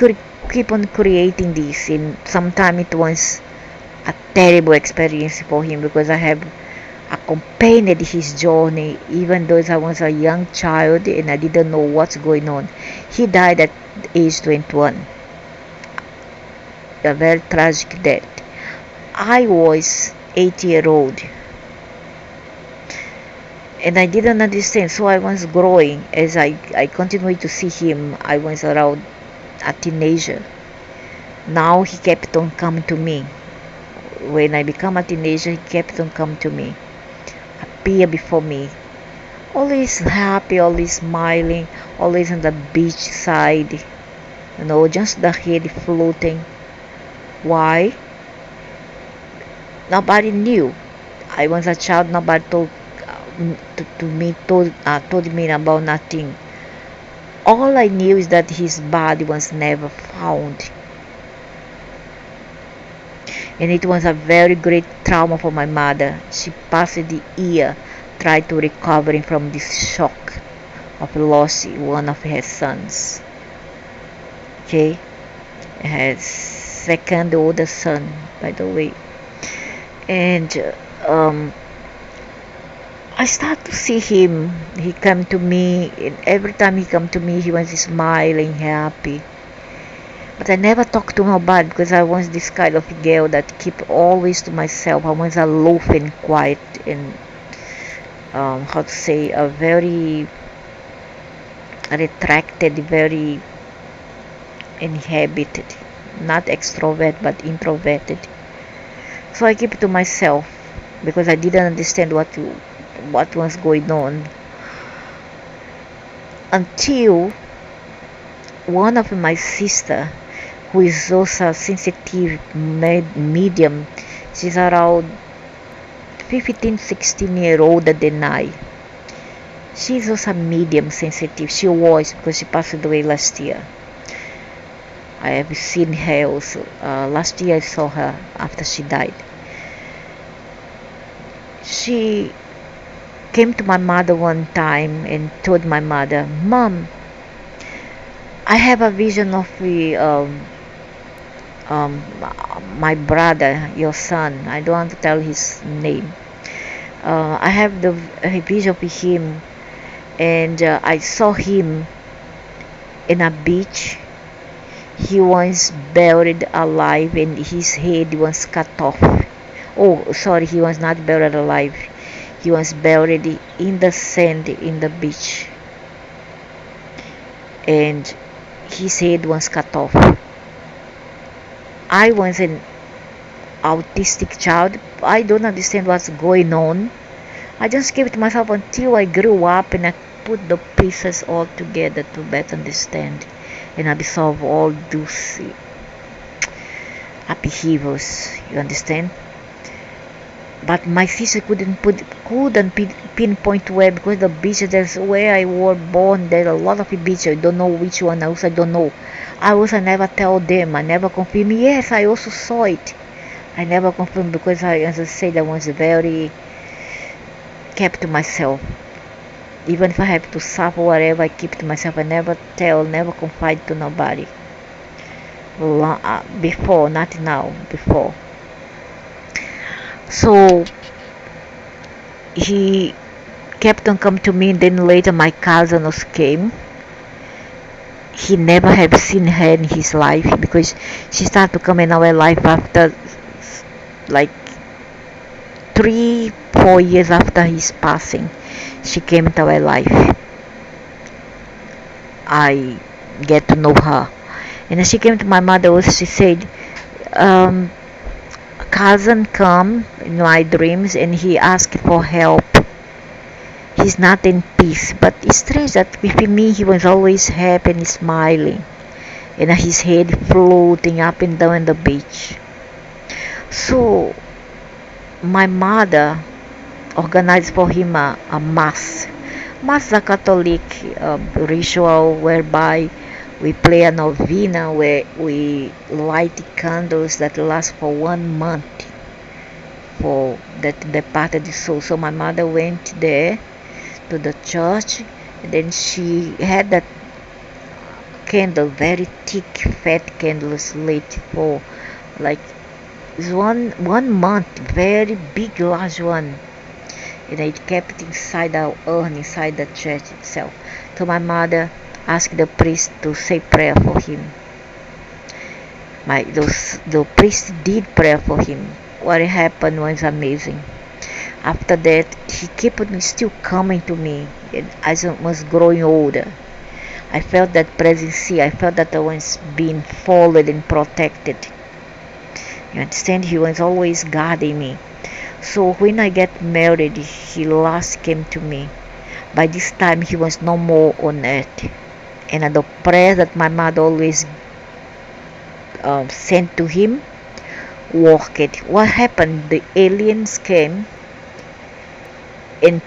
keep on creating this, and sometimes it was a terrible experience for him, because I have accompanied his journey even though I was a young child and I didn't know what's going on. He died at age 21, a very tragic death. I was 8 years old and I didn't understand, so I was growing. As I continued to see him, I was around a teenager. Now he kept on coming to me. When I became a teenager, he kept on coming to me, appear before me, always happy, always smiling, always on the beach side, just the head floating. Why? Nobody knew. I was a child. Nobody told me about nothing. All I knew is that his body was never found, and it was a very great trauma for my mother. She passed the year trying to recovering from this shock of losing one of her sons. Okay, her second oldest son, by the way. And I start to see him. He come to me, and every time he come to me, he was smiling, happy. But I never talked to nobody, because I was this kind of girl that keep always to myself. I was aloof and quiet, and how to say, a very retracted, very inhibited, not extrovert but introverted. So I keep it to myself, because I didn't understand what was going on, until one of my sister, who is also a sensitive medium. She's around 15-16 years older than I. She's also medium sensitive. She was, because she passed away last year. I have seen her also. Last year I saw her after she died. She came to my mother one time and told my mother, Mom, I have a vision of my brother, your son. I don't want to tell his name. I have the vision of him, and I saw him in a beach. He was buried alive, and his head was cut off. Oh, sorry, he was not buried alive. He was buried in the sand in the beach, and his head was cut off. I was an autistic child. I don't understand what's going on. I just kept to myself until I grew up, and I put the pieces all together to better understand and absorb all those upheavals. You understand? But my sister couldn't pinpoint where, because the beach, that's where I was born. There are a lot of beaches. I don't know which one else. I don't know. I also never tell them. I never confirm. Yes, I also saw it. I never confirmed, because as I said, I was very kept to myself. Even if I have to suffer whatever, I keep to myself. I never tell, never confide to nobody. Before, not now, before. So he kept on coming to me, and then later my cousin also came. He never have seen her in his life because she started to come in our life after like 3-4 years after his passing. She came into our life. I get to know her, and then she came to my mother also. She said, um, cousin come in my dreams and he asked for help. He's not in peace, but it's strange that with me he was always happy and smiling, and his head floating up and down on the beach. So my mother organized for him a mass. Mass is a Catholic ritual whereby we play a novena where we light candles that last for 1 month for that departed soul. So my mother went there to the church, and then she had that candle, very thick, fat candles lit for like one month, very big, large one, and it kept inside our urn, inside the church itself. So my mother asked the priest to say prayer for him. The priest did prayer for him. What happened was amazing. After that, he kept on still coming to me, and as I was growing older, I felt that presence. I felt that I was being followed and protected. You understand? He was always guarding me. So when I get married, he last came to me. By this time, he was no more on earth, and the prayer that my mother always sent to him worked. What happened? The aliens came and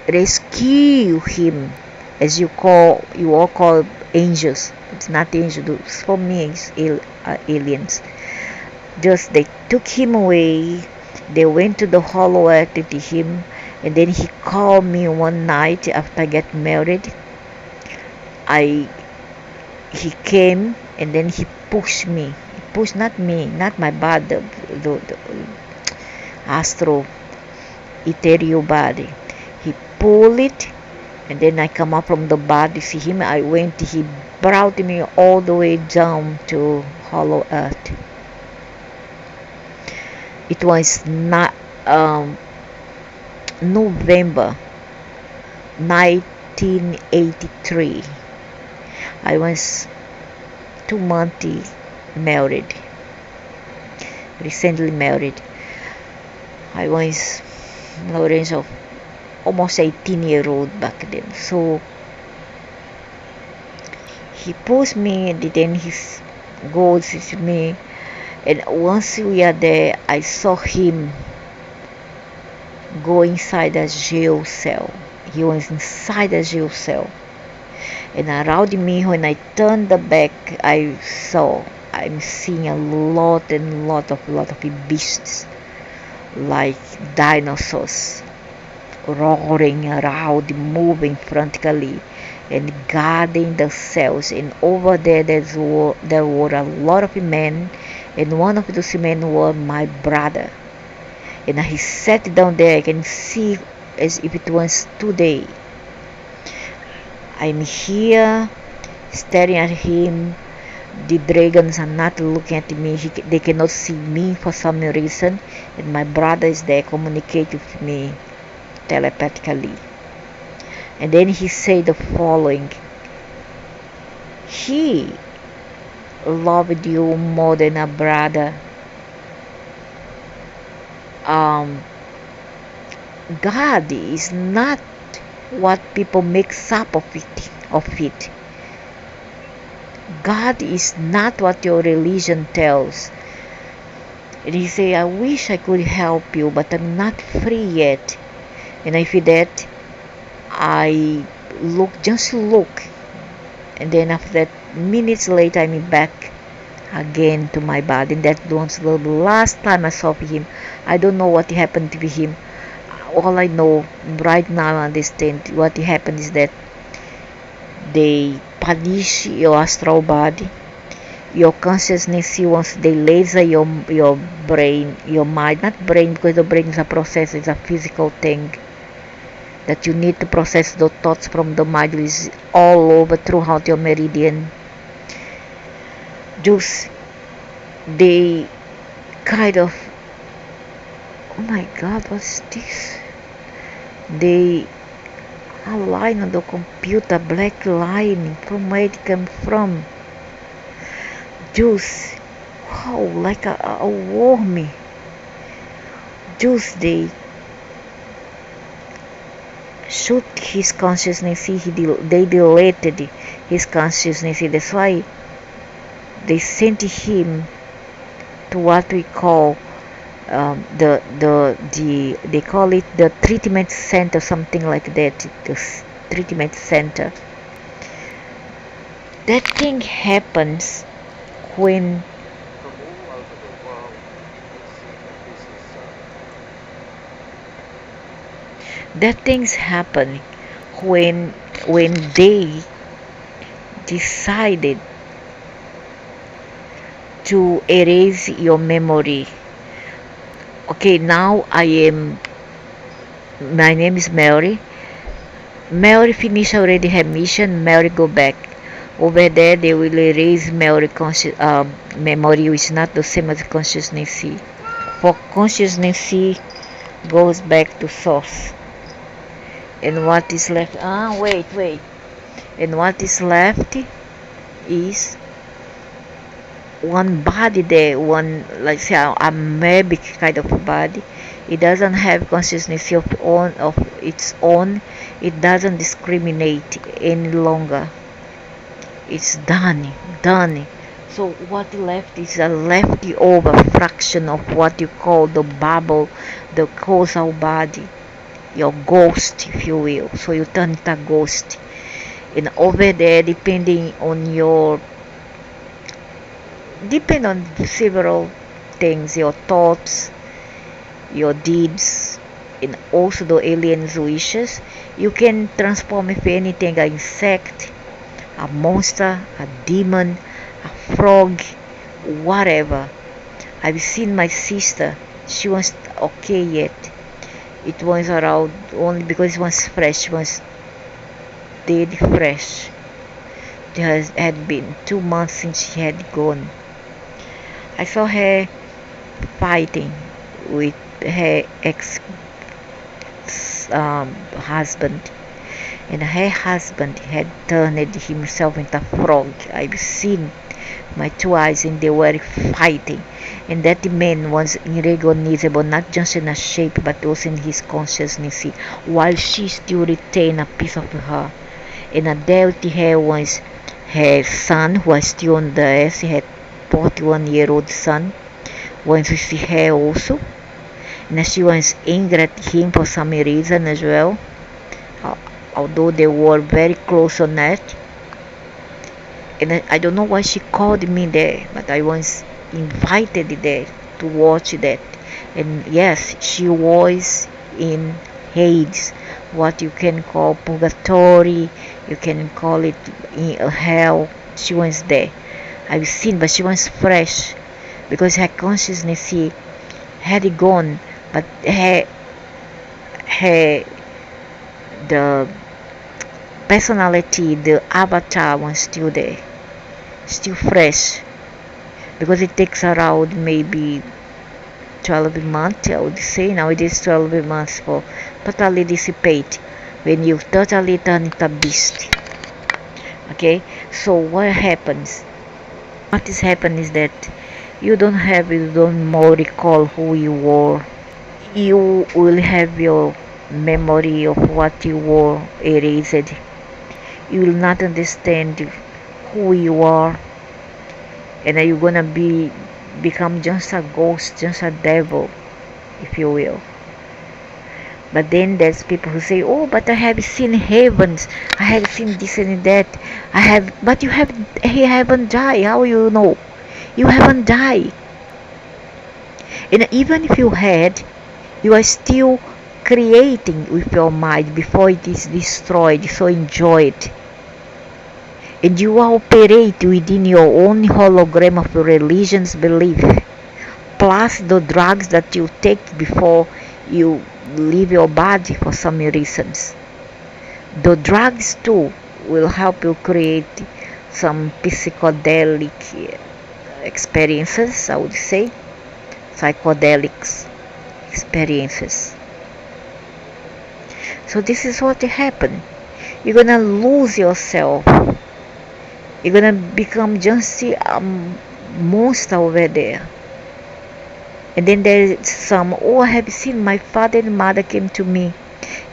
rescue him, as you all call angels. It's not angels. For me, it's aliens. Just they took him away. They went to the hollow earth to him, and then he called me one night after I get married. He came, and then he pushed me. He pushed not me, not my body, the astral ethereal body. He pulled it, and then I come up from the body, see him. He brought me all the way down to hollow earth. It was not November 1983. I was 2 months married, recently married. I was in the range of almost 18-year-old back then. So he pushed me, and then he goes with me, and once we are there, I saw him go inside a jail cell. He was inside a jail cell, and around me, when I turned the back, I'm seeing a lot of beasts, like dinosaurs, roaring around, moving frantically, and guarding the cells. And over there, there were a lot of men, and one of those men were my brother. And he sat down there. I can see as if it was today. I'm here staring at him. The dragons are not looking at me. They cannot see me for some reason, and my brother is there communicating with me telepathically. And then he said the following: he loved you more than a brother. God is not what people make up of it. God is not what your religion tells. And he say, I wish I could help you, but I'm not free yet. And I feel that I just look, and then after that, minutes later, I'm back again to my body. And that was the last time I saw him. I don't know what happened to him. all I know right now, I understand what happened is that they punish your astral body, your consciousness. Once they laser your brain, your mind, not brain, because the brain is a process, it's a physical thing that you need to process the thoughts from the mind, is all over throughout your meridian. Just they kind of, oh my god, what's this? They a line on the computer, black line, from where it came from. Juice, wow, like a worm. Juice, they shoot his consciousness. They deleted his consciousness. That's why they sent him to what we call they call it the treatment center, something like that. The treatment center. That thing happens when From all over the world, you see that this is that things happen when they decided to erase your memory. Okay, now my name is Mary. Mary finish already her mission. Mary go back over there. They will erase Mary memory, which is not the same as consciousness. For consciousness goes back to source, and what is left? Wait. And what is left is one body there, one, like say a amoebic kind of body. It doesn't have consciousness of its own. It doesn't discriminate any longer. It's done. So what left is a leftover fraction of what you call the bubble, the causal body, your ghost, if you will. So you turn it a ghost, and over there, depend on several things, your thoughts, your deeds, and also the alien's wishes. You can transform if anything, an insect, a monster, a demon, a frog, whatever. I've seen my sister, she was okay yet. It was around only because it was fresh, it was dead fresh. It had been 2 months since she had gone. I saw her fighting with her ex-husband, and her husband had turned himself into a frog. I've seen my 2 eyes, and they were fighting, and that man was irrecognizable, not just in a shape but also in his consciousness, while she still retained a piece of her. And adult her was her son, who was still on the earth. He had 41-year-old son, once with her also, and she was angry at him for some reason as well, although they were very close on that. And I don't know why she called me there, but I was invited there to watch that. And yes, she was in Hades, what you can call purgatory, you can call it hell. She was there. I've seen, but she was fresh because her consciousness had gone, but the personality, the avatar was still there, still fresh, because it takes around maybe 12 months, I would say. Now it is 12 months for totally dissipate when you totally turn into a beast. Okay, so what happens? What is happening is that you don't more recall who you were. You will have your memory of what you were erased. You will not understand who you are, and you're gonna become just a ghost, just a devil, if you will. But then there's people who say, "Oh, but I have seen heavens, I have seen this and that, but you haven't died. How you know? You haven't died. And even if you had, you are still creating with your mind before it is destroyed, so enjoy it. And you operate within your own hologram of religion's belief, plus the drugs that you take before you leave your body for some reasons. The drugs too will help you create some psychedelic experiences, I would say, psychedelics experiences. So this is what happened. You're gonna lose yourself. You're gonna become just a monster over there. And then there's some, oh, I have seen my father and mother came to me.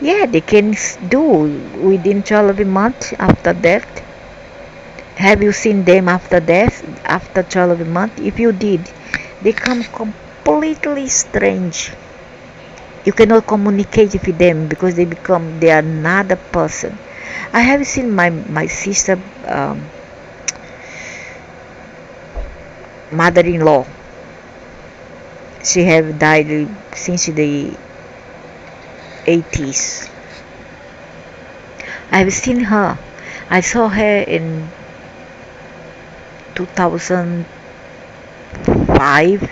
Yeah, they can do within 12 months after death. Have you seen them after death, after 12 months? If you did, they come completely strange. You cannot communicate with them because they are another person. I have seen my sister mother-in-law. She have died since the 80s. I have seen her. I saw her in 2005,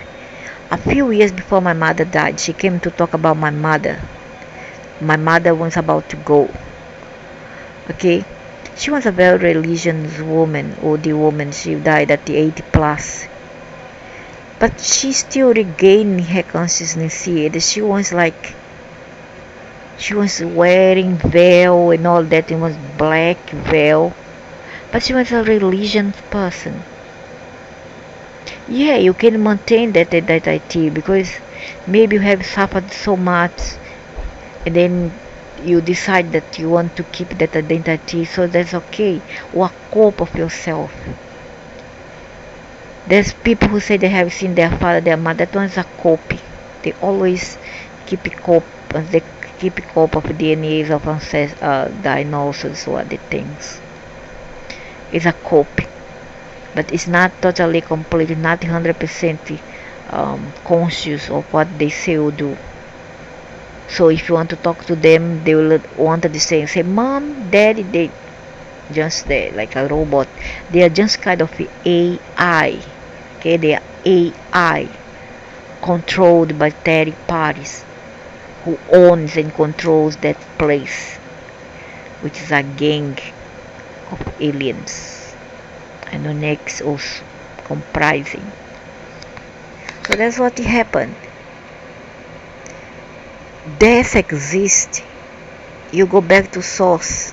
a few years before my mother died. She came to talk about my mother. My mother was about to go. Okay, she was a very religious woman, old woman. She died at the 80 plus. But she still regained her consciousness, and she was wearing veil and all that. It was black veil, but she was a religious person. Yeah, you can maintain that identity because maybe you have suffered so much, and then you decide that you want to keep that identity, so that's okay. Or a cope of yourself. There's people who say they have seen their father, their mother. That one's a copy. They always keep a copy. They keep a copy of DNAs of diagnosis or other things. It's a copy, but it's not totally complete. Not 100% conscious of what they say or do. So if you want to talk to them, they will want to say, "Mom, Daddy," they just there like a robot. They are just kind of AI. Okay, they are AI controlled by third parties who owns and controls that place, which is a gang of aliens and the next also comprising. So that's what happened. Death exists. You go back to source.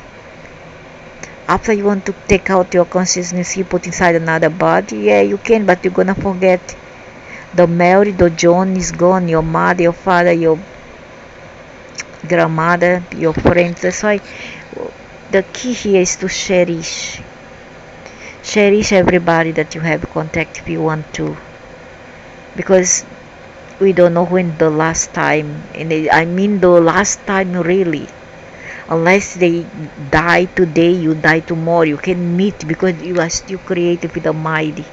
After you want to take out your consciousness, you put inside another body. Yeah, you can, but you're gonna forget. The Mary, the John is gone. Your mother, your father, your grandmother, your friends. That's why the key here is to cherish. Cherish everybody that you have contact if you want to. Because we don't know when the last time, and I mean the last time really. Unless they die today, you die tomorrow. You can meet because you are still creative with the mind.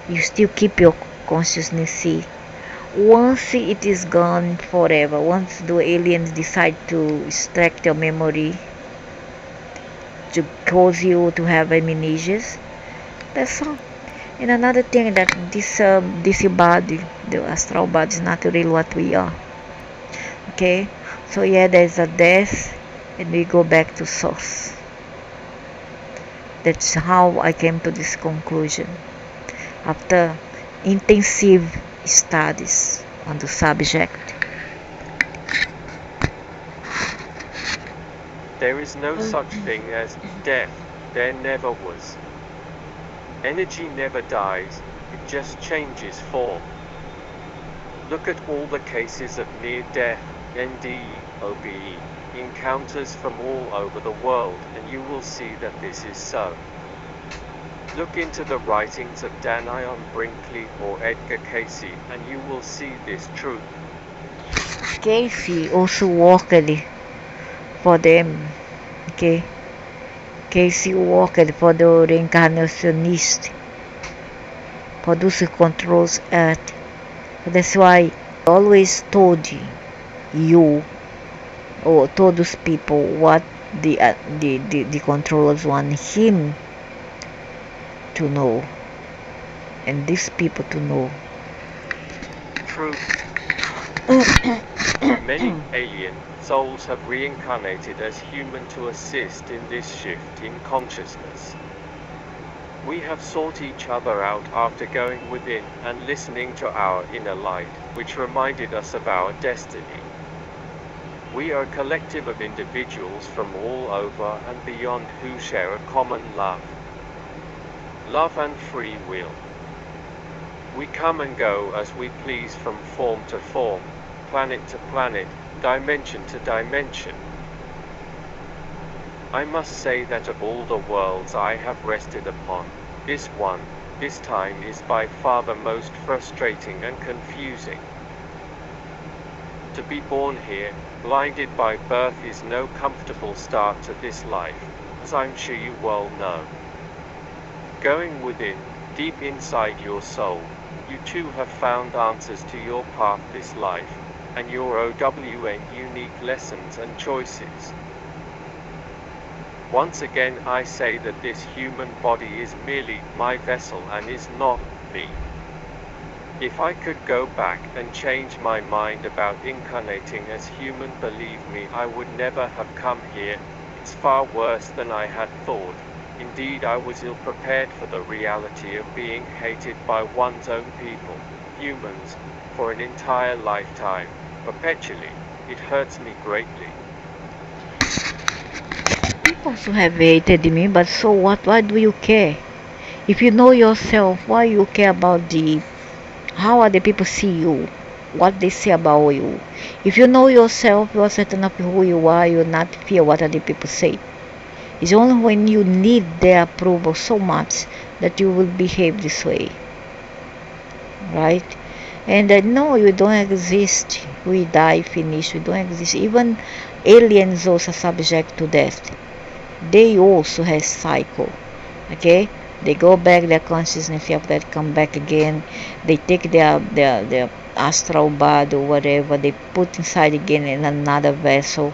You still keep your consciousness. Once it is gone forever, once the aliens decide to extract your memory to cause you to have amnesias, that's all. And another thing that this body, the astral body, is not really what we are. Okay, so yeah, there's a death. And we go back to source. That's how I came to this conclusion after intensive studies on the subject. There is no such thing as death. There never was. Energy never dies, it just changes form. Look at all the cases of near-death, NDE, OBE, encounters from all over the world, and you will see that this is so. Look into the writings of Dan Ion Brinkley or Edgar Cayce, and you will see this truth. Cayce also worked for them. Okay, Cayce worked for the reincarnationist, for those who controls Earth. That's why I always told you or told those people what the controllers want him to know, and these people to know. True. Many alien souls have reincarnated as human to assist in this shift in consciousness. We have sought each other out after going within and listening to our inner light, which reminded us of our destiny. We are a collective of individuals from all over and beyond who share a common love and free will. We come and go as we please from form to form, planet to planet, dimension to dimension. I must say that of all the worlds I have rested upon, this one, this time is by far the most frustrating and confusing. To be born here, blinded by birth, is no comfortable start to this life, as I'm sure you well know. Going within, deep inside your soul, you too have found answers to your path this life, and your OWN unique lessons and choices. Once again I say that this human body is merely my vessel and is not me. If I could go back and change my mind about incarnating as human, believe me, I would never have come here. It's far worse than I had thought. Indeed, I was ill-prepared for the reality of being hated by one's own people, humans, for an entire lifetime, perpetually. It hurts me greatly. People also have hated me, but so what? Why do you care? If you know yourself, why you care about how other people see you, what they say about you? If you know yourself, you are certain of who you are, you will not fear what other people say. It's only when you need their approval so much that you will behave this way, right? And no, you don't exist. We die, finish. We don't exist. Even aliens also subject to death. They also have cycle, okay? They go back, their consciousness after that come back again. They take their astral body or whatever, they put inside again in another vessel.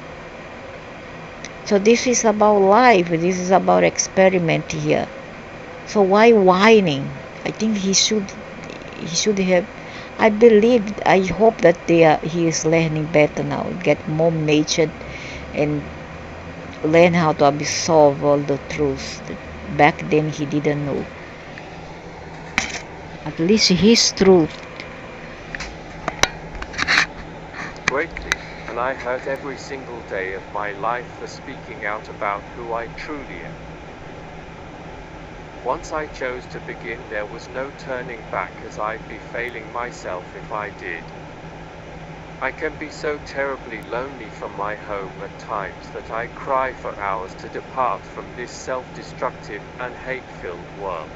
So this is about life. This is about experiment here. So why whining? I think he should have. I believe, I hope that he is learning better now, get more matured, and learn how to absorb all the truths that back then he didn't know. At least his truth. Greatly, and I hurt every single day of my life for speaking out about who I truly am. Once I chose to begin, there was no turning back, as I'd be failing myself if I did. I can be so terribly lonely from my home at times that I cry for hours to depart from this self-destructive and hate-filled world.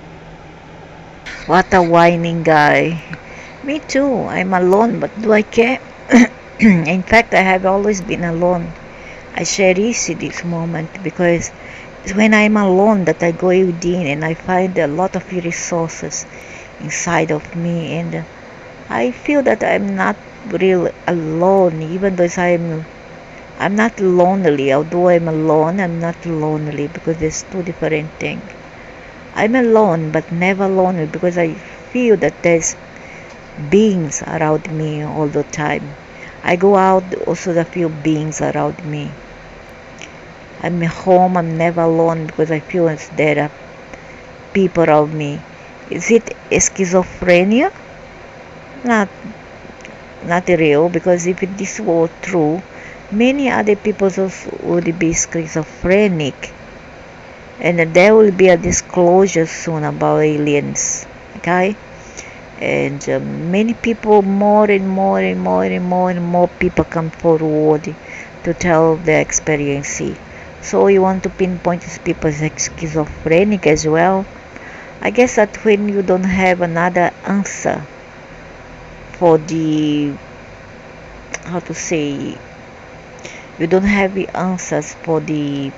What a whining guy. Me too. I'm alone, but do I care? In fact, I have always been alone. I cherish this moment because it's when I'm alone that I go within and I find a lot of resources inside of me, and I feel that I'm not real alone, even though I'm not lonely. Although I'm alone, I'm not lonely, because there's two different things. I'm alone but never lonely because I feel that there's beings around me all the time. I go out, also the few beings around me. I'm home, I'm never alone because I feel there are people around me. Is it schizophrenia? Not real, because if this were true, many other people also would be schizophrenic, and there will be a disclosure soon about aliens, okay? And many people, more and more people come forward to tell their experience. So you want to pinpoint these people as schizophrenic as well? I guess that when you don't have another answer for the, how to say, you don't have the answers for the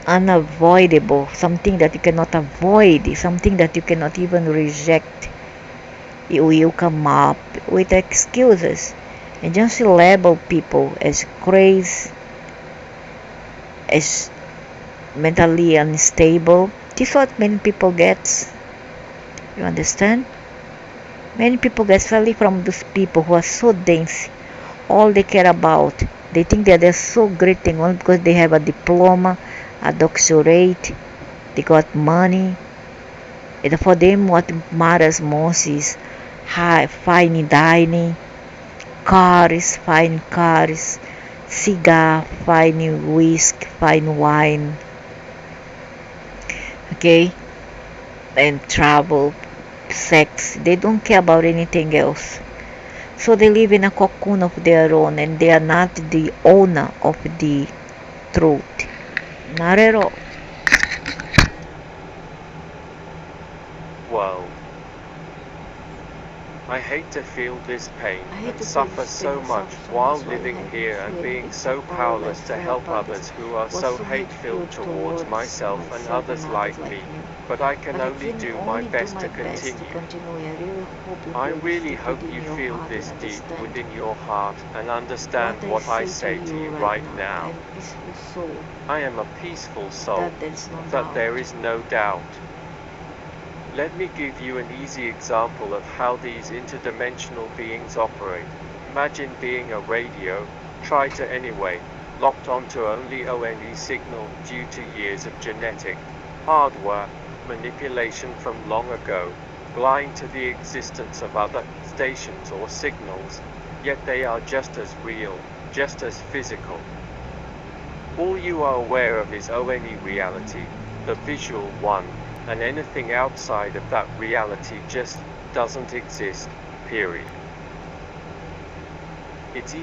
unavoidable, something that you cannot avoid, something that you cannot even reject, you will come up with excuses. and just label people as crazy, as mentally unstable. This is what many people get. You understand? Many people get especially from those people who are so dense. All they care about, they think that they're so great thing only because they have a diploma, a doctorate, they got money. And for them, what matters most is high, fine dining, cars, fine cars, cigar, fine whiskey, fine wine, okay, and travel, sex. They don't care about anything else. So they live in a cocoon of their own and they are not the owner of the truth. Not at all. World. I hate to feel this pain and suffer so much while living here and being so powerless to help others who are so hate-filled towards myself and others like me, but I can only do my best to continue. I really hope you feel this deep within your heart and understand what I say to you right now. I am a peaceful soul, that there is no doubt. Let me give you an easy example of how these interdimensional beings operate. Imagine being a radio, try to anyway, locked onto only ONE signal due to years of genetic hardware manipulation from long ago, blind to the existence of other stations or signals, yet they are just as real, just as physical. All you are aware of is ONE reality, the visual one, and anything outside of that reality just doesn't exist, period. It's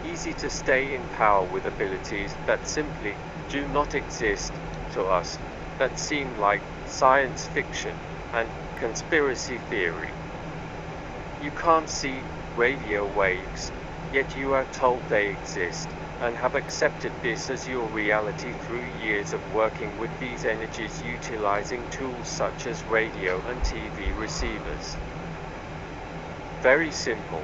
easy to stay in power with abilities that simply do not exist to us, that seem like science fiction and conspiracy theory. You can't see radio waves, yet you are told they exist, and have accepted this as your reality through years of working with these energies utilizing tools such as radio and TV receivers. Very simple.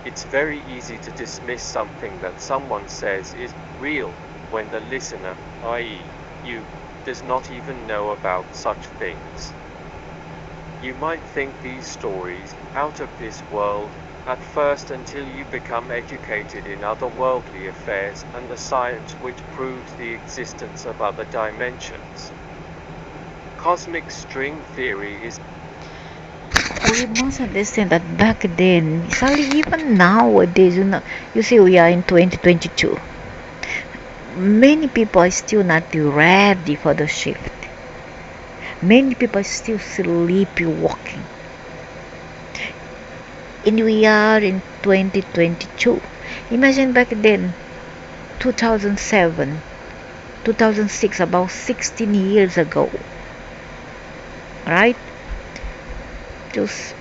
It's very easy to dismiss something that someone says is real when the listener, i.e., you, does not even know about such things. You might think these stories out of this world at first until you become educated in otherworldly affairs and the science which proves the existence of other dimensions. Cosmic string theory is. We must understand that back then, sadly even nowadays, you see we are in 2022. Many people are still not ready for the shift. Many people are still sleepwalking. And we are in 2022. Imagine back then, 2007, 2006, about 16 years ago. Right? Just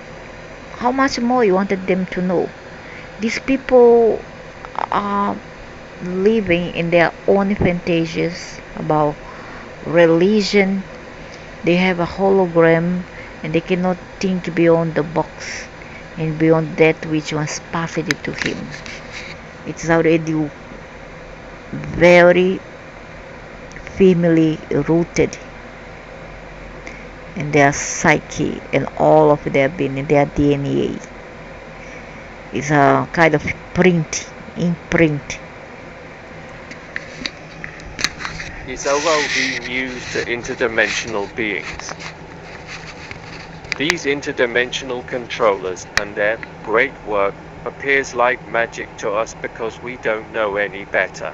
how much more you wanted them to know. These people are living in their own fantasies about religion. They have a hologram and they cannot think beyond the box and beyond that which was positive to him. It's already very firmly rooted in their psyche and all of their being, in their DNA. It's a kind of imprint. Is OL being used to interdimensional beings? These interdimensional controllers and their great work appears like magic to us because we don't know any better.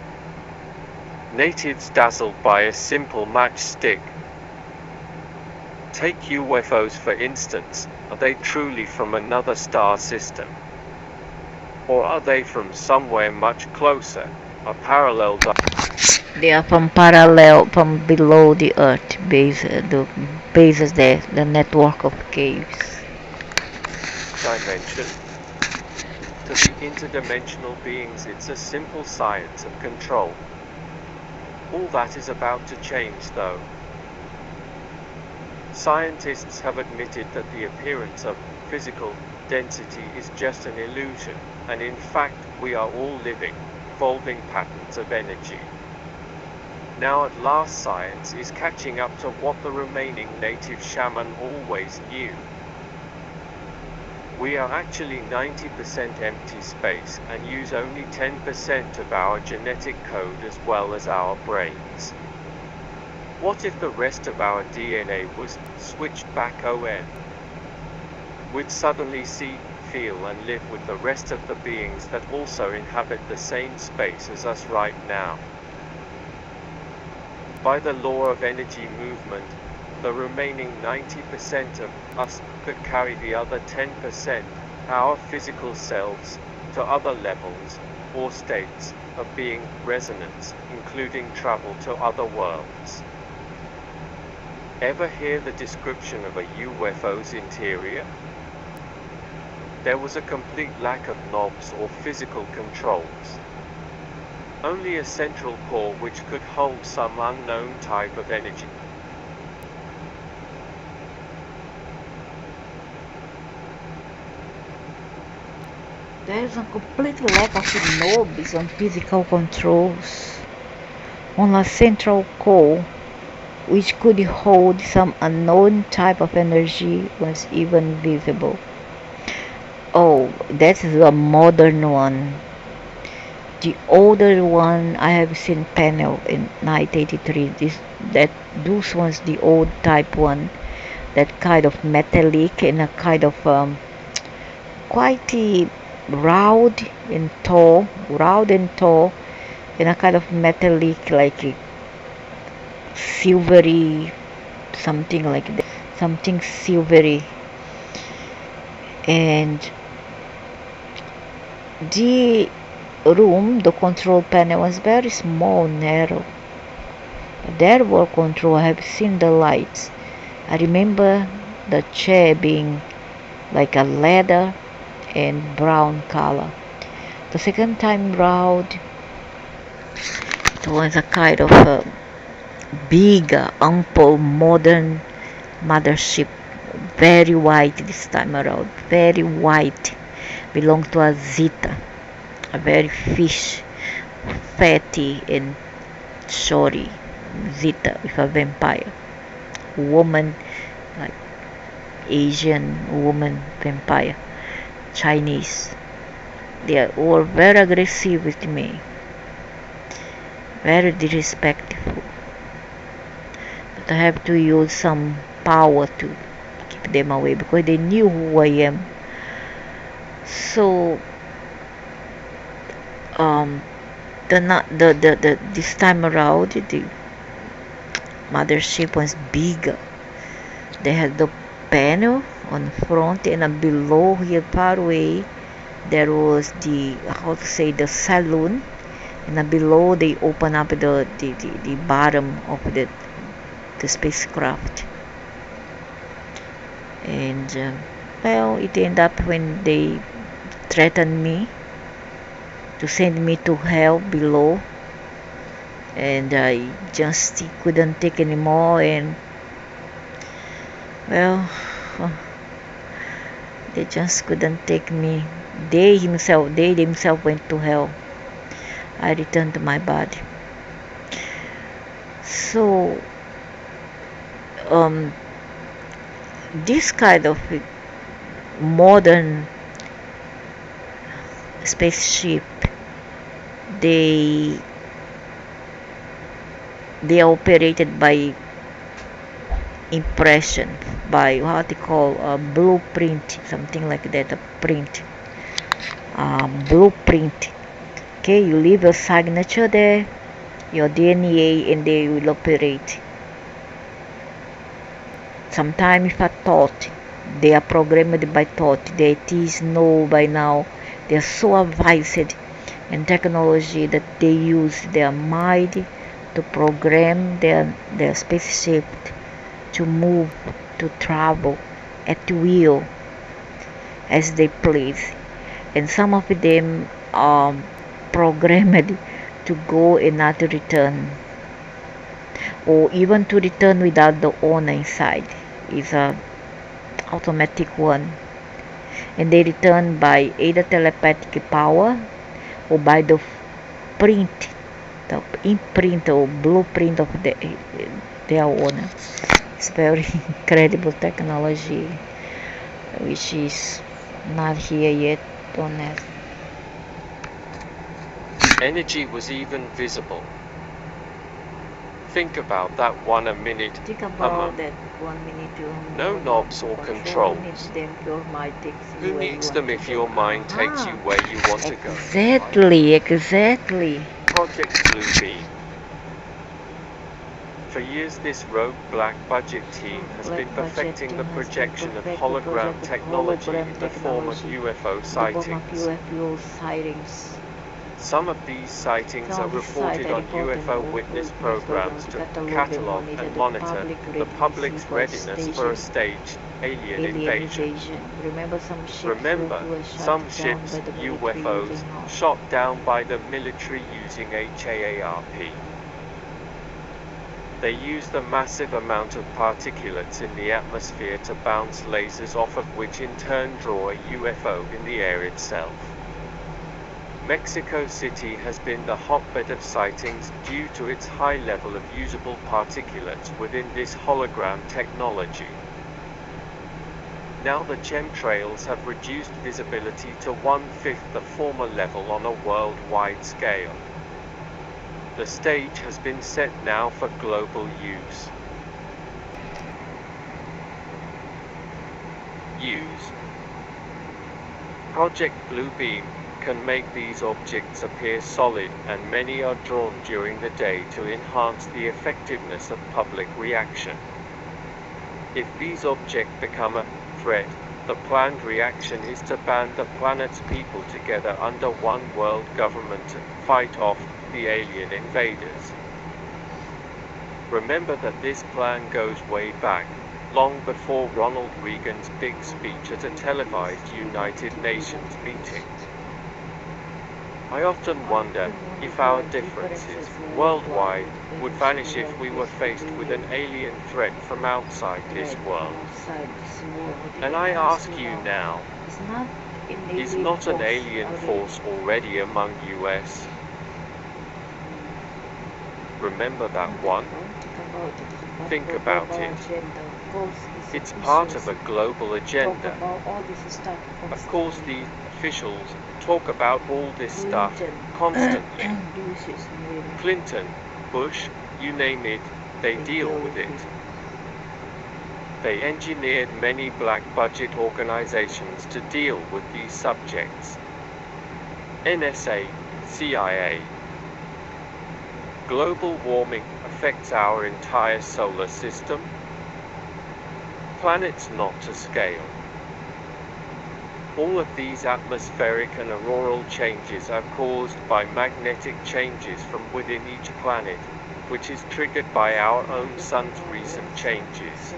Natives dazzled by a simple matchstick. Take UFOs for instance, are they truly from another star system? Or are they from somewhere much closer, a parallel They are from below the earth, the bases there, the network of caves. dimension? To the interdimensional beings it's a simple science of control. All that is about to change, though. Scientists have admitted that the appearance of physical density is just an illusion, and in fact we are all living, evolving patterns of energy. Now at last science is catching up to what the remaining native shaman always knew. We are actually 90% empty space and use only 10% of our genetic code as well as our brains. What if the rest of our DNA was switched back on? We'd suddenly see, feel and live with the rest of the beings that also inhabit the same space as us right now. By the law of energy movement, the remaining 90% of us could carry the other 10%, our physical selves, to other levels or states of being resonance, including travel to other worlds. Ever hear the description of a UFO's interior? There was a complete lack of knobs or physical controls. Only a central core which could hold some unknown type of energy. There is a complete lack of knobs and physical controls on a central core which could hold some unknown type of energy was even visible. Oh, that is a modern one. The older one I have seen panel in 1983. Those ones, the old type one, that kind of metallic and a kind of quite round and tall, and a kind of metallic, like a silvery, something like that, something silvery. And the room, the control panel was very small, narrow. There were control. I have seen the lights. I remember the chair being like a leather and brown color. The second time round, it was a kind of a big, ample, modern mothership. Very white this time around. Very white. Belonged to a Zeta. A very fish, fatty and sorry Zeta with a vampire woman, like Asian woman vampire, Chinese. They were very aggressive with me, very disrespectful, but I have to use some power to keep them away because they knew who I am. So this time around the mothership was bigger. They had the panel on front, and below here far away there was the, how to say, the saloon, and below they open up the bottom of the spacecraft. And well, it ended up when they threatened me to send me to hell below, and I just couldn't take anymore. And well, they just couldn't take me. They themselves went to hell. I returned to my body. So this kind of modern spaceship, they are operated by impression, by what they call a blueprint, something like that, a print, blueprint. Okay, you leave your signature there, your DNA, and they will operate. Sometimes if a thought, they are programmed by thought. The ATs know by now. They are so advanced in technology that they use their mind to program their spaceship to move, to travel at will as they please. And some of them are programmed to go and not return. or even to return without the owner inside. Is a automatic one, and they return by either telepathic power or by the print, the imprint or blueprint of their owner. It's very incredible technology, which is not here yet on Earth. Energy was even visible. Think about that one a minute. Think a about month. that 1 minute to No knobs or controls. Your mind takes you Who where you needs want them to if go. your mind takes you where you want to go? Exactly. Project Bluebeam. For years, this rogue black budget team has been perfecting the projection of hologram technology in the form of UFO sightings. Some of these sightings are reported on UFO witness programs to catalog and monitor the public's readiness for a staged alien invasion. Remember, some ships, UFOs, shot down by the military using HAARP. They use the massive amount of particulates in the atmosphere to bounce lasers off of which in turn draw a UFO in the air itself. Mexico City has been the hotbed of sightings due to its high level of usable particulates within this hologram technology. Now the chemtrails have reduced visibility to 1/5 the former level on a worldwide scale. The stage has been set now for global use. Project Bluebeam can make these objects appear solid, and many are drawn during the day to enhance the effectiveness of public reaction. If these objects become a threat, the planned reaction is to band the planet's people together under one world government to fight off the alien invaders. Remember that this plan goes way back, long before Ronald Reagan's big speech at a televised United Nations meeting. I often wonder if our differences worldwide would vanish if we were faced with an alien threat from outside this world. And I ask you now, is not an alien force already among US? Remember that one? Think about it. It's part of a global agenda. Of course, the officials talk about all this stuff constantly. Clinton, Bush, you name it, they deal with it. They engineered many black budget organizations to deal with these subjects. NSA, CIA. Global warming affects our entire solar system. Planets not to scale. All of these atmospheric and auroral changes are caused by magnetic changes from within each planet, which is triggered by our own sun's recent changes.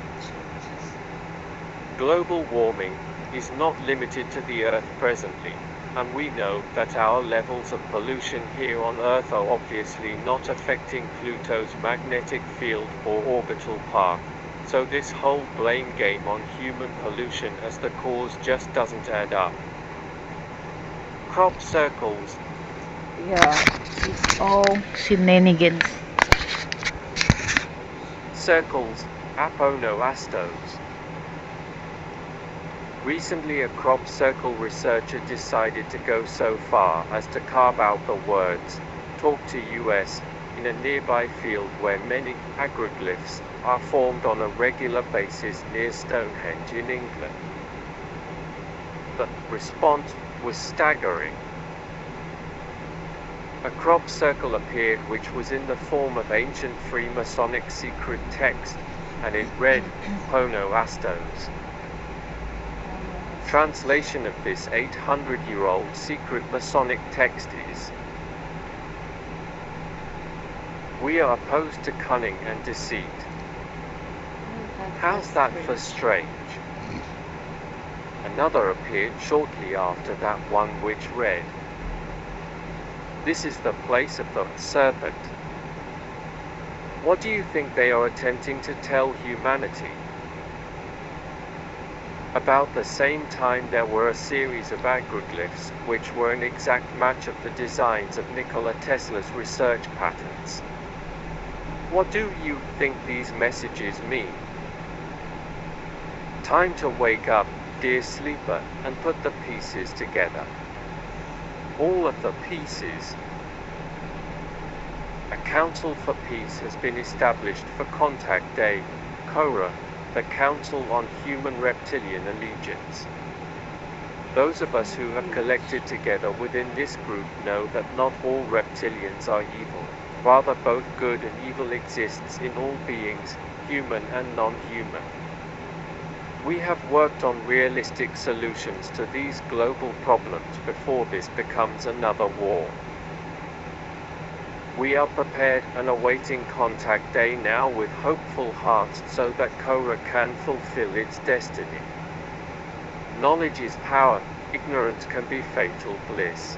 Global warming is not limited to the Earth presently, and we know that our levels of pollution here on Earth are obviously not affecting Pluto's magnetic field or orbital path. So this whole blame game on human pollution as the cause just doesn't add up. Crop circles. Yeah, it's all shenanigans. Circles, aponoastos. Recently, a crop circle researcher decided to go so far as to carve out the words, "Talk to US," in a nearby field where many agroglyphs are formed on a regular basis near Stonehenge in England. The response was staggering. A crop circle appeared which was in the form of ancient Freemasonic secret text, and it read, Ponoastos. Translation of this 800-year-old secret Masonic text is, "We are opposed to cunning and deceit." How's that for strange? Another appeared shortly after that one which read, "This is the place of the serpent." What do you think they are attempting to tell humanity? About the same time there were a series of agroglyphs, which were an exact match of the designs of Nikola Tesla's research patterns. What do you think these messages mean? Time to wake up, dear sleeper, and put the pieces together. All of the pieces. A Council for Peace has been established for Contact Day, CORA, the Council on Human-Reptilian Allegiance. Those of us who have collected together within this group know that not all reptilians are evil. Rather, both good and evil exists in all beings, human and non-human. We have worked on realistic solutions to these global problems before this becomes another war. We are prepared and awaiting Contact Day now with hopeful hearts so that CORA can fulfill its destiny. Knowledge is power, ignorance can be fatal bliss.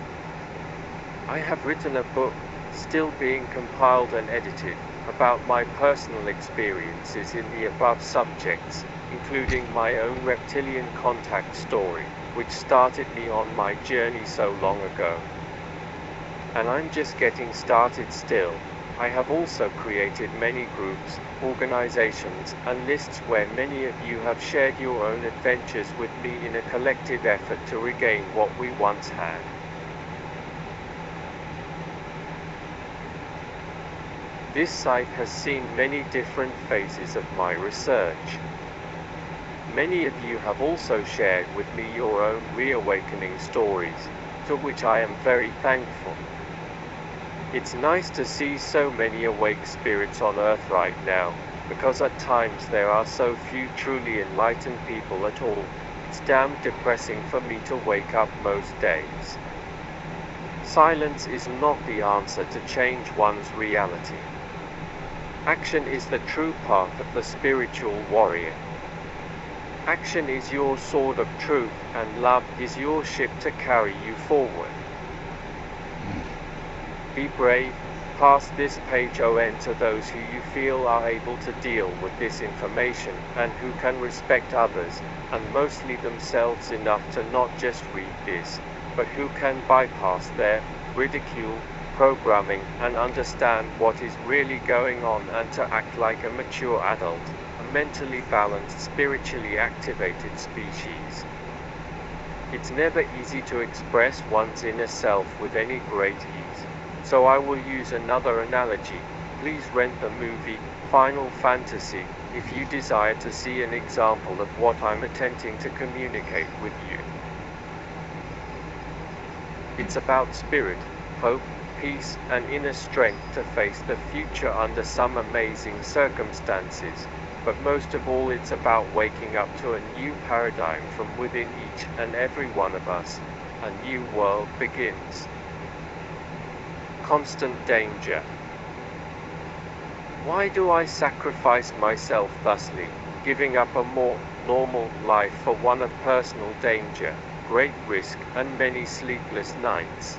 I have written a book, still being compiled and edited, about my personal experiences in the above subjects, including my own reptilian contact story, which started me on my journey so long ago. And I'm just getting started still. I have also created many groups, organizations, and lists where many of you have shared your own adventures with me in a collective effort to regain what we once had. This site has seen many different phases of my research. Many of you have also shared with me your own reawakening stories, to which I am very thankful. It's nice to see so many awake spirits on Earth right now, because at times there are so few truly enlightened people at all. It's damn depressing for me to wake up most days. Silence is not the answer to change one's reality. Action is the true path of the spiritual warrior. Action is your sword of truth, and love is your ship to carry you forward. Be brave, pass this page on to those who you feel are able to deal with this information and who can respect others, and mostly themselves enough to not just read this, but who can bypass their ridicule, programming, and understand what is really going on and to act like a mature adult, a mentally balanced, spiritually activated species. It's never easy to express one's inner self with any great ease. So I will use another analogy. Please rent the movie Final Fantasy if you desire to see an example of what I'm attempting to communicate with you. It's about spirit, hope, peace, and inner strength to face the future under some amazing circumstances, but most of all it's about waking up to a new paradigm from within each and every one of us. A new world begins. Constant danger. Why do I sacrifice myself thusly, giving up a more normal life for one of personal danger, great risk, and many sleepless nights?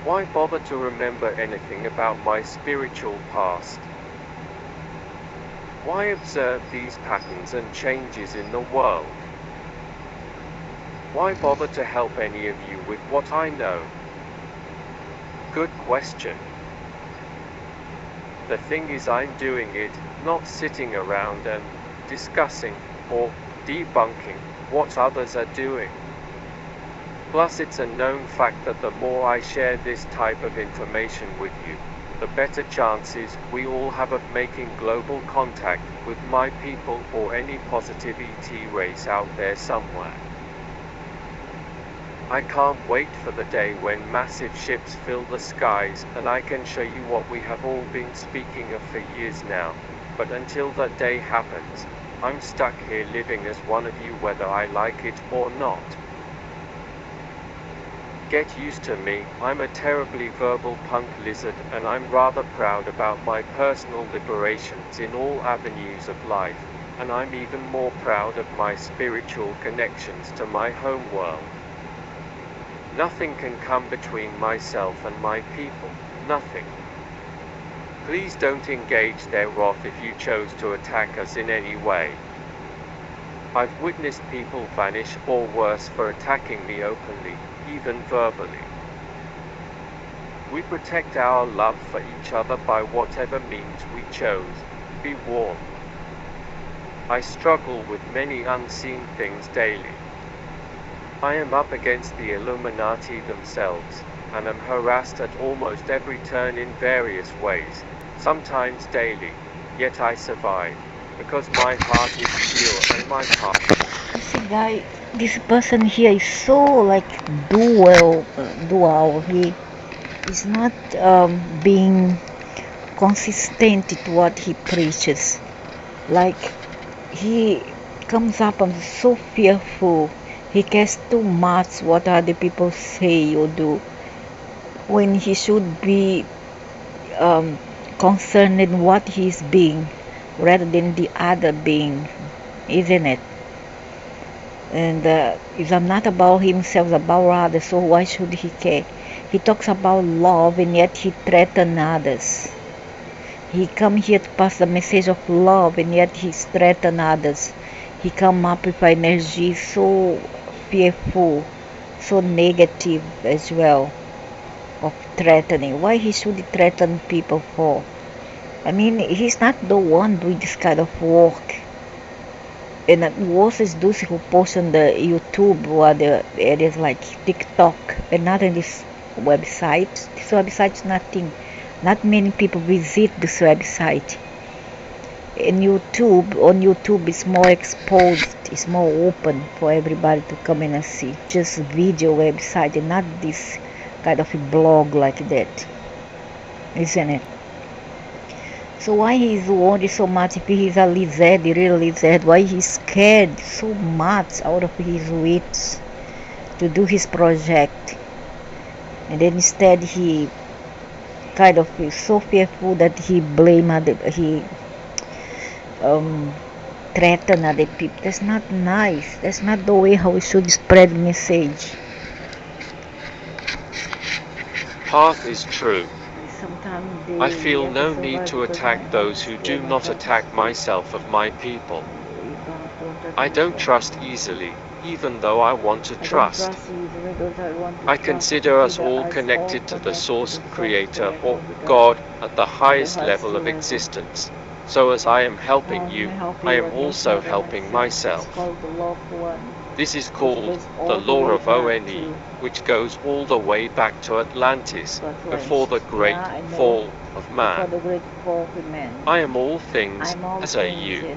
Why bother to remember anything about my spiritual past? Why observe these patterns and changes in the world? Why bother to help any of you with what I know? Good question. The thing is, I'm doing it, not sitting around and discussing or debunking what others are doing. Plus, it's a known fact that the more I share this type of information with you, the better chances we all have of making global contact with my people or any positive ET race out there somewhere. I can't wait for the day when massive ships fill the skies and I can show you what we have all been speaking of for years now. But until that day happens, I'm stuck here living as one of you whether I like it or not. Get used to me, I'm a terribly verbal punk lizard and I'm rather proud about my personal liberations in all avenues of life, and I'm even more proud of my spiritual connections to my home world. Nothing can come between myself and my people. Nothing. Please don't engage their wrath if you chose to attack us in any way. I've witnessed people vanish, or worse, for attacking me openly, even verbally. We protect our love for each other by whatever means we chose. Be warned. I struggle with many unseen things daily. I am up against the Illuminati themselves, and am harassed at almost every turn in various ways, sometimes daily, yet I survive, because my heart is pure and my heart. This guy, this person here is so like dual. He is not being consistent to what he preaches. Like he comes up and so fearful. He cares too much what other people say or do, when he should be concerned in what he's being rather than the other being, isn't it? And it's not about himself, it's about others, so why should he care? He talks about love and yet he threatens others. He come here to pass the message of love and yet he threatens others. He come up with energy so fearful, so negative as well, of threatening. Why he should threaten people for? I mean, he's not the one doing this kind of work. And worse is those who post on the YouTube or the areas like TikTok and not in this website. This website is nothing. Not many people visit this website. And on YouTube it's more exposed, it's more open for everybody to come in and see. Just video website and not this kind of a blog like that, isn't it? So why he's worried so much if he's a lizard, real lizard? Why he's scared so much out of his wits to do his project? And then instead he kind of is so fearful that he threaten other people. That's not nice. That's not the way how we should spread message. Path is true. I feel no need to attack those who do not attack myself of my people. I don't trust easily, even though I want to trust. I consider us all connected to the Source, Creator, or God, at the highest level of existence. So as I am helping you, I am also helping myself. This is called the Law of One, which goes all the way back to Atlantis, before the great fall of man. I am all things as a you.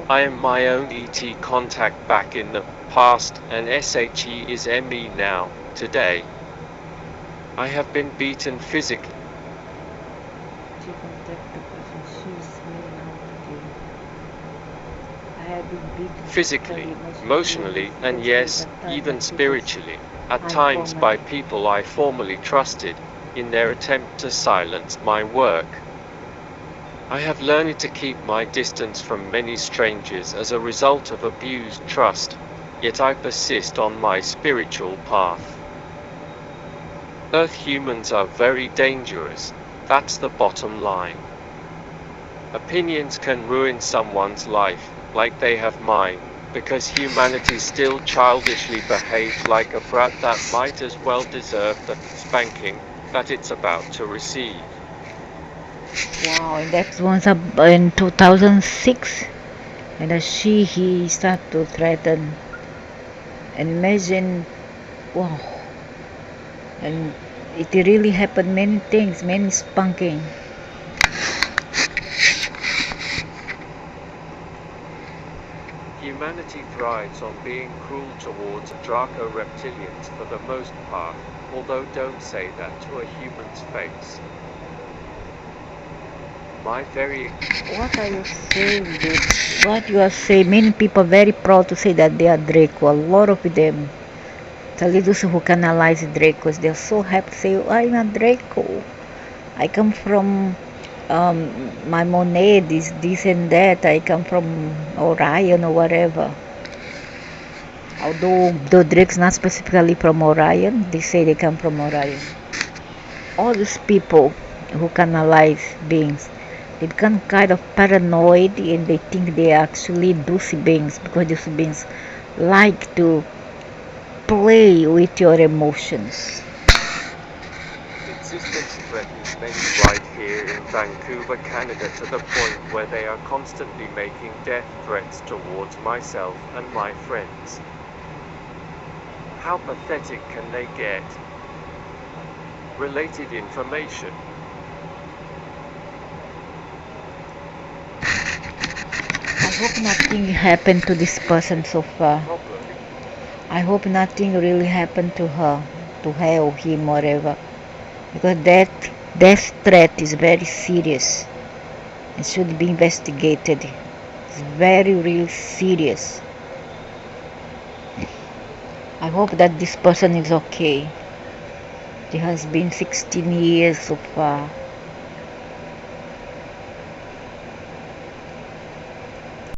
I am my own ET contact back in the past, and SHE is ME now, today. I have been beaten physically. Physically, emotionally, and yes, even spiritually, at times by people I formerly trusted, in their attempt to silence my work. I have learned to keep my distance from many strangers as a result of abused trust, yet I persist on my spiritual path. Earth humans are very dangerous, that's the bottom line. Opinions can ruin someone's life, like they have mine, because humanity still childishly behaves like a brat that might as well deserve the spanking that it's about to receive. Wow, and that was in 2006, and he started to threaten. And imagine, wow, and it really happened many things, many spanking. Humanity thrives on being cruel towards Draco reptilians for the most part, although don't say that to a human's face. What are you saying, dude? What you are saying? Many people are very proud to say that they are Draco. A lot of them. Tell those who canalize Dracos, they are so happy to say, I'm a Draco. I come from my Monet, this and that. I come from Orion or whatever. Although the Drake's not specifically from Orion, they say they come from Orion. All these people who canalize beings, they become kind of paranoid and they think they are actually Dulce beings because these beings like to play with your emotions. Existence threatens many right here in Vancouver, Canada, to the point where they are constantly making death threats towards myself and my friends. How pathetic can they get? Related information. I hope nothing happened to this person so far. Problem. I hope nothing really happened to her or him, whatever. Because that death threat is very serious. It should be investigated. It's very, really serious. I hope that this person is okay. It has been 16 years so far.